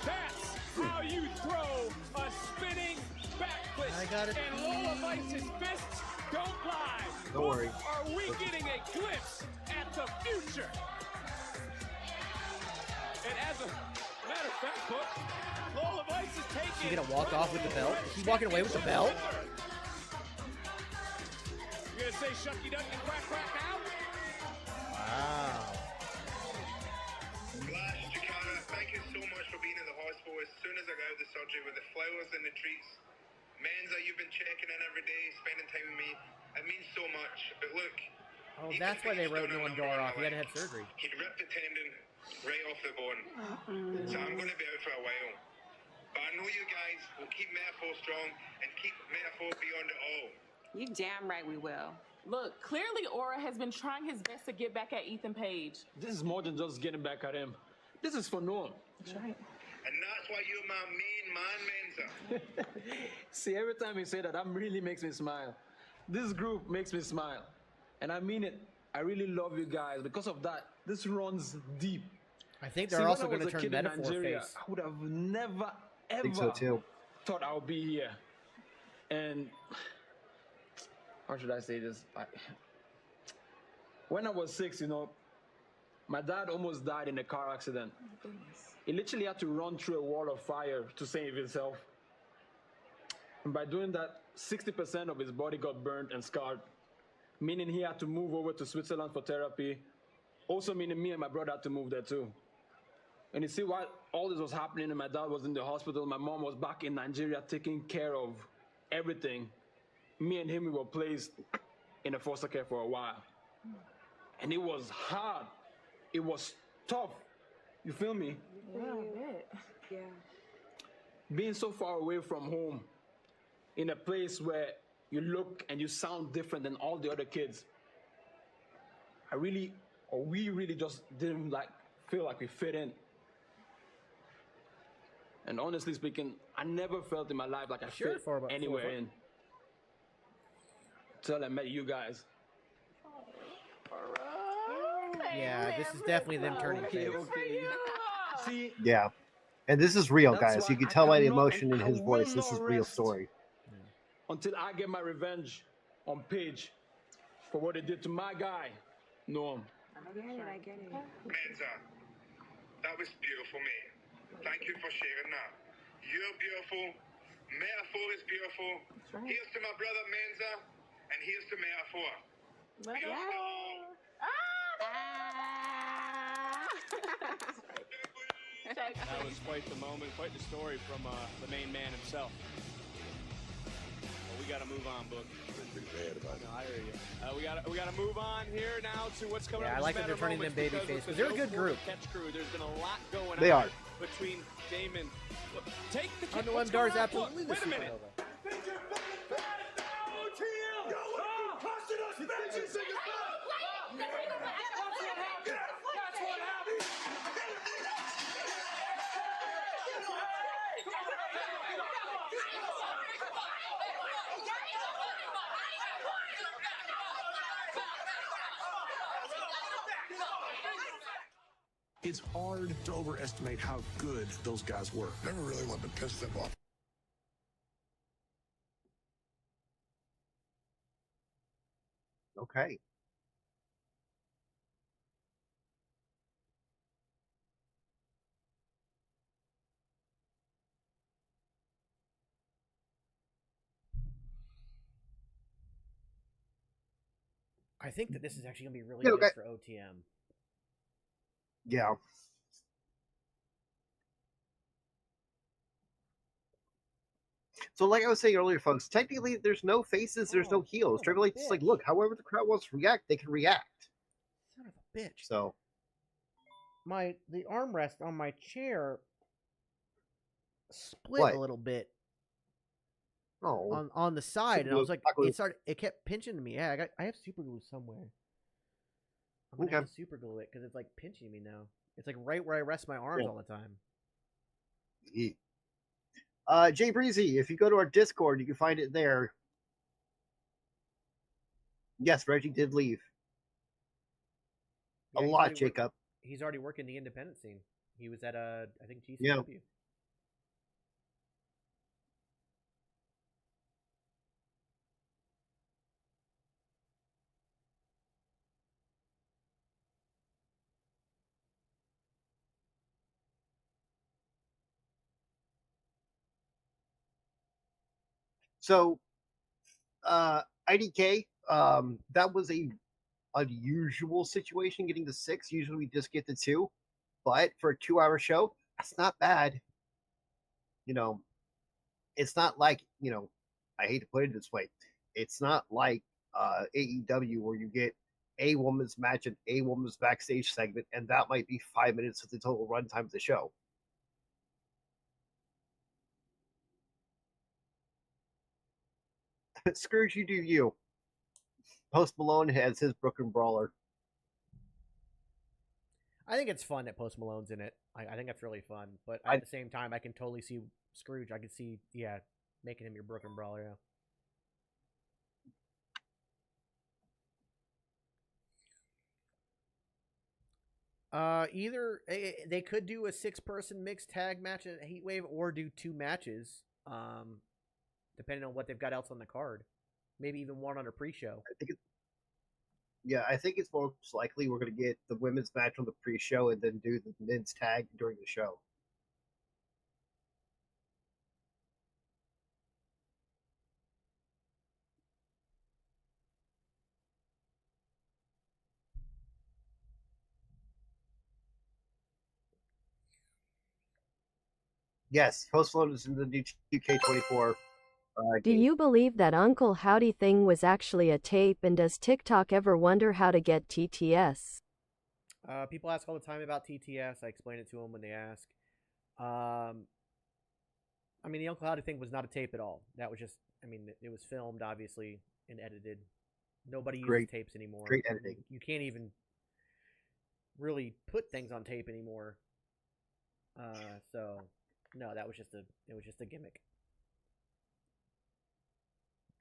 [SPEAKER 9] That's how you throw a spinning backflip. And Lola Vice's fists don't lie.
[SPEAKER 5] Don't worry.
[SPEAKER 9] Are we getting a glimpse at the future? And as a matter of fact, look, Lola Vice is taking.
[SPEAKER 4] Is she gonna walk off with the belt? Is she walking away with the belt?
[SPEAKER 9] You gonna say shucky ducky quack quack now?
[SPEAKER 4] Wow.
[SPEAKER 12] Flash, Chicana, thank you so much for being in the hospital as soon as I got out of the surgery with the flowers and the treats. Menza, you've been checking in every day, spending time with me. It means so much. But look.
[SPEAKER 4] Oh, that's why they wrote Nolan Dar off. He hadn't had surgery.
[SPEAKER 12] He ripped the tendon right off the bone. So I'm going to be out for a while. But I know you guys will keep Metaphor strong and keep Metaphor beyond it all.
[SPEAKER 14] You damn right we will. Look, clearly Aura has been trying his best to get back at Ethan Page.
[SPEAKER 15] This is more than just getting back at him. This is for Noam.
[SPEAKER 14] That's right.
[SPEAKER 12] And that's why you're my main man, Menza.
[SPEAKER 15] See, every time you say that really makes me smile. This group makes me smile. And I mean it. I really love you guys. Because of that, this runs deep.
[SPEAKER 4] I think they're also going to turn Metaphor
[SPEAKER 15] Nigeria,
[SPEAKER 4] face.
[SPEAKER 15] I would have never, ever
[SPEAKER 5] think so too.
[SPEAKER 15] thought I would be here. And how should I say this? When I was 6, my dad almost died in a car accident. He literally had to run through a wall of fire to save himself. And by doing that, 60% of his body got burnt and scarred, meaning he had to move over to Switzerland for therapy, also meaning me and my brother had to move there too. And you see, while all this was happening and my dad was in the hospital, my mom was back in Nigeria taking care of everything. Me and him, we were placed in a foster care for a while. And it was hard. It was tough. You feel me?
[SPEAKER 14] Yeah.
[SPEAKER 15] Being so far away from home, in a place where you look and you sound different than all the other kids, we really just didn't feel like we fit in. And honestly speaking, I never felt in my life like I fit anywhere in. Till I met you guys.
[SPEAKER 4] Yeah, this is definitely them turning face.
[SPEAKER 15] See?
[SPEAKER 5] Yeah. And this is real,
[SPEAKER 15] That's
[SPEAKER 5] guys. You
[SPEAKER 15] why
[SPEAKER 5] can
[SPEAKER 15] I
[SPEAKER 5] tell by the
[SPEAKER 15] cannot
[SPEAKER 5] emotion in
[SPEAKER 15] and I
[SPEAKER 5] his voice.
[SPEAKER 15] will
[SPEAKER 5] This is
[SPEAKER 15] not
[SPEAKER 5] real
[SPEAKER 15] rest
[SPEAKER 5] story.
[SPEAKER 15] Until I get my revenge on Paige for what they did to my guy, Noam.
[SPEAKER 14] I get it.
[SPEAKER 12] Menza, that was beautiful, mate. Thank you for sharing that. You're beautiful. Metaphor is beautiful.
[SPEAKER 14] Right.
[SPEAKER 12] Here's to my brother Menza, and here's to Metaphor.
[SPEAKER 8] That was quite the moment, quite the story from the main man himself. Well, we got to move on, Book.
[SPEAKER 6] Pretty bad about it.
[SPEAKER 8] No, I hear you. We got to move on here now to what's coming up.
[SPEAKER 4] Yeah, I like that they're turning them babyface because they're a good group.
[SPEAKER 8] Catch crew. There's been a lot going
[SPEAKER 5] They
[SPEAKER 8] on
[SPEAKER 5] are.
[SPEAKER 8] between Damon. Look, take the
[SPEAKER 4] I know
[SPEAKER 8] what's
[SPEAKER 4] Dar's
[SPEAKER 8] going on?
[SPEAKER 4] absolutely
[SPEAKER 8] Look,
[SPEAKER 4] the
[SPEAKER 8] wait a minute.
[SPEAKER 4] supernova.
[SPEAKER 16] It's hard to overestimate how good those guys were. Never really wanted to piss them off.
[SPEAKER 5] Okay.
[SPEAKER 4] I think that this is actually going to be really
[SPEAKER 5] Yeah,
[SPEAKER 4] good
[SPEAKER 5] okay.
[SPEAKER 4] for OTM.
[SPEAKER 5] Yeah. So, like I was saying earlier, folks, technically there's no faces, there's no heels. Triple H is like, look, however the crowd wants to react, they can react.
[SPEAKER 4] Son of a bitch.
[SPEAKER 5] So,
[SPEAKER 4] The armrest on my chair split
[SPEAKER 5] What?
[SPEAKER 4] a little bit
[SPEAKER 5] oh,
[SPEAKER 4] on the side, and I
[SPEAKER 5] glue,
[SPEAKER 4] was like,
[SPEAKER 5] hot glue.
[SPEAKER 4] it kept pinching me. Yeah, I have super glue somewhere. I'm gonna have to super glue it because it's like pinching me now. It's like right where I rest my arms all the time.
[SPEAKER 5] Jay Breezy, if you go to our Discord, you can find it there. Yes, Reggie did leave.
[SPEAKER 4] Yeah,
[SPEAKER 5] A
[SPEAKER 4] he's
[SPEAKER 5] lot,
[SPEAKER 4] already
[SPEAKER 5] Jacob.
[SPEAKER 4] He's already working the independent scene. He was at I think GCW.
[SPEAKER 5] Yeah. So, IDK, that was a unusual situation getting to 6. Usually we just get to 2, but for a 2-hour show, that's not bad. You know, it's not like, I hate to put it this way, it's not like AEW where you get a woman's match and a woman's backstage segment, and that might be 5 minutes of the total runtime of the show. Scrooge, you do you. Post Malone has his Brooklyn Brawler.
[SPEAKER 4] I think it's fun that Post Malone's in it. I think that's really fun. But at the same time, I can totally see Scrooge. I can see, making him your Brooklyn Brawler. Either they could do a 6-person mixed tag match at Heatwave, or do 2 matches, depending on what they've got else on the card. Maybe even one on a pre-show.
[SPEAKER 5] I think it's most likely we're going to get the women's match on the pre-show and then do the men's tag during the show. Yes, Post Malone is in the new 2K24.
[SPEAKER 3] Do you believe that Uncle Howdy thing was actually a tape, and does TikTok ever wonder how to get TTS?
[SPEAKER 4] People ask all the time about TTS. I explain it to them when they ask. I mean, the Uncle Howdy thing was not a tape at all. That was just, it was filmed, obviously, and edited. Nobody uses tapes anymore.
[SPEAKER 5] Great editing.
[SPEAKER 4] You can't even really put things on tape anymore. So, no, it was just a gimmick.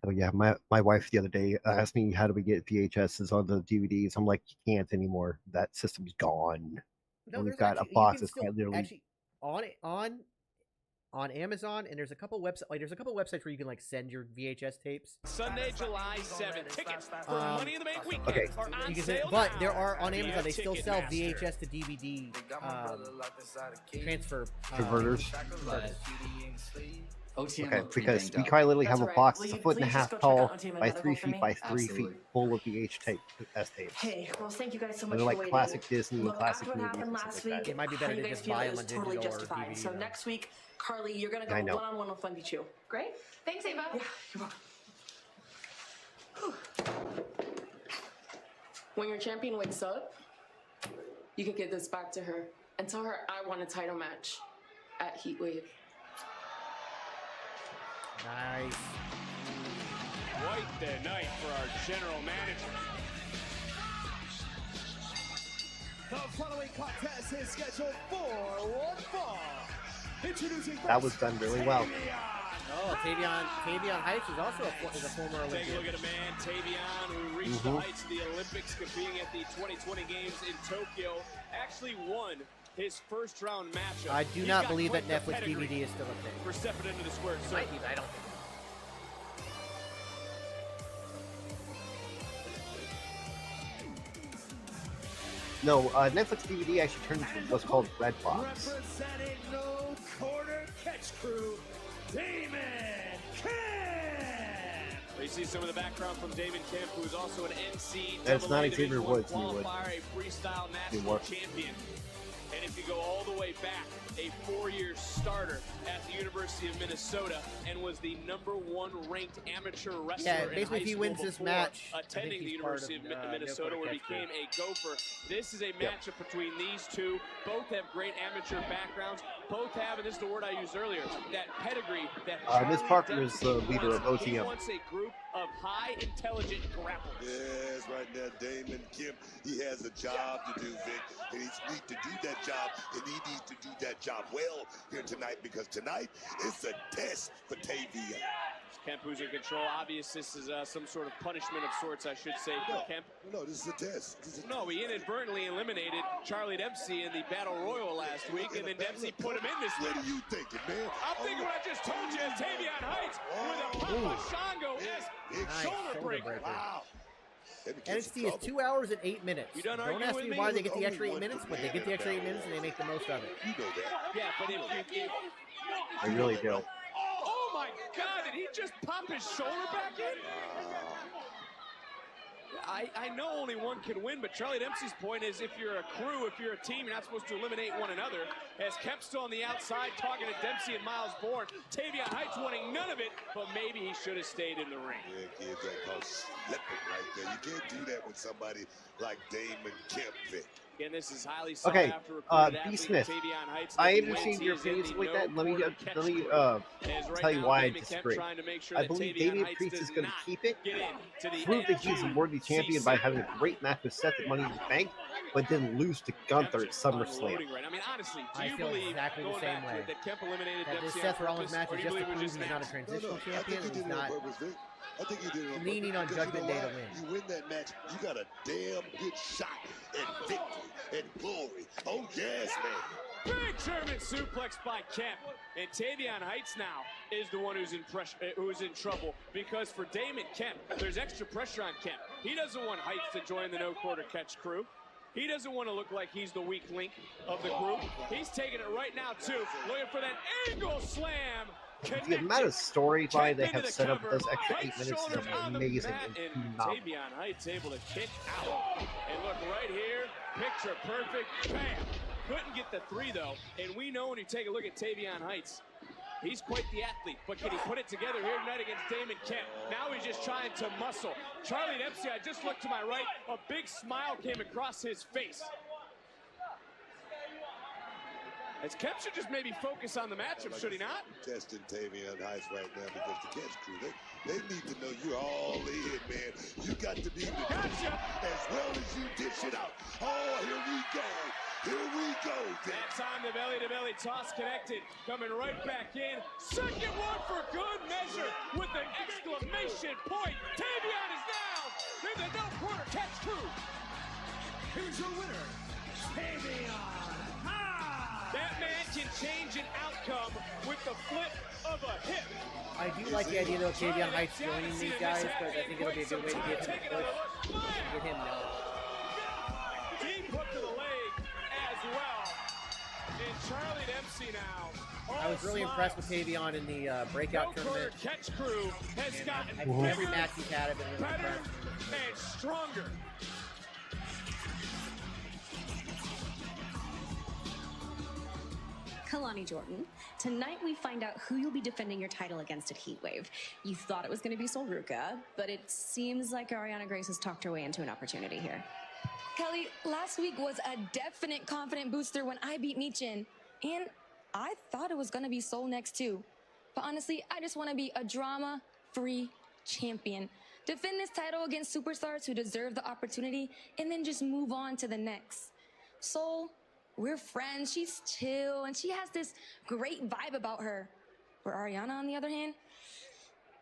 [SPEAKER 5] Oh yeah, my wife the other day asked me how do we get VHSs on the DVDs. I'm like, you can't anymore. That system's gone.
[SPEAKER 4] No,
[SPEAKER 5] we've got a box that's literally
[SPEAKER 4] actually on Amazon, and there's a couple websites where you can send your VHS tapes.
[SPEAKER 9] Sunday, July 7th. Tickets for Money in the Bank weekend
[SPEAKER 5] Okay.
[SPEAKER 9] are on
[SPEAKER 4] Because
[SPEAKER 9] sale
[SPEAKER 4] but
[SPEAKER 9] now
[SPEAKER 4] there are on
[SPEAKER 9] via
[SPEAKER 4] Amazon. They still sell
[SPEAKER 9] Ticketmaster.
[SPEAKER 4] VHS to DVD transfer
[SPEAKER 5] converters.
[SPEAKER 7] OTM
[SPEAKER 5] Okay, because we quite literally have a box that's a foot and a half tall by 3 feet by 3 feet, full of VHS tapes.
[SPEAKER 11] Hey, well, thank you guys so
[SPEAKER 5] And
[SPEAKER 11] much
[SPEAKER 5] they're
[SPEAKER 11] for
[SPEAKER 5] like
[SPEAKER 11] waiting.
[SPEAKER 5] classic Disney and
[SPEAKER 11] Look,
[SPEAKER 5] classic
[SPEAKER 11] after what
[SPEAKER 5] movies
[SPEAKER 11] happened
[SPEAKER 5] and stuff
[SPEAKER 11] last
[SPEAKER 5] like
[SPEAKER 11] week,
[SPEAKER 5] that.
[SPEAKER 4] It might be
[SPEAKER 11] how
[SPEAKER 4] better
[SPEAKER 11] you
[SPEAKER 4] to
[SPEAKER 11] guys
[SPEAKER 4] just
[SPEAKER 11] feel
[SPEAKER 4] buy them
[SPEAKER 11] is
[SPEAKER 4] on
[SPEAKER 11] totally
[SPEAKER 4] digital or
[SPEAKER 11] justified.
[SPEAKER 4] DVD,
[SPEAKER 11] So
[SPEAKER 4] though.
[SPEAKER 11] next week, Carly, you're gonna go
[SPEAKER 5] I know.
[SPEAKER 11] one-on-one with Funky Chew. Great. Thanks, Ava. Yeah, you're welcome.
[SPEAKER 14] When your champion wakes up, you can give this back to her and tell her I want a title match at Heatwave.
[SPEAKER 4] Nice.
[SPEAKER 9] Quite the night for our general manager.
[SPEAKER 22] The following contest is scheduled for one fall. Introducing
[SPEAKER 5] That was done really well.
[SPEAKER 22] Damien
[SPEAKER 4] Oh, Tavion Heights is also a former Olympian.
[SPEAKER 8] Take a look at a man, Tavion, who reached the heights of the Olympics, competing at the 2020 Games in Tokyo. Actually won his first round matchup.
[SPEAKER 4] I do not believe that Netflix DVD is still a thing.
[SPEAKER 8] For stepping into the square circle.
[SPEAKER 4] I don't think.
[SPEAKER 5] No, Netflix DVD actually turned into what's called Redbox.
[SPEAKER 22] Representing No Corner Catch Crew, Damon Kemp.
[SPEAKER 8] You see some of the background from Damon Kemp, who is also an NCAA
[SPEAKER 5] That's not Xavier Woods, he would.
[SPEAKER 8] qualifier, a freestyle national champion. And if you go all the way back, a 4-year starter at the University of Minnesota and was the #1 ranked amateur wrestler
[SPEAKER 4] Yeah,
[SPEAKER 8] in
[SPEAKER 4] basically
[SPEAKER 8] high
[SPEAKER 4] if he
[SPEAKER 8] school
[SPEAKER 4] wins this
[SPEAKER 8] before
[SPEAKER 4] match,
[SPEAKER 8] attending the University of Minnesota, where he became a Gopher. This is a matchup between these two. Both have great amateur backgrounds. Both have, and this is the word I used earlier, that pedigree. That
[SPEAKER 5] Miss Parker is the leader of OTM.
[SPEAKER 8] He wants a group of high intelligent grapplers.
[SPEAKER 6] Yes, right now, Damon Kemp, he has a job to do, Vic, and he needs to do that job, and he needs to do that job well here tonight, because tonight is a test for Tavion.
[SPEAKER 8] Kemp, who's in control. Obvious, this is some sort of punishment of sorts, I should say, for Kemp.
[SPEAKER 6] No, this is a test.
[SPEAKER 8] No, he inadvertently eliminated Charlie Dempsey in the Battle Royal last week, and then Dempsey put him in this week.
[SPEAKER 6] What are you thinking, man?
[SPEAKER 8] I'm thinking what I just told you is Tavion Heights with a Papa Shango-esque shoulder breaker.
[SPEAKER 6] Wow.
[SPEAKER 4] NXT is 2 hours and 8 minutes.
[SPEAKER 8] You don't
[SPEAKER 4] ask me why they get the extra 8 minutes, but they get the extra 8 minutes and they make the most of it.
[SPEAKER 6] You know that.
[SPEAKER 8] Yeah, but if
[SPEAKER 5] I really do.
[SPEAKER 8] oh my God, did he just pop his shoulder back in? I know only one can win, but Charlie Dempsey's point is if you're a crew, if you're a team, you're not supposed to eliminate one another. As Kemp's still on the outside talking to Dempsey and Miles Bourne. Tavion Heights wanting none of it, but maybe he should have stayed in the ring.
[SPEAKER 6] Yeah, kids, that called slipping right there. You can't do that with somebody like Damon Kemp, Vic.
[SPEAKER 8] Again, this is highly sought
[SPEAKER 5] Okay,
[SPEAKER 8] after
[SPEAKER 5] B. Smith, I understand your opinions like that. Let me tell you why I disagree. I believe Damian Priest is going to keep it, prove that he's a worthy champion by having a great match with Seth at Money in the Bank, but then lose to Gunther at SummerSlam.
[SPEAKER 8] I mean, honestly, do
[SPEAKER 4] I
[SPEAKER 8] you
[SPEAKER 4] feel
[SPEAKER 8] believe
[SPEAKER 4] exactly the same way.
[SPEAKER 8] that Kemp eliminated
[SPEAKER 4] That this
[SPEAKER 8] Dempsey
[SPEAKER 4] Seth
[SPEAKER 8] on
[SPEAKER 4] Rollins match
[SPEAKER 8] purpose,
[SPEAKER 4] is
[SPEAKER 8] or do
[SPEAKER 4] just
[SPEAKER 8] you
[SPEAKER 4] to
[SPEAKER 8] believe it was
[SPEAKER 4] prove he's not a transitional champion. He's not
[SPEAKER 6] I think he did it on
[SPEAKER 4] leaning on
[SPEAKER 6] purpose.
[SPEAKER 4] Judgment Day to win.
[SPEAKER 6] You win that match, you got a damn good shot at victory and glory. Oh, yes, man.
[SPEAKER 8] Big German suplex by Kemp. And Tavion Heights now is the one who's in trouble, because for Damon Kemp, there's extra pressure on Kemp. He doesn't want Heights to join the No Quarter Catch crew. He doesn't want to look like he's the weak link of the group. He's taking it right now, too. Looking for that angle slam.
[SPEAKER 5] The amount of storyline they have set up with those extra 8 minutes is amazing and phenomenal.
[SPEAKER 8] Tavion Heights able to kick out. And look right here, picture perfect, bam. Couldn't get the 3 though. And we know when you take a look at Tavion Heights, he's quite the athlete, but can he put it together here tonight against Damon Kemp? Now he's just trying to muscle. Charlie Dempsey, I just looked to my right, a big smile came across his face. As Kemp should just maybe focus on the matchup, should he not?
[SPEAKER 6] Testing Tavion Heights right now, because the Catch crew, they need to know you're all in, man. You got to be able to dish it as well as you dish it out. Oh, here we go. Here we go.
[SPEAKER 8] That time the belly-to-belly toss connected. Coming right back in. Second one for good measure with an exclamation point. Tavion is now in the No Quarter Catch crew.
[SPEAKER 22] Here's your winner, Tavion.
[SPEAKER 8] That man can change an outcome with the flip of a hip.
[SPEAKER 4] I do like the idea though of Tavion Heights joining these guys, because I think it'll be a good way to get him a push, get him known.
[SPEAKER 8] Deep hook to the leg as well. And Charlie Dempsey now.
[SPEAKER 4] I was really impressed with Tavion in the breakout tournament.
[SPEAKER 8] Catch crew has gotten
[SPEAKER 4] Every match he's had, I've been really
[SPEAKER 8] better
[SPEAKER 4] impressed.
[SPEAKER 8] and stronger.
[SPEAKER 7] Kalani Jordan, tonight we find out who you'll be defending your title against at Heatwave. You thought it was going to be Sol Ruca, but it seems like Ariana Grace has talked her way into an opportunity here.
[SPEAKER 13] Kelly, last week was a definite confident booster when I beat Michin, and I thought it was going to be Sol next too. But honestly, I just want to be a drama-free champion. Defend this title against superstars who deserve the opportunity, and then just move on to the next. Sol, we're friends, she's chill, and she has this great vibe about her. Where Ariana, on the other hand,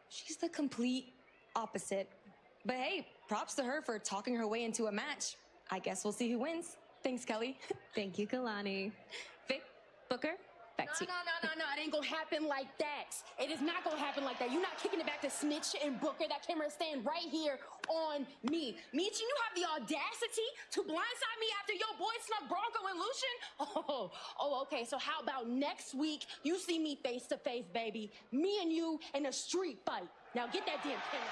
[SPEAKER 13] she's the complete opposite. But hey, props to her for talking her way into a match. I guess we'll see who wins. Thanks, Kelly.
[SPEAKER 7] Thank you, Kalani.
[SPEAKER 13] Vic, Booker, back to you.
[SPEAKER 19] No. It ain't gonna happen like that. It is not gonna happen like that. You're not kicking it back to Snitch and Booker. That camera is staying right here on me. Meech, you have the audacity to blindside me after your boy snuck Bronco and Lucian? Oh, okay. So how about next week you see me face to face, baby? Me and you in a street fight. Now get that damn pin out.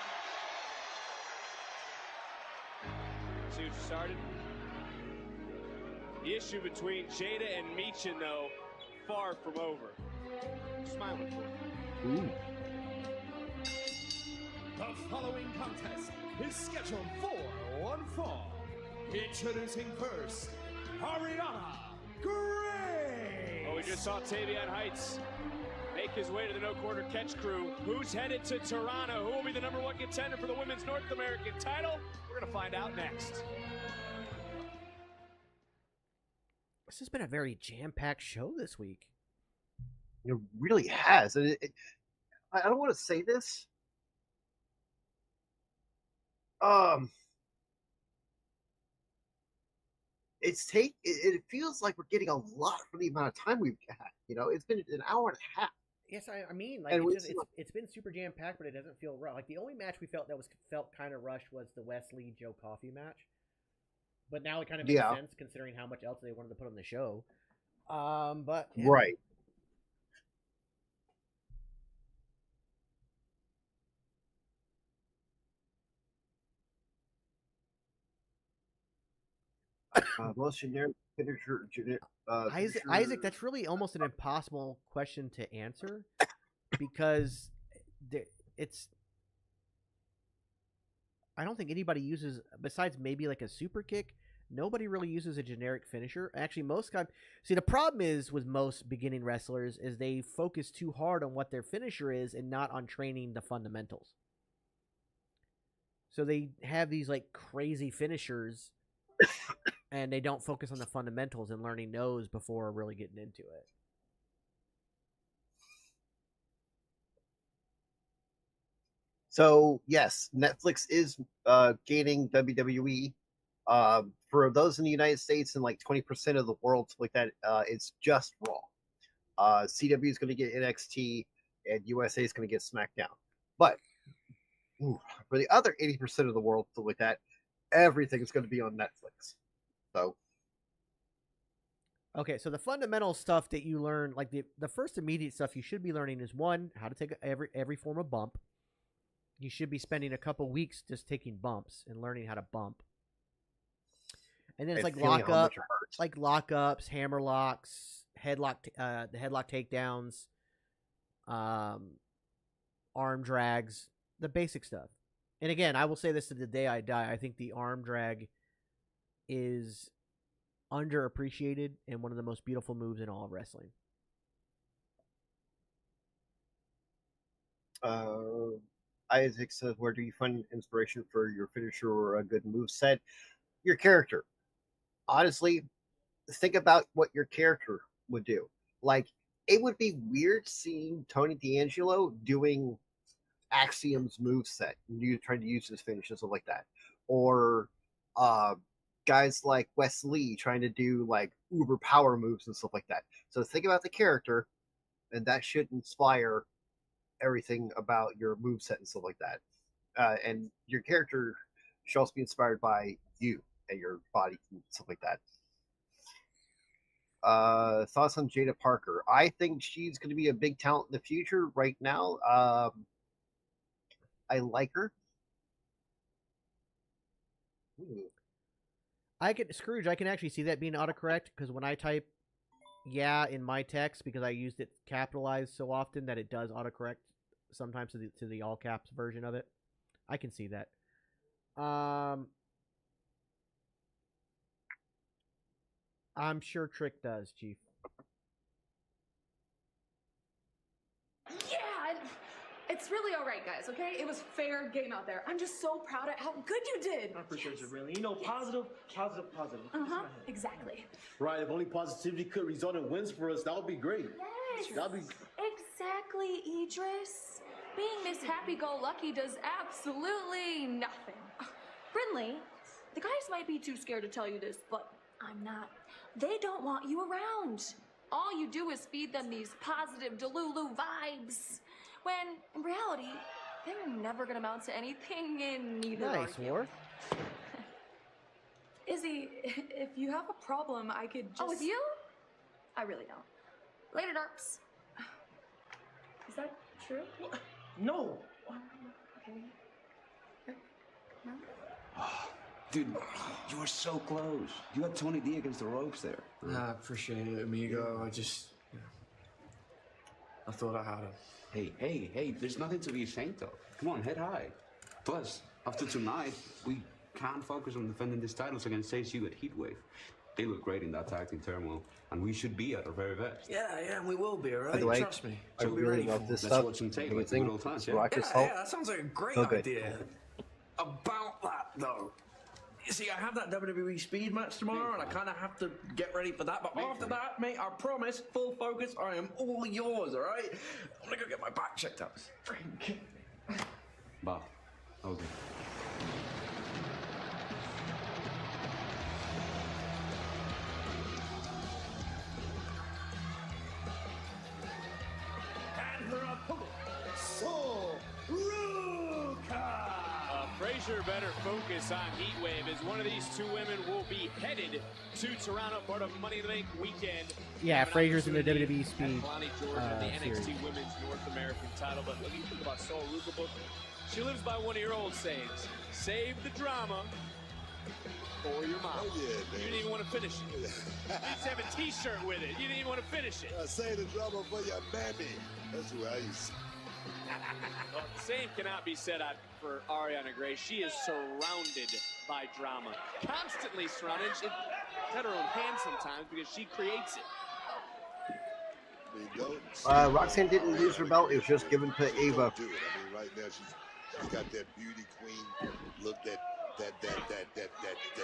[SPEAKER 8] See what you started? The issue between Jada and Meechin, though, far from over. Smiling for
[SPEAKER 5] Ooh.
[SPEAKER 22] The following contest is scheduled for one fall. Introducing first, Ariana Gray.
[SPEAKER 8] Oh, we just saw Tavion Heights make his way to the No Quarter Catch crew. Who's headed to Toronto? Who will be the #1 contender for the Women's North American title? We're going to find out next.
[SPEAKER 4] This has been a very jam-packed show this week.
[SPEAKER 5] It really has. And I don't want to say this. It feels like we're getting a lot for the amount of time we've got. You know, it's been an hour and a half.
[SPEAKER 4] Yes, I mean, like it's been super jam-packed, but it doesn't feel rushed. Like the only match we felt kind of rushed was the Wesley Joe Coffey match. But now it kind of makes sense considering how much else they wanted to put on the show. But yeah.
[SPEAKER 5] Right. Most generic finisher.
[SPEAKER 4] Isaac, that's really almost an impossible question to answer because it's. I don't think anybody uses, besides maybe like a super kick, nobody really uses a generic finisher. Actually, most guys... See, the problem is with most beginning wrestlers is they focus too hard on what their finisher is and not on training the fundamentals. So they have these like crazy finishers and they don't focus on the fundamentals and learning those before really getting into it.
[SPEAKER 5] So, yes, Netflix is gaining WWE. For those in the United States and like 20% of the world, like that, it's just Raw. CW is going to get NXT, and USA is going to get SmackDown. But for the other 80% of the world, like that, everything is going to be on Netflix. So,
[SPEAKER 4] okay, so the fundamental stuff that you learn, like the first immediate stuff you should be learning is one, how to take every form of bump. You should be spending a couple weeks just taking bumps and learning how to bump. And then it's like lockups, hammer locks, headlock, the headlock takedowns, arm drags, the basic stuff. And again, I will say this to the day I die. I think the arm drag is underappreciated and one of the most beautiful moves in all of wrestling.
[SPEAKER 5] Isaac says, where do you find inspiration for your finisher or a good move set? Your character. Honestly, think about what your character would do. Like, it would be weird seeing Tony D'Angelo doing Axiom's moveset, you trying to use his finish and stuff like that. Or guys like Wes Lee trying to do like uber power moves and stuff like that. So think about the character, and that should inspire everything about your moveset and stuff like that. And your character should also be inspired by you and your body and stuff like that. Thoughts on Jada Parker? I think she's going to be a big talent in the future. Right now, I like her.
[SPEAKER 4] I can actually see that being autocorrect because when I type in my text, because I used it capitalized so often that it does autocorrect sometimes to the all caps version of it. I can see that. I'm sure Trick does, Chief.
[SPEAKER 11] Yeah, it's really all right, guys. guys, okay? It was fair game out there. I'm just so proud of how good you did.
[SPEAKER 10] I appreciate you, really. You know, positive.
[SPEAKER 11] Exactly.
[SPEAKER 20] Right, if only positivity could result in wins for us, that would be great.
[SPEAKER 11] Yes.
[SPEAKER 20] That'd be...
[SPEAKER 11] Exactly, Idris. Being this happy-go-lucky does absolutely nothing. Brinley, the guys might be too scared to tell you this, but I'm not. They don't want you around. All you do is feed them these positive Delulu vibes, when in reality, they're never gonna amount to anything in neither are
[SPEAKER 4] Nice,
[SPEAKER 11] you.
[SPEAKER 4] War.
[SPEAKER 11] Izzy, if you have a problem, I could just... Oh, with you? I really don't. Later, Darps. Is that true?
[SPEAKER 10] No.
[SPEAKER 11] Okay. No?
[SPEAKER 21] Dude, you were so close. You had Tony D against the ropes there.
[SPEAKER 23] I appreciate it, amigo. I thought I had him.
[SPEAKER 21] Hey, there's nothing to be ashamed of. Come on, head high. Plus, after tonight, we can't focus on defending these titles against ACU at Heatwave. They look great in that tag team turmoil, and we should be at our very best.
[SPEAKER 23] Yeah, we will be, all right?
[SPEAKER 5] By the way,
[SPEAKER 23] Trust me.
[SPEAKER 5] I
[SPEAKER 23] We'll be
[SPEAKER 5] really
[SPEAKER 23] ready
[SPEAKER 5] love
[SPEAKER 23] for
[SPEAKER 5] this
[SPEAKER 23] it.
[SPEAKER 5] stuff.
[SPEAKER 21] Let's watch some tape like
[SPEAKER 5] Amazing.
[SPEAKER 21] good old times, yeah?
[SPEAKER 5] Rock
[SPEAKER 23] Yeah,
[SPEAKER 5] is salt.
[SPEAKER 23] that sounds like a great
[SPEAKER 5] So good.
[SPEAKER 23] idea. About that, though. You see, I have that WWE speed match tomorrow, and I kind of have to get ready for that. But after that, mate, I promise, full focus, I am all yours, all right? I'm gonna go get my back checked out.
[SPEAKER 21] Bah, okay.
[SPEAKER 22] And her opponent, Sol Ruka.
[SPEAKER 8] Frazier better focus on Heatwave as one of these two women will be headed to Toronto, part of Money in the Bank weekend.
[SPEAKER 4] Yeah, Frazier's in the WWE speed
[SPEAKER 8] Kalani Jordan, the NXT
[SPEAKER 4] series.
[SPEAKER 8] Women's North American title. But what do you think about Sol Ruka? She lives by one of your old sayings: "Save the drama for your mom."
[SPEAKER 6] Oh, yeah, man.
[SPEAKER 8] You didn't even want to finish it. You used to have a T-shirt with it. You didn't even want to finish it.
[SPEAKER 6] Save the drama for your mammy. That's what I used to say.
[SPEAKER 8] Well, the same cannot be said for Ariana Grace. She is surrounded by drama. Constantly surrounded. She's at her own hand sometimes because she creates it.
[SPEAKER 5] Roxanne didn't lose her belt. It was just given to Ava.
[SPEAKER 6] Do it. I mean, right now she's got that beauty queen look, that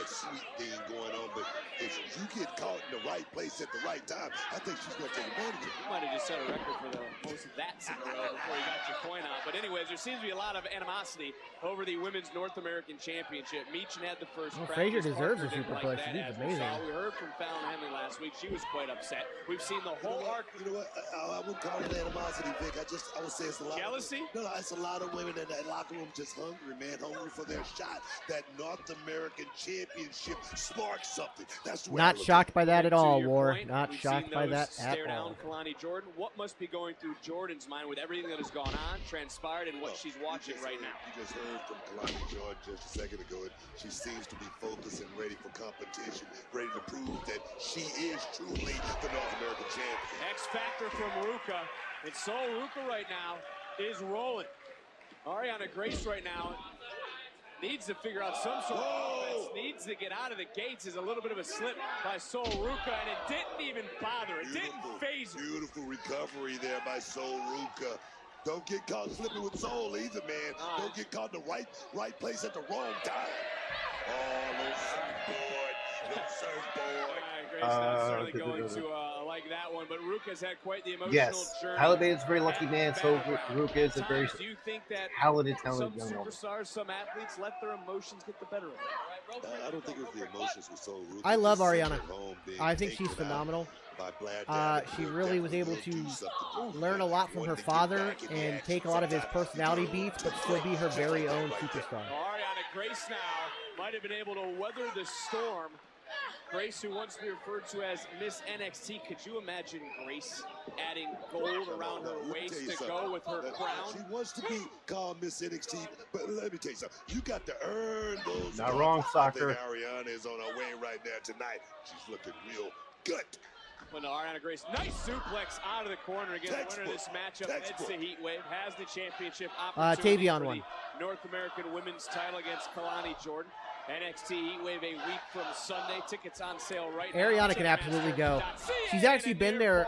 [SPEAKER 6] sweet thing going on. But if you get caught in the right place at the right time, I think she's going to take advantage of it.
[SPEAKER 8] You might have just set a record for the most of that in a row before you got your point out. But anyways, there seems to be a lot of animosity over the Women's North American Championship. Meechin had the first
[SPEAKER 4] Well,
[SPEAKER 8] crack.
[SPEAKER 4] Frazier
[SPEAKER 8] His
[SPEAKER 4] deserves
[SPEAKER 8] partner
[SPEAKER 4] a super
[SPEAKER 8] didn't
[SPEAKER 4] push.
[SPEAKER 8] that,
[SPEAKER 4] He's
[SPEAKER 8] as we
[SPEAKER 4] amazing.
[SPEAKER 8] saw. We heard from Fallon Henley last week. She was quite upset. We've seen the whole arc.
[SPEAKER 6] You know what? I wouldn't call it animosity, Vic. I would say it's a lot.
[SPEAKER 8] Jealousy?
[SPEAKER 6] No, it's a lot of women in that locker room just hungry, man, hungry for their shot. That North American Championship sparks something. That's the way
[SPEAKER 4] Not
[SPEAKER 6] I look
[SPEAKER 4] shocked by that
[SPEAKER 8] To
[SPEAKER 4] at all,
[SPEAKER 8] your
[SPEAKER 4] War.
[SPEAKER 8] point,
[SPEAKER 4] Not
[SPEAKER 8] we've
[SPEAKER 4] shocked
[SPEAKER 8] seen
[SPEAKER 4] by
[SPEAKER 8] those
[SPEAKER 4] that at
[SPEAKER 8] stare
[SPEAKER 4] all.
[SPEAKER 8] down Kalani Jordan. What must be going through Jordan's mind with everything that has gone on, transpired, and what she's watching right now?
[SPEAKER 6] You just heard from Kalani Jordan just a second ago. She seems to be focused and ready for competition, ready to prove that she is truly the North American champion.
[SPEAKER 8] X Factor from Ruka. And Sol Ruka right now is rolling. Ariana Grace right now needs to figure out some sort of offense, needs to get out of the gates. Is a little bit of a slip by Sol Ruka, and it didn't even bother. It didn't phase her.
[SPEAKER 6] Beautiful recovery there by Sol Ruka. Don't get caught slipping with Sol either, man. Don't get caught in the right place at the wrong time. Oh, little surfboard, little surfboard.
[SPEAKER 8] Grace not certainly going to like that one, but Ruka's had quite the emotional
[SPEAKER 5] Yes,
[SPEAKER 8] journey.
[SPEAKER 5] Tyler Bates is a very lucky man. So Rook is a very
[SPEAKER 8] Do you think that
[SPEAKER 5] talented
[SPEAKER 8] some
[SPEAKER 5] young woman.
[SPEAKER 8] superstars, some athletes let their emotions get the better of them?
[SPEAKER 6] I don't think it was the emotions with Sol Ruka.
[SPEAKER 4] I love
[SPEAKER 6] Just sitting
[SPEAKER 4] Ariana.
[SPEAKER 6] at home being
[SPEAKER 4] I think she's
[SPEAKER 6] taken out
[SPEAKER 4] phenomenal.
[SPEAKER 6] by Black Diamond.
[SPEAKER 4] She really was able to learn a lot from her father and take a lot of his personality beats, but still be her very own superstar.
[SPEAKER 8] Ariana Grace now might have been able to weather the storm. Grace, who wants to be referred to as Miss NXT, could you imagine Grace adding gold around her waist to go with her crown?
[SPEAKER 6] She wants to be called Miss NXT, but let me tell you something. You got to earn those.
[SPEAKER 5] Not wrong, soccer.
[SPEAKER 6] I think Ariana is on her way right now tonight. She's looking real good.
[SPEAKER 8] When Ariana Grace, nice suplex out of the corner again. The winner of this matchup heads to Heatwave, has the championship opportunity
[SPEAKER 4] Tavion
[SPEAKER 8] for
[SPEAKER 4] won.
[SPEAKER 8] the North American Women's title against Kalani Jordan. NXT Heatwave a week from Sunday. Tickets on sale right now.
[SPEAKER 4] Ariana can absolutely go. She's actually been there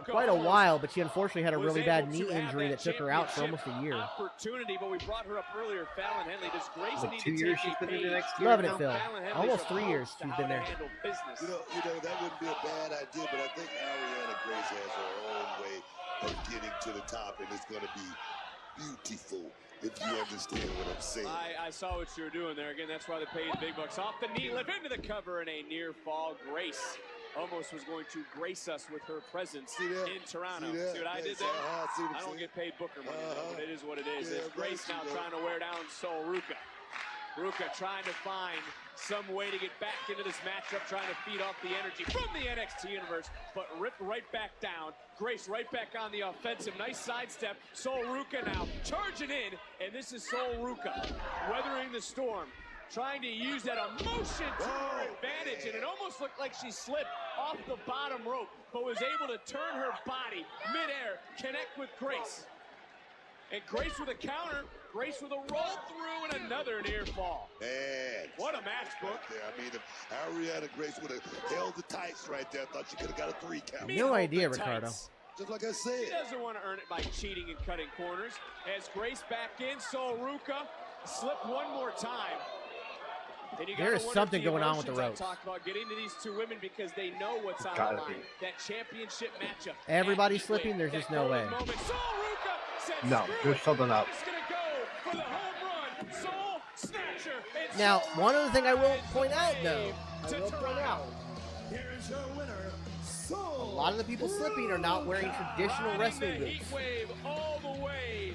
[SPEAKER 4] quite a while, but she unfortunately had a really bad knee injury that took her out for almost a year.
[SPEAKER 8] Opportunity, but we brought her up earlier. Fallon Henley, does Grace need
[SPEAKER 5] 2 years she's been in the NXT.
[SPEAKER 4] Loving it, Phil. Almost 3 years she's been there.
[SPEAKER 6] You know, that wouldn't be a bad idea, but I think Ariana Grace has her own way of getting to the top, and it's going to be beautiful. If you understand what I'm saying.
[SPEAKER 8] I saw what you were doing there. Again, that's why they paid the big bucks. Off the knee, lift into the cover, and a near fall. Grace almost was going to grace us with her presence in Toronto. See what I did there? I don't get paid Booker money, but it is what it is. It's Grace now trying to wear down Sol Ruca. Ruca trying to find some way to get back into this matchup, trying to feed off the energy from the NXT universe, but ripped right back down. Grace right back on the offensive. Nice sidestep. Sol Ruca now charging in, and this is Sol Ruca weathering the storm, trying to use that emotion to her advantage, and it almost looked like she slipped off the bottom rope, but was able to turn her body midair, connect with Grace. And Grace with a counter, Grace with a roll through, and another near fall.
[SPEAKER 6] Man.
[SPEAKER 8] What a match, Book.
[SPEAKER 6] I mean, if Ariana Grace would have held the tights right there, I thought she could have got a 3 count.
[SPEAKER 4] No idea, Ricardo.
[SPEAKER 6] Just like I said.
[SPEAKER 8] She doesn't want to earn it by cheating and cutting corners. As Grace back in, Sol Ruca slipped one more time.
[SPEAKER 4] There's something going on with the ropes.
[SPEAKER 8] Talk about getting to these two women because they know what's on the line. That championship matchup.
[SPEAKER 4] Everybody's slipping. There's just no way.
[SPEAKER 5] No, there's something up.
[SPEAKER 4] Now, one other thing I will point out, though, a lot of the people slipping are not wearing traditional wrestling boots.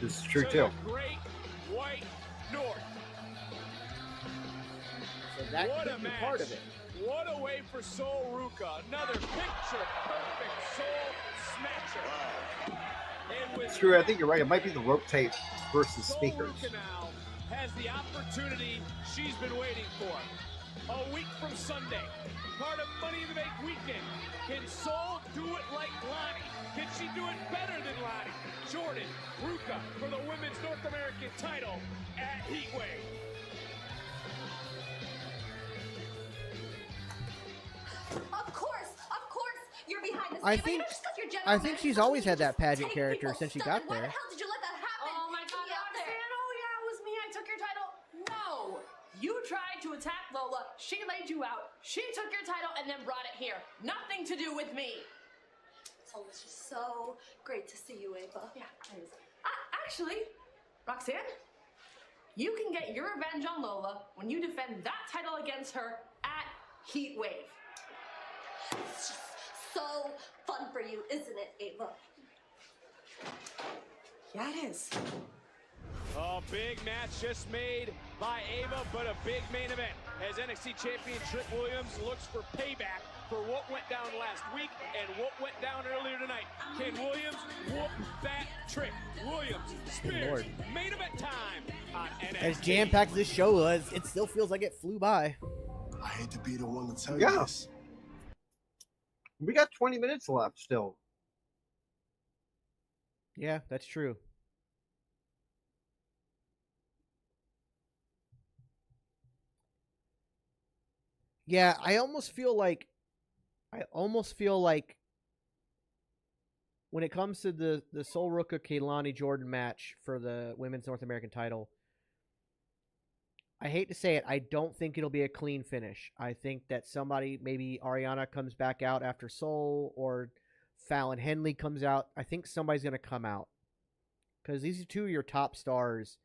[SPEAKER 5] This is true, too.
[SPEAKER 4] So that could be part of it.
[SPEAKER 8] What a way for Sol Ruca. Another picture-perfect Soul Snatcher.
[SPEAKER 5] It's true. I think you're right. It might be the rope tape versus speakers.
[SPEAKER 8] Sol Ruca now has the opportunity she's been waiting for. A week from Sunday, part of Money in the Bank weekend. Can Sol do it like Lonnie? Can she do it better than Lonnie? Jordan Ruca for the Women's North American title at Heatwave.
[SPEAKER 1] Of course, you're behind the
[SPEAKER 4] scenes. I think she's always had that pageant character since she got there.
[SPEAKER 1] Why the hell did you let that happen?
[SPEAKER 11] Oh my God, Roxanne! Oh yeah, it was me. I took your title. No, you tried to attack Lola. She laid you out. She took your title and then brought it here. Nothing to do with me.
[SPEAKER 1] So it's just so great to see you, Ava.
[SPEAKER 11] Yeah, it is. Actually, Roxanne, you can get your revenge on Lola when you defend that title against her at Heatwave.
[SPEAKER 1] It's just so fun for you, isn't it, Ava?
[SPEAKER 11] Yeah, it is.
[SPEAKER 8] A big match just made by Ava, but a big main event as NXT champion Trick Williams looks for payback for what went down last week and what went down earlier tonight. Can Williams whoop that Trick? Williams, Spears, main event time on NXT.
[SPEAKER 4] As jam-packed as this show was, it still feels like it flew by.
[SPEAKER 16] I hate to be the one to tell you this.
[SPEAKER 5] We got 20 minutes left still.
[SPEAKER 4] Yeah, that's true. Yeah, I almost feel like when it comes to the Sol Ruca Kehlani Jordan match for the Women's North American title, I hate to say it, I don't think it'll be a clean finish. I think that somebody, maybe Ariana comes back out after Sol, or Fallon Henley comes out. I think somebody's going to come out. Because these are two of your top stars,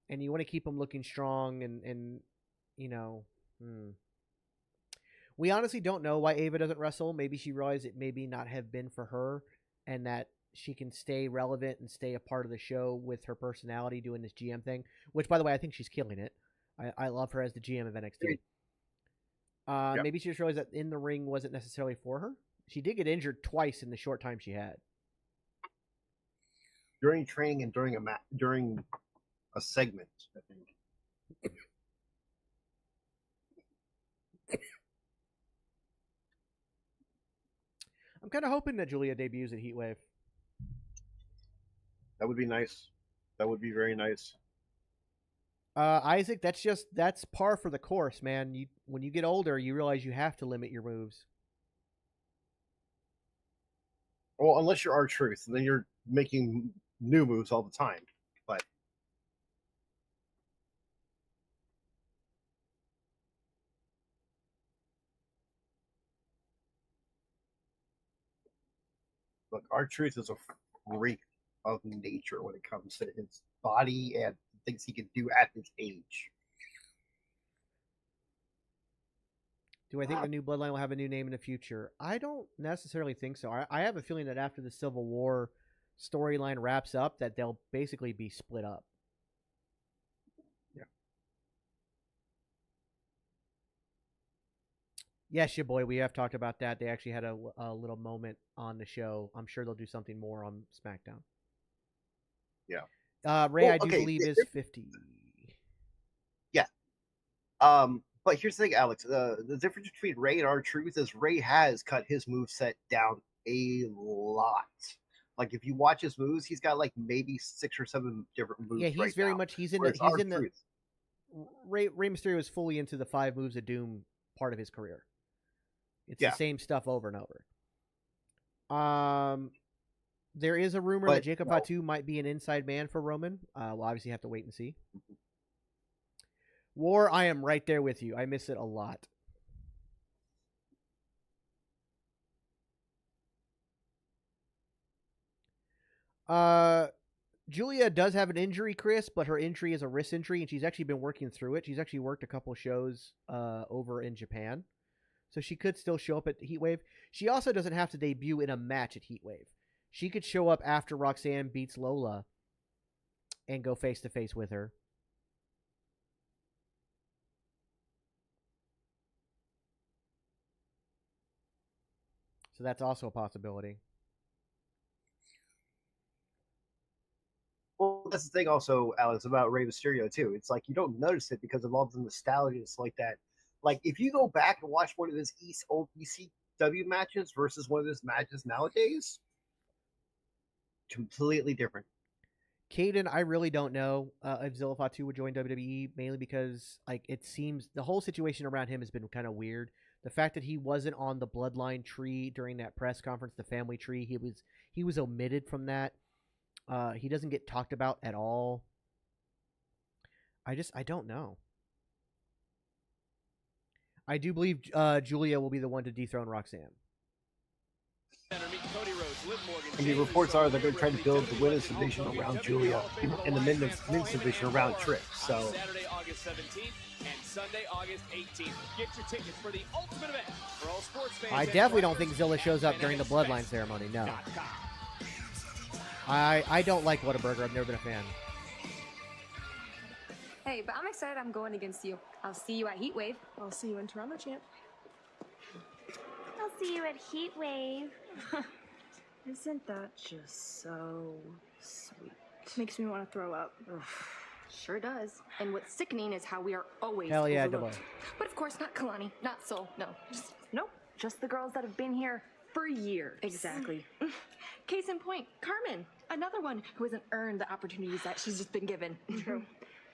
[SPEAKER 4] and you want to keep them looking strong, and you know... We honestly don't know why Ava doesn't wrestle. Maybe she realized it maybe not have been for her, and that she can stay relevant and stay a part of the show with her personality doing this GM thing, which, by the way, I think she's killing it. I love her as the GM of NXT.
[SPEAKER 5] Yep.
[SPEAKER 4] Maybe she just realized that in the ring wasn't necessarily for her. She did get injured twice in the short time she had.
[SPEAKER 5] During training and during a segment, I think.
[SPEAKER 4] I'm kind of hoping that Julia debuts at Heatwave.
[SPEAKER 5] That would be nice. That would be very nice.
[SPEAKER 4] Isaac, that's par for the course, man. When you get older, you realize you have to limit your moves.
[SPEAKER 5] Well, unless you're R-Truth, and then you're making new moves all the time. But look, R-Truth is a freak of nature when it comes to his body and things he can do at his age.
[SPEAKER 4] Do I think the new Bloodline will have a new name in the future? I don't necessarily think so. I have a feeling that after the Civil War storyline wraps up, that they'll basically be split up.
[SPEAKER 5] Yeah.
[SPEAKER 4] Yes, your boy. We have talked about that. They actually had a little moment on the show. I'm sure they'll do something more on SmackDown.
[SPEAKER 5] Yeah.
[SPEAKER 4] Ray, I do believe is 50.
[SPEAKER 5] Yeah. But here's the thing, Alex. The difference between Ray and R-Truth is Ray has cut his moveset down a lot. Like if you watch his moves, he's got like maybe 6 or 7 different moves.
[SPEAKER 4] Yeah, he's
[SPEAKER 5] right
[SPEAKER 4] very
[SPEAKER 5] now.
[SPEAKER 4] much he's in
[SPEAKER 5] Whereas
[SPEAKER 4] the Ray Mysterio is fully into the 5 moves of doom part of his career. It's the same stuff over and over. There is a rumor that Jacob Fatu might be an inside man for Roman. We'll obviously have to wait and see. War, I am right there with you. I miss it a lot. Julia does have an injury, Chris, but her injury is a wrist injury, and she's actually been working through it. She's actually worked a couple shows over in Japan. So she could still show up at Heatwave. She also doesn't have to debut in a match at Heatwave. She could show up after Roxanne beats Lola and go face-to-face with her. So that's also a possibility.
[SPEAKER 5] Well, that's the thing also, Alex, about Rey Mysterio, too. It's like you don't notice it because of all the nostalgia and stuff like that. Like, if you go back and watch one of his old ECW matches versus one of his matches nowadays, completely different.
[SPEAKER 4] Caden, I really don't know if Zilla Fatu would join WWE, mainly because like it seems the whole situation around him has been kind of weird. The fact that he wasn't on the bloodline tree during that press conference, the family tree, he was omitted from that. He doesn't get talked about at all. I don't know. I do believe Julia will be the one to dethrone Roxanne.
[SPEAKER 5] And the reports are they're going to try to build the women's division around Julia and the men's division around Trick. So
[SPEAKER 9] Saturday, August 17th and Sunday, August 18th. Get your tickets for the ultimate event for all sports fans.
[SPEAKER 4] I definitely don't think Zilla shows up during the Bloodline ceremony. No. I don't like Whataburger. I've never been a fan.
[SPEAKER 13] Hey, but I'm excited I'm going against you. I'll see you at Heatwave.
[SPEAKER 2] I'll see you in Toronto, champ.
[SPEAKER 17] I'll see you at Heatwave.
[SPEAKER 2] Isn't that just so sweet?
[SPEAKER 11] Makes me want to throw up.
[SPEAKER 13] Sure does. And what's sickening is how we are always
[SPEAKER 4] Hell yeah,
[SPEAKER 13] overlooked. But of course, not Kalani, not Sol, no. Just the girls that have been here for years.
[SPEAKER 2] Exactly.
[SPEAKER 13] Case in point, Carmen, another one who hasn't earned the opportunities that she's just been given.
[SPEAKER 2] True.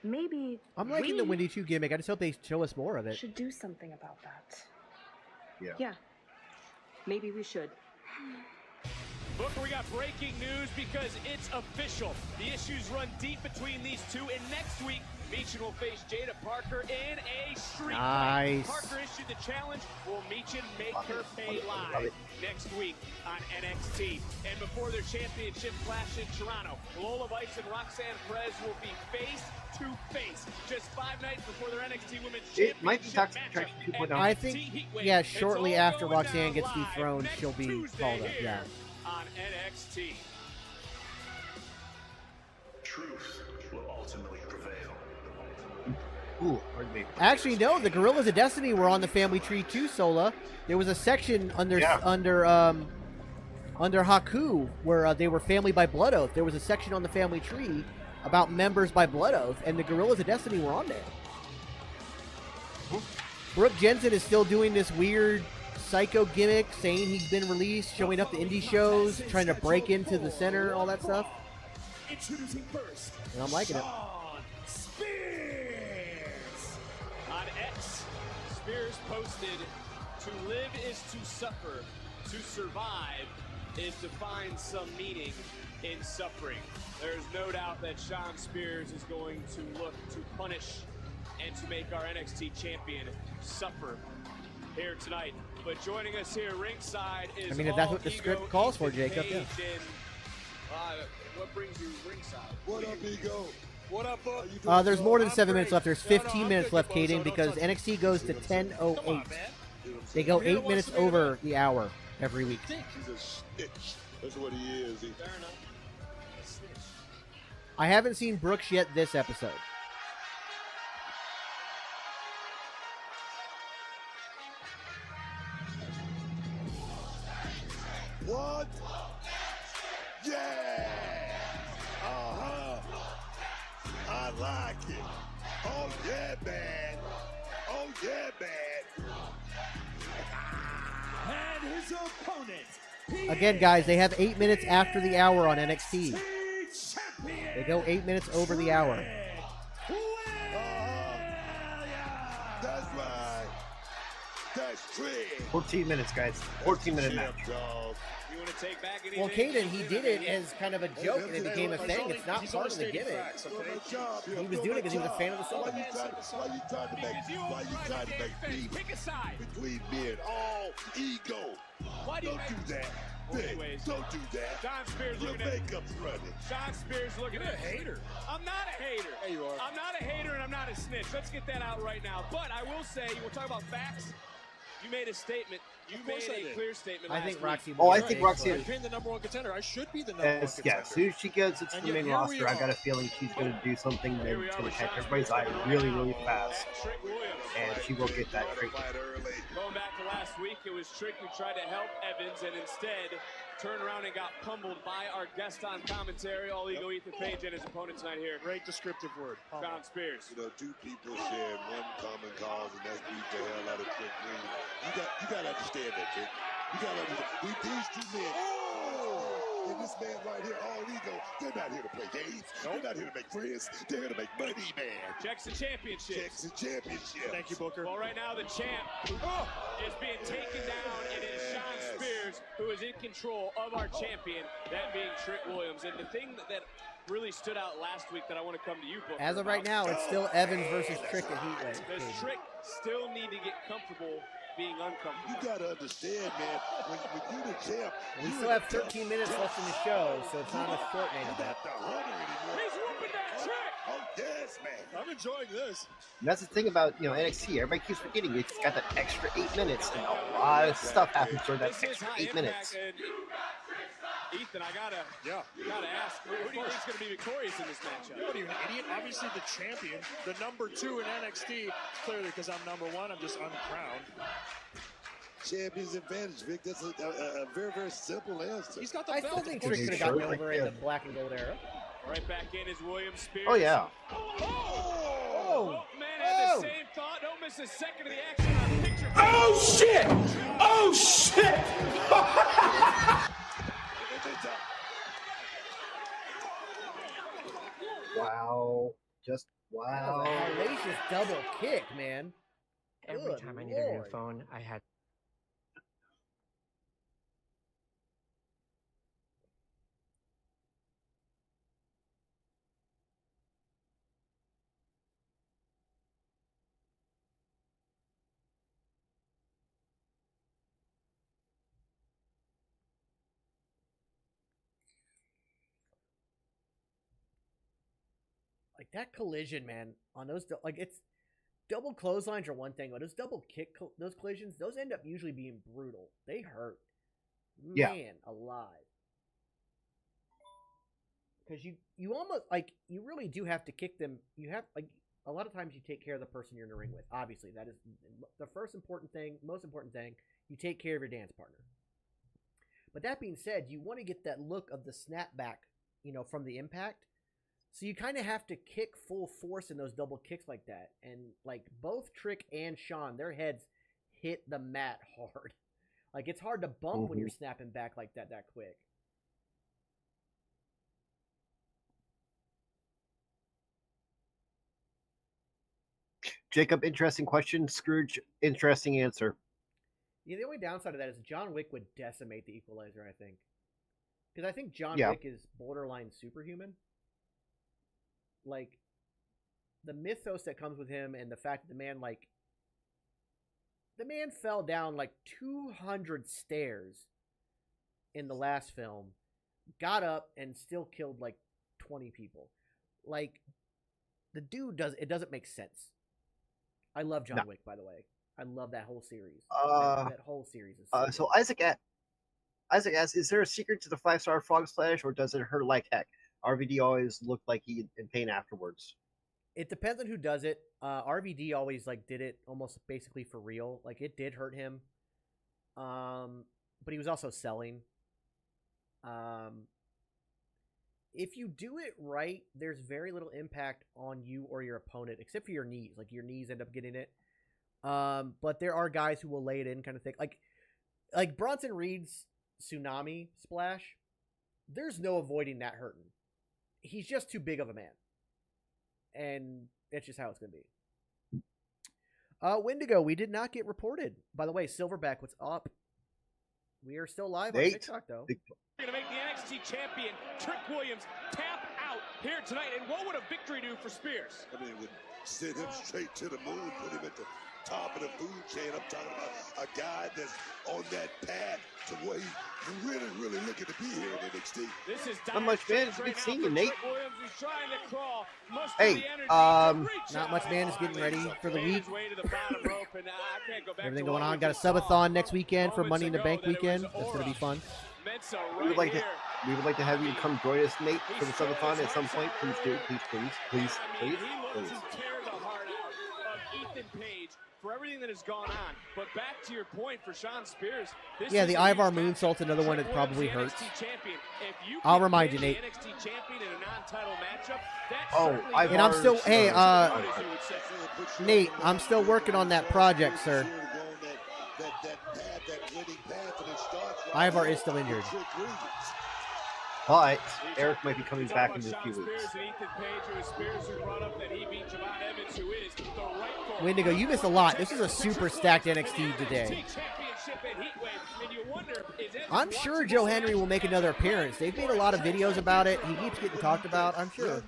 [SPEAKER 2] Maybe
[SPEAKER 4] I'm liking the Wendy 2 gimmick. I just hope they show us more of it.
[SPEAKER 2] Should do something about that.
[SPEAKER 13] Yeah. Maybe we should.
[SPEAKER 9] Booker, we got breaking news because it's official. The issues run deep between these two, and next week, Meechin will face Jada Parker in a street fight. Parker issued the challenge. Will Meechin make her pay live next week on NXT? And before their championship clash in Toronto, Lola Vice and Roxanne Perez will be face to face just 5 nights before their NXT Women's
[SPEAKER 5] it might be
[SPEAKER 9] Championship
[SPEAKER 5] Toxic
[SPEAKER 9] matchup.
[SPEAKER 5] Attraction 2.0.
[SPEAKER 4] I think, yeah, shortly after Roxanne gets dethroned, she'll be called up. Yeah.
[SPEAKER 9] On NXT.
[SPEAKER 22] Truth will ultimately prevail.
[SPEAKER 5] Ooh, pardon me.
[SPEAKER 4] Actually, no. The Gorillas of Destiny were on the family tree too, Sola. There was a section under Haku where they were family by blood oath. There was a section on the family tree about members by blood oath, and the Gorillas of Destiny were on there. Brooke Jensen is still doing this weird psycho gimmick, saying he's been released, showing up to indie shows, trying to break into the center, all that stuff.
[SPEAKER 22] Introducing first.
[SPEAKER 4] And I'm liking it.
[SPEAKER 22] Spears.
[SPEAKER 8] Spears posted, "To live is to suffer. To survive is to find some meaning in suffering." There's no doubt that Shawn Spears is going to look to punish and to make our NXT champion suffer here tonight. But joining us here ringside is,
[SPEAKER 4] I mean, if that's what the script calls for, Jacob, yeah.
[SPEAKER 8] What brings you ringside?
[SPEAKER 6] What up, Ego? What up, Buck?
[SPEAKER 4] There's more than 7 minutes left. There's 15 minutes left, Caden, because NXT goes to 10:08. They go 8 minutes over the hour every week.
[SPEAKER 6] He's a snitch. That's what he is.
[SPEAKER 8] Fair enough.
[SPEAKER 4] I haven't seen Brooks yet this episode.
[SPEAKER 6] What? Yeah! Uh-huh. I like it. Oh, yeah, man. Oh, yeah, man.
[SPEAKER 22] And his opponent.
[SPEAKER 4] Again, guys, they have 8 minutes after the hour on NXT. They go 8 minutes over the hour.
[SPEAKER 6] That's right. That's Trick.
[SPEAKER 5] 14 minutes, guys. 14-minute match.
[SPEAKER 8] You want to take back anything?
[SPEAKER 4] Well, Caden, he did it as kind of a joke, and it became a thing. It's not part of the gimmick. He was doing it because he was a fan of the song.
[SPEAKER 6] Why you trying to make beef
[SPEAKER 8] Pick a side
[SPEAKER 6] between me and all Ego?
[SPEAKER 8] Why do you
[SPEAKER 6] Don't do that.
[SPEAKER 8] Anyways,
[SPEAKER 6] don't do that.
[SPEAKER 8] Shawn Spears
[SPEAKER 6] Your
[SPEAKER 8] looking at
[SPEAKER 6] makeup's running.
[SPEAKER 8] Shawn Spears looking
[SPEAKER 6] You're
[SPEAKER 8] at
[SPEAKER 6] a hater.
[SPEAKER 8] I'm not a hater.
[SPEAKER 6] Yeah, you are.
[SPEAKER 8] I'm not a hater and I'm not a snitch. Let's get that out right now. But I will say, we're talking about facts. You made a statement. You made a clear statement.
[SPEAKER 4] I think
[SPEAKER 8] last
[SPEAKER 4] Roxy.
[SPEAKER 5] Oh, I think Roxy.
[SPEAKER 22] I pinned the number one contender. I should be the number one contender.
[SPEAKER 5] Yeah, as soon as she gets into
[SPEAKER 22] And
[SPEAKER 5] the
[SPEAKER 22] yet
[SPEAKER 5] main
[SPEAKER 22] here we
[SPEAKER 5] roster, I got
[SPEAKER 22] are.
[SPEAKER 5] a feeling she's going to do something that's going to catch everybody's eye really, really fast. And she will get that trait.
[SPEAKER 8] Going back to last week, it was Trick who tried to help Evans and instead turned around and got pummeled by our guest on commentary, All Ego Ethan Page and his opponent tonight here.
[SPEAKER 22] Great descriptive word.
[SPEAKER 8] Shawn Spears.
[SPEAKER 6] You know, two people share one common cause, and that's beat the hell out of Trick Williams. You got to understand that, Trick. You got to understand. These two men. And this man right here, All Ego, they're not here to play games. They're not here to make friends. They're here to make money, man.
[SPEAKER 8] Checks and championships.
[SPEAKER 6] Checks and championships.
[SPEAKER 22] Thank you, Booker.
[SPEAKER 8] Well, right now the champ is being taken down, and it is Shawn Spears who is in control of our champion, that being Trick Williams. And the thing that really stood out last week that I want to come to you, Booker.
[SPEAKER 4] As of right now, it's still Evans versus Trick at Heatwave.
[SPEAKER 8] Does Trick still need to get comfortable being uncomfortable?
[SPEAKER 6] You got to understand, man, when you the champ.
[SPEAKER 4] We still have 13 minutes left in the show, so it's not a short main event.
[SPEAKER 8] He's whooping that Trick!
[SPEAKER 6] Oh, yes, man.
[SPEAKER 22] I'm enjoying this.
[SPEAKER 5] And that's the thing about NXT. Everybody keeps forgetting it's got that extra 8 minutes, and a lot of stuff happens during that extra 8 minutes.
[SPEAKER 8] Ethan, I gotta ask, who do you think is going to be victorious in this matchup?
[SPEAKER 22] What are you, an idiot? Obviously the champion, the number 2 in NXT. Clearly because I'm number 1, I'm just uncrowned.
[SPEAKER 6] Champion's advantage, Vic. That's a very, very simple answer.
[SPEAKER 22] He's got the
[SPEAKER 4] I
[SPEAKER 22] belt.
[SPEAKER 4] still think Trick could have gotten over in the black and gold era.
[SPEAKER 8] Right back in is William Spears.
[SPEAKER 5] Oh, yeah.
[SPEAKER 8] Oh, man had the same thought. Don't miss a second of the action on picture.
[SPEAKER 22] Oh, shit! Oh, shit!
[SPEAKER 5] Wow. Just wow.
[SPEAKER 4] That was a hellacious double kick, man.
[SPEAKER 12] Every
[SPEAKER 4] Good
[SPEAKER 12] time I need a new
[SPEAKER 4] Lord.
[SPEAKER 12] phone, I had.
[SPEAKER 4] Like that collision, man, on those it's double clotheslines are one thing, but those double kick those collisions, those end up usually being brutal. They hurt,
[SPEAKER 5] Yeah.
[SPEAKER 4] man, alive. Because you almost you really do have to kick them. You have a lot of times you take care of the person you're in the ring with. Obviously, that is the first important thing, most important thing. You take care of your dance partner. But that being said, you want to get that look of the snapback, from the impact. So you kind of have to kick full force in those double kicks like that. And both Trick and Shawn, their heads hit the mat hard. It's hard to bump when you're snapping back like that quick.
[SPEAKER 5] Jacob, interesting question. Scrooge, interesting answer.
[SPEAKER 4] Yeah, the only downside of that is John Wick would decimate the Equalizer, I think. Because I think John
[SPEAKER 5] Yeah.
[SPEAKER 4] Wick is borderline superhuman. Like, the mythos that comes with him and the fact that the man fell down like 200 stairs in the last film, got up, and still killed like 20 people. Like, the dude doesn't make sense. I love John Wick, by the way. I love that whole series. That whole series is
[SPEAKER 5] so Isaac asks, is there a secret to the 5-star frog splash, or does it hurt like heck? RVD always looked like he in pain afterwards.
[SPEAKER 4] It depends on who does it. RVD always did it almost basically for real. Like, it did hurt him. But he was also selling. If you do it right, there's very little impact on you or your opponent, except for your knees. Like, your knees end up getting it. But there are guys who will lay it in kind of thing. Like Bronson Reed's tsunami splash, there's no avoiding that hurting. He's just too big of a man. And that's just how it's going to be. Wendigo, we did not get reported. By the way, Silverback, what's up? We are still live on TikTok, though.
[SPEAKER 9] We're going to make the NXT champion, Trick Williams, tap out here tonight. And what would a victory do for Spears?
[SPEAKER 6] I mean, it would send him straight to the moon, put him at the top of the food chain. I'm talking about a guy that's on that path to where he's really, really looking to be here in NXT.
[SPEAKER 9] This is
[SPEAKER 5] Not much, man. It's good seeing you, Nate.
[SPEAKER 9] Williams, who's trying to crawl.
[SPEAKER 5] Hey,
[SPEAKER 4] not much, man. Is getting ready for the week. Everything going on. Got a subathon next weekend for Money in the Bank weekend. That's going to be fun.
[SPEAKER 5] We would like to have you come join us, Nate, for the subathon at some point. Please do. Please.
[SPEAKER 9] He looks to tear the heart out of Ethan Page for everything that has gone on. But back to your point for Sean Spears.
[SPEAKER 4] Yeah, the Ivar Moonsault's another one that probably hurts. I'll remind you, Nate. And I'm still, hey, Nate, I'm still working on that project, sir. Ivar is still injured.
[SPEAKER 5] But Eric might be coming back in a few weeks.
[SPEAKER 4] Wendigo, you missed a lot. This is a super stacked NXT today. I'm sure Joe Henry will make another appearance. They've made a lot of videos about it. He keeps getting talked about, I'm sure.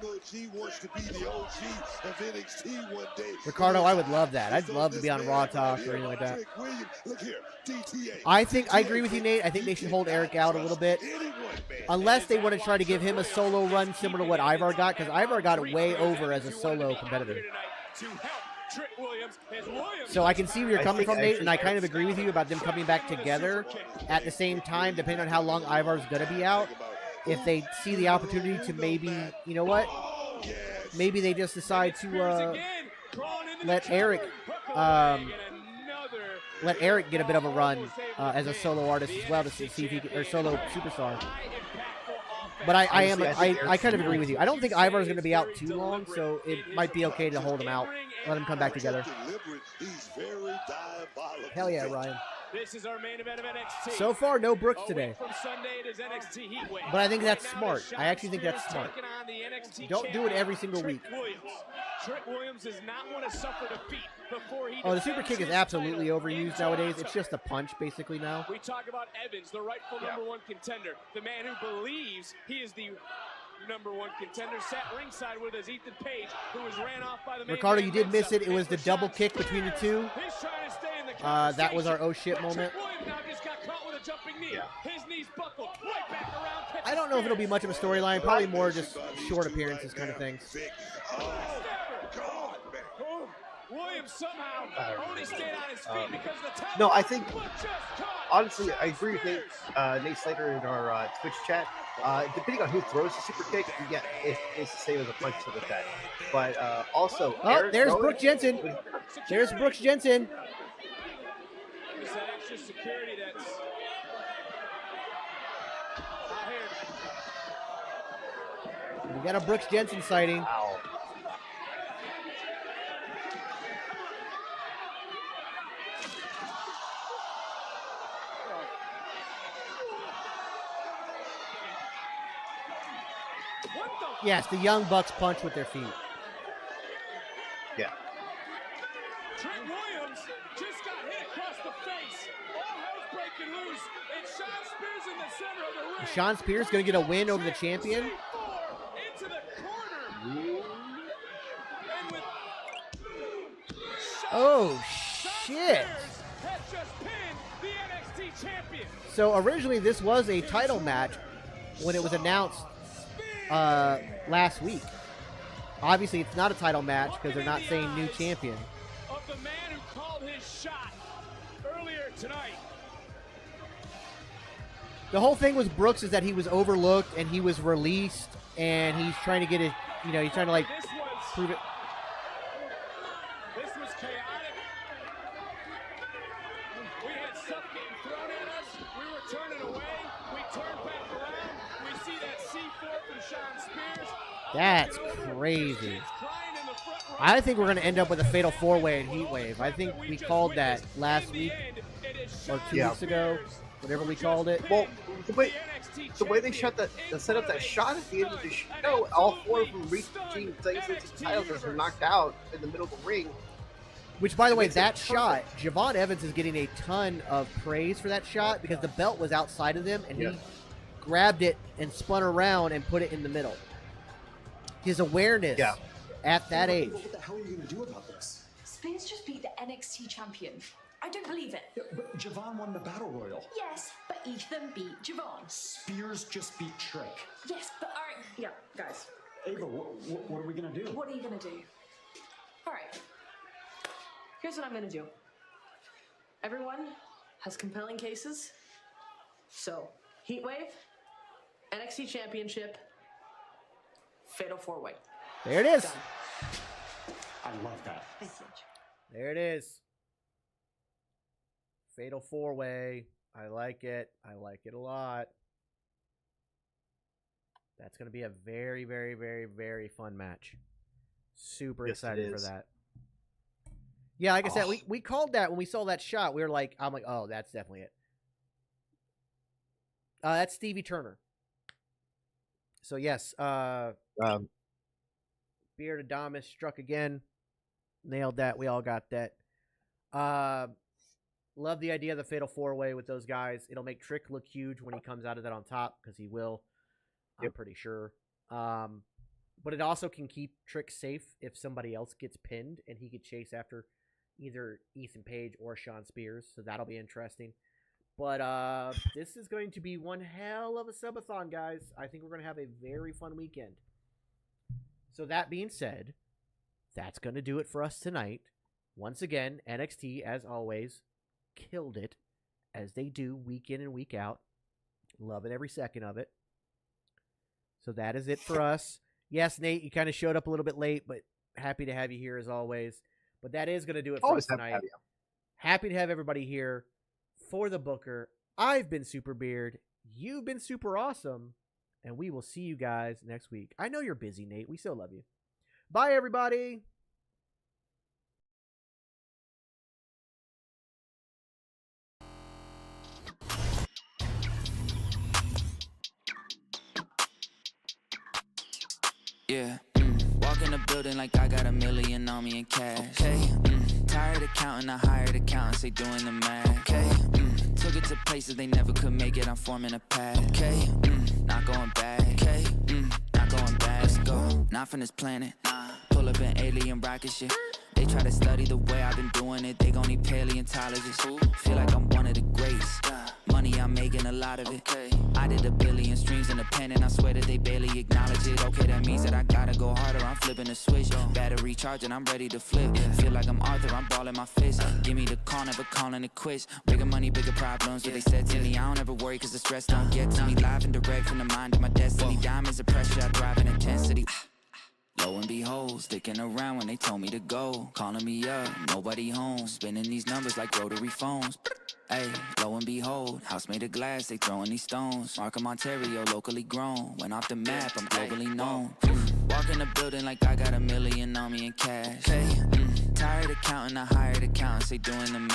[SPEAKER 4] Ricardo, I would love that. I'd love to be on Raw Talk or anything like that. I agree with you, Nate. I think they should hold Eric out a little bit. Unless they want to try to give him a solo run similar to what Ivar got, because Ivar got it way over as a solo competitor. So I can see where you're coming from, Nate, and I kind of agree with you about them coming back together at the same time, depending on how long Ivar's going to be out. If they see the opportunity to maybe, you know what? Maybe they just decide to let Eric get a bit of a run as a solo artist as well to see if he can, or solo superstar. But I kind of agree with you. I don't think Ivar's going to be out too long, so it might be okay to hold him out. Let him come back together. Hell yeah, Ryan.
[SPEAKER 9] This is our main event of NXT.
[SPEAKER 4] So far, no Brooks today.
[SPEAKER 9] From Sunday, it is NXT Heatwave.
[SPEAKER 4] But I think that's smart. I actually think that's smart. Don't do it every single week.
[SPEAKER 9] Trick Williams does not want to suffer defeat before he.
[SPEAKER 4] Oh, the super kick is absolutely overused nowadays. It's just a punch, basically, now.
[SPEAKER 9] We talk about Evans, the rightful #1 contender, the man who believes he is the #1 contender. Sat ringside with us, Ethan Page, who was ran off by the main
[SPEAKER 4] Ricardo,
[SPEAKER 9] man
[SPEAKER 4] you did miss it. It
[SPEAKER 9] Vince
[SPEAKER 4] was the double kick between the two.
[SPEAKER 9] He's trying to stay in the
[SPEAKER 4] That was our oh shit moment.
[SPEAKER 9] Williams now just got caught with a jumping knee. His knees buckled right back around.
[SPEAKER 4] I don't know if it'll be much of a storyline. Probably more just short appearances kind of things.
[SPEAKER 9] Williams somehow only stayed on his feet because of the
[SPEAKER 5] No, I think, honestly, I agree with Nate Slater in our Twitch chat. Depending on who throws the super kick, yeah, it's the same as a punch to the head. But also,
[SPEAKER 4] there's Brooks Jensen. There's Brooks Jensen.
[SPEAKER 9] There's that extra security that's out here.
[SPEAKER 4] We got a Brooks Jensen sighting. Yes, the Young Bucks punch with their feet.
[SPEAKER 5] Yeah.
[SPEAKER 9] breaking loose. It's Sean Spears in the center of the ring.
[SPEAKER 4] Is Sean Spears going to get a win over the champion?
[SPEAKER 9] Into the corner. And with
[SPEAKER 4] oh, shit.
[SPEAKER 9] has just pinned the NXT champion.
[SPEAKER 4] So originally this was a title match when it was announced last week. Obviously, it's not a title match because they're not saying new champion.
[SPEAKER 9] Of the man who called his shot earlier tonight.
[SPEAKER 4] The whole thing was Brooks is that he was overlooked and he was released and he's trying to get it, you know, he's trying to like prove it.
[SPEAKER 9] This was chaotic. We had stuff getting thrown at us. We were turning away. We turned back around. We see that C4 from Sean Spears.
[SPEAKER 4] That's crazy. I think we're going to end up with a fatal four-way in Heatwave. I think we called that last week or 2 weeks ago, whatever we called it.
[SPEAKER 5] Well, the way they set up that shot at the end of the show, all four of them reaching things into titles were knocked out in the middle of the ring.
[SPEAKER 4] Which, by the way, that shot, Javon Evans is getting a ton of praise for that shot because the belt was outside of them and he grabbed it and spun around and put it in the middle. His awareness at that age.
[SPEAKER 12] What the hell are you going to do about this?
[SPEAKER 11] Spears just beat the NXT champion. I don't believe it.
[SPEAKER 12] Yeah, but Javon won the Battle Royal.
[SPEAKER 11] Yes, but Ethan beat Javon.
[SPEAKER 12] Spears just beat Trick.
[SPEAKER 11] Yes, but all right. Yeah, guys.
[SPEAKER 12] Ava, what are we going to do?
[SPEAKER 11] What are you going to do? All right. Here's what I'm going to do. Everyone has compelling cases. So, Heatwave, NXT Championship, Fatal 4-Way.
[SPEAKER 4] There it is.
[SPEAKER 11] Done.
[SPEAKER 12] I love that.
[SPEAKER 11] Thank you.
[SPEAKER 4] There it is. Fatal 4-Way. I like it. I like it a lot. That's going to be a very, very, very, very fun match. Super excited for that. Yeah, like I said, we called that when we saw that shot. We were like, I'm like, oh, that's definitely it. That's Stevie Turner. So, yes. Beard Adamas struck again. Nailed that. We all got that. Love the idea of the Fatal 4-Way with those guys. It'll make Trick look huge when he comes out of that on top because he will. I'm pretty sure. But it also can keep Trick safe if somebody else gets pinned and he could chase after either Ethan Page or Sean Spears. So that'll be interesting. But this is going to be one hell of a subathon, guys. I think we're going to have a very fun weekend. So that being said, that's going to do it for us tonight. Once again, NXT, as always, killed it, as they do week in and week out. Loving every second of it. So that is it for us. Yes, Nate, you kind of showed up a little bit late, but happy to have you here as always. But that is going to do it for us tonight. Happy to have everybody here for the Booker. I've been Super Beard. You've been super awesome. And we will see you guys next week. I know you're busy, Nate. We still love you. Bye, everybody.
[SPEAKER 15] Yeah, walk in the building like I got $1 million on me in cash. Okay, tired of counting, I hired accountants, they doing the math. Okay, took it to places they never could make it, I'm forming a path. Okay, not going back. Okay, not going back. Let's go. Not from this planet. Pull up in alien rocket shit. They try to study the way I've been doing it, they gon' need paleontologists. Feel like I'm one of the greats. Money, I'm making a lot of it. I did 1 billion streams in the pen and I swear that they barely acknowledge it. Okay, that means that I gotta go harder, I'm flipping the switch. Battery charging, I'm ready to flip. Feel like I'm Arthur, I'm balling my fist. Give me the call, never calling it quits. Bigger money, bigger problems, but they said to me, I don't ever worry cause the stress don't get to me. Live and direct from the mind of my destiny. Diamonds of pressure, I thrive in intensity. Lo and behold, sticking around when they told me to go. Calling me up, nobody home. Spinning these numbers like rotary phones. Hey, lo and behold, house made of glass, they throwing these stones. Markham, Ontario, locally grown. Went off the map, I'm globally known. Walk in the building like I got $1 million on me in cash. Hey, tired of counting, I hired accountants, they doing the math.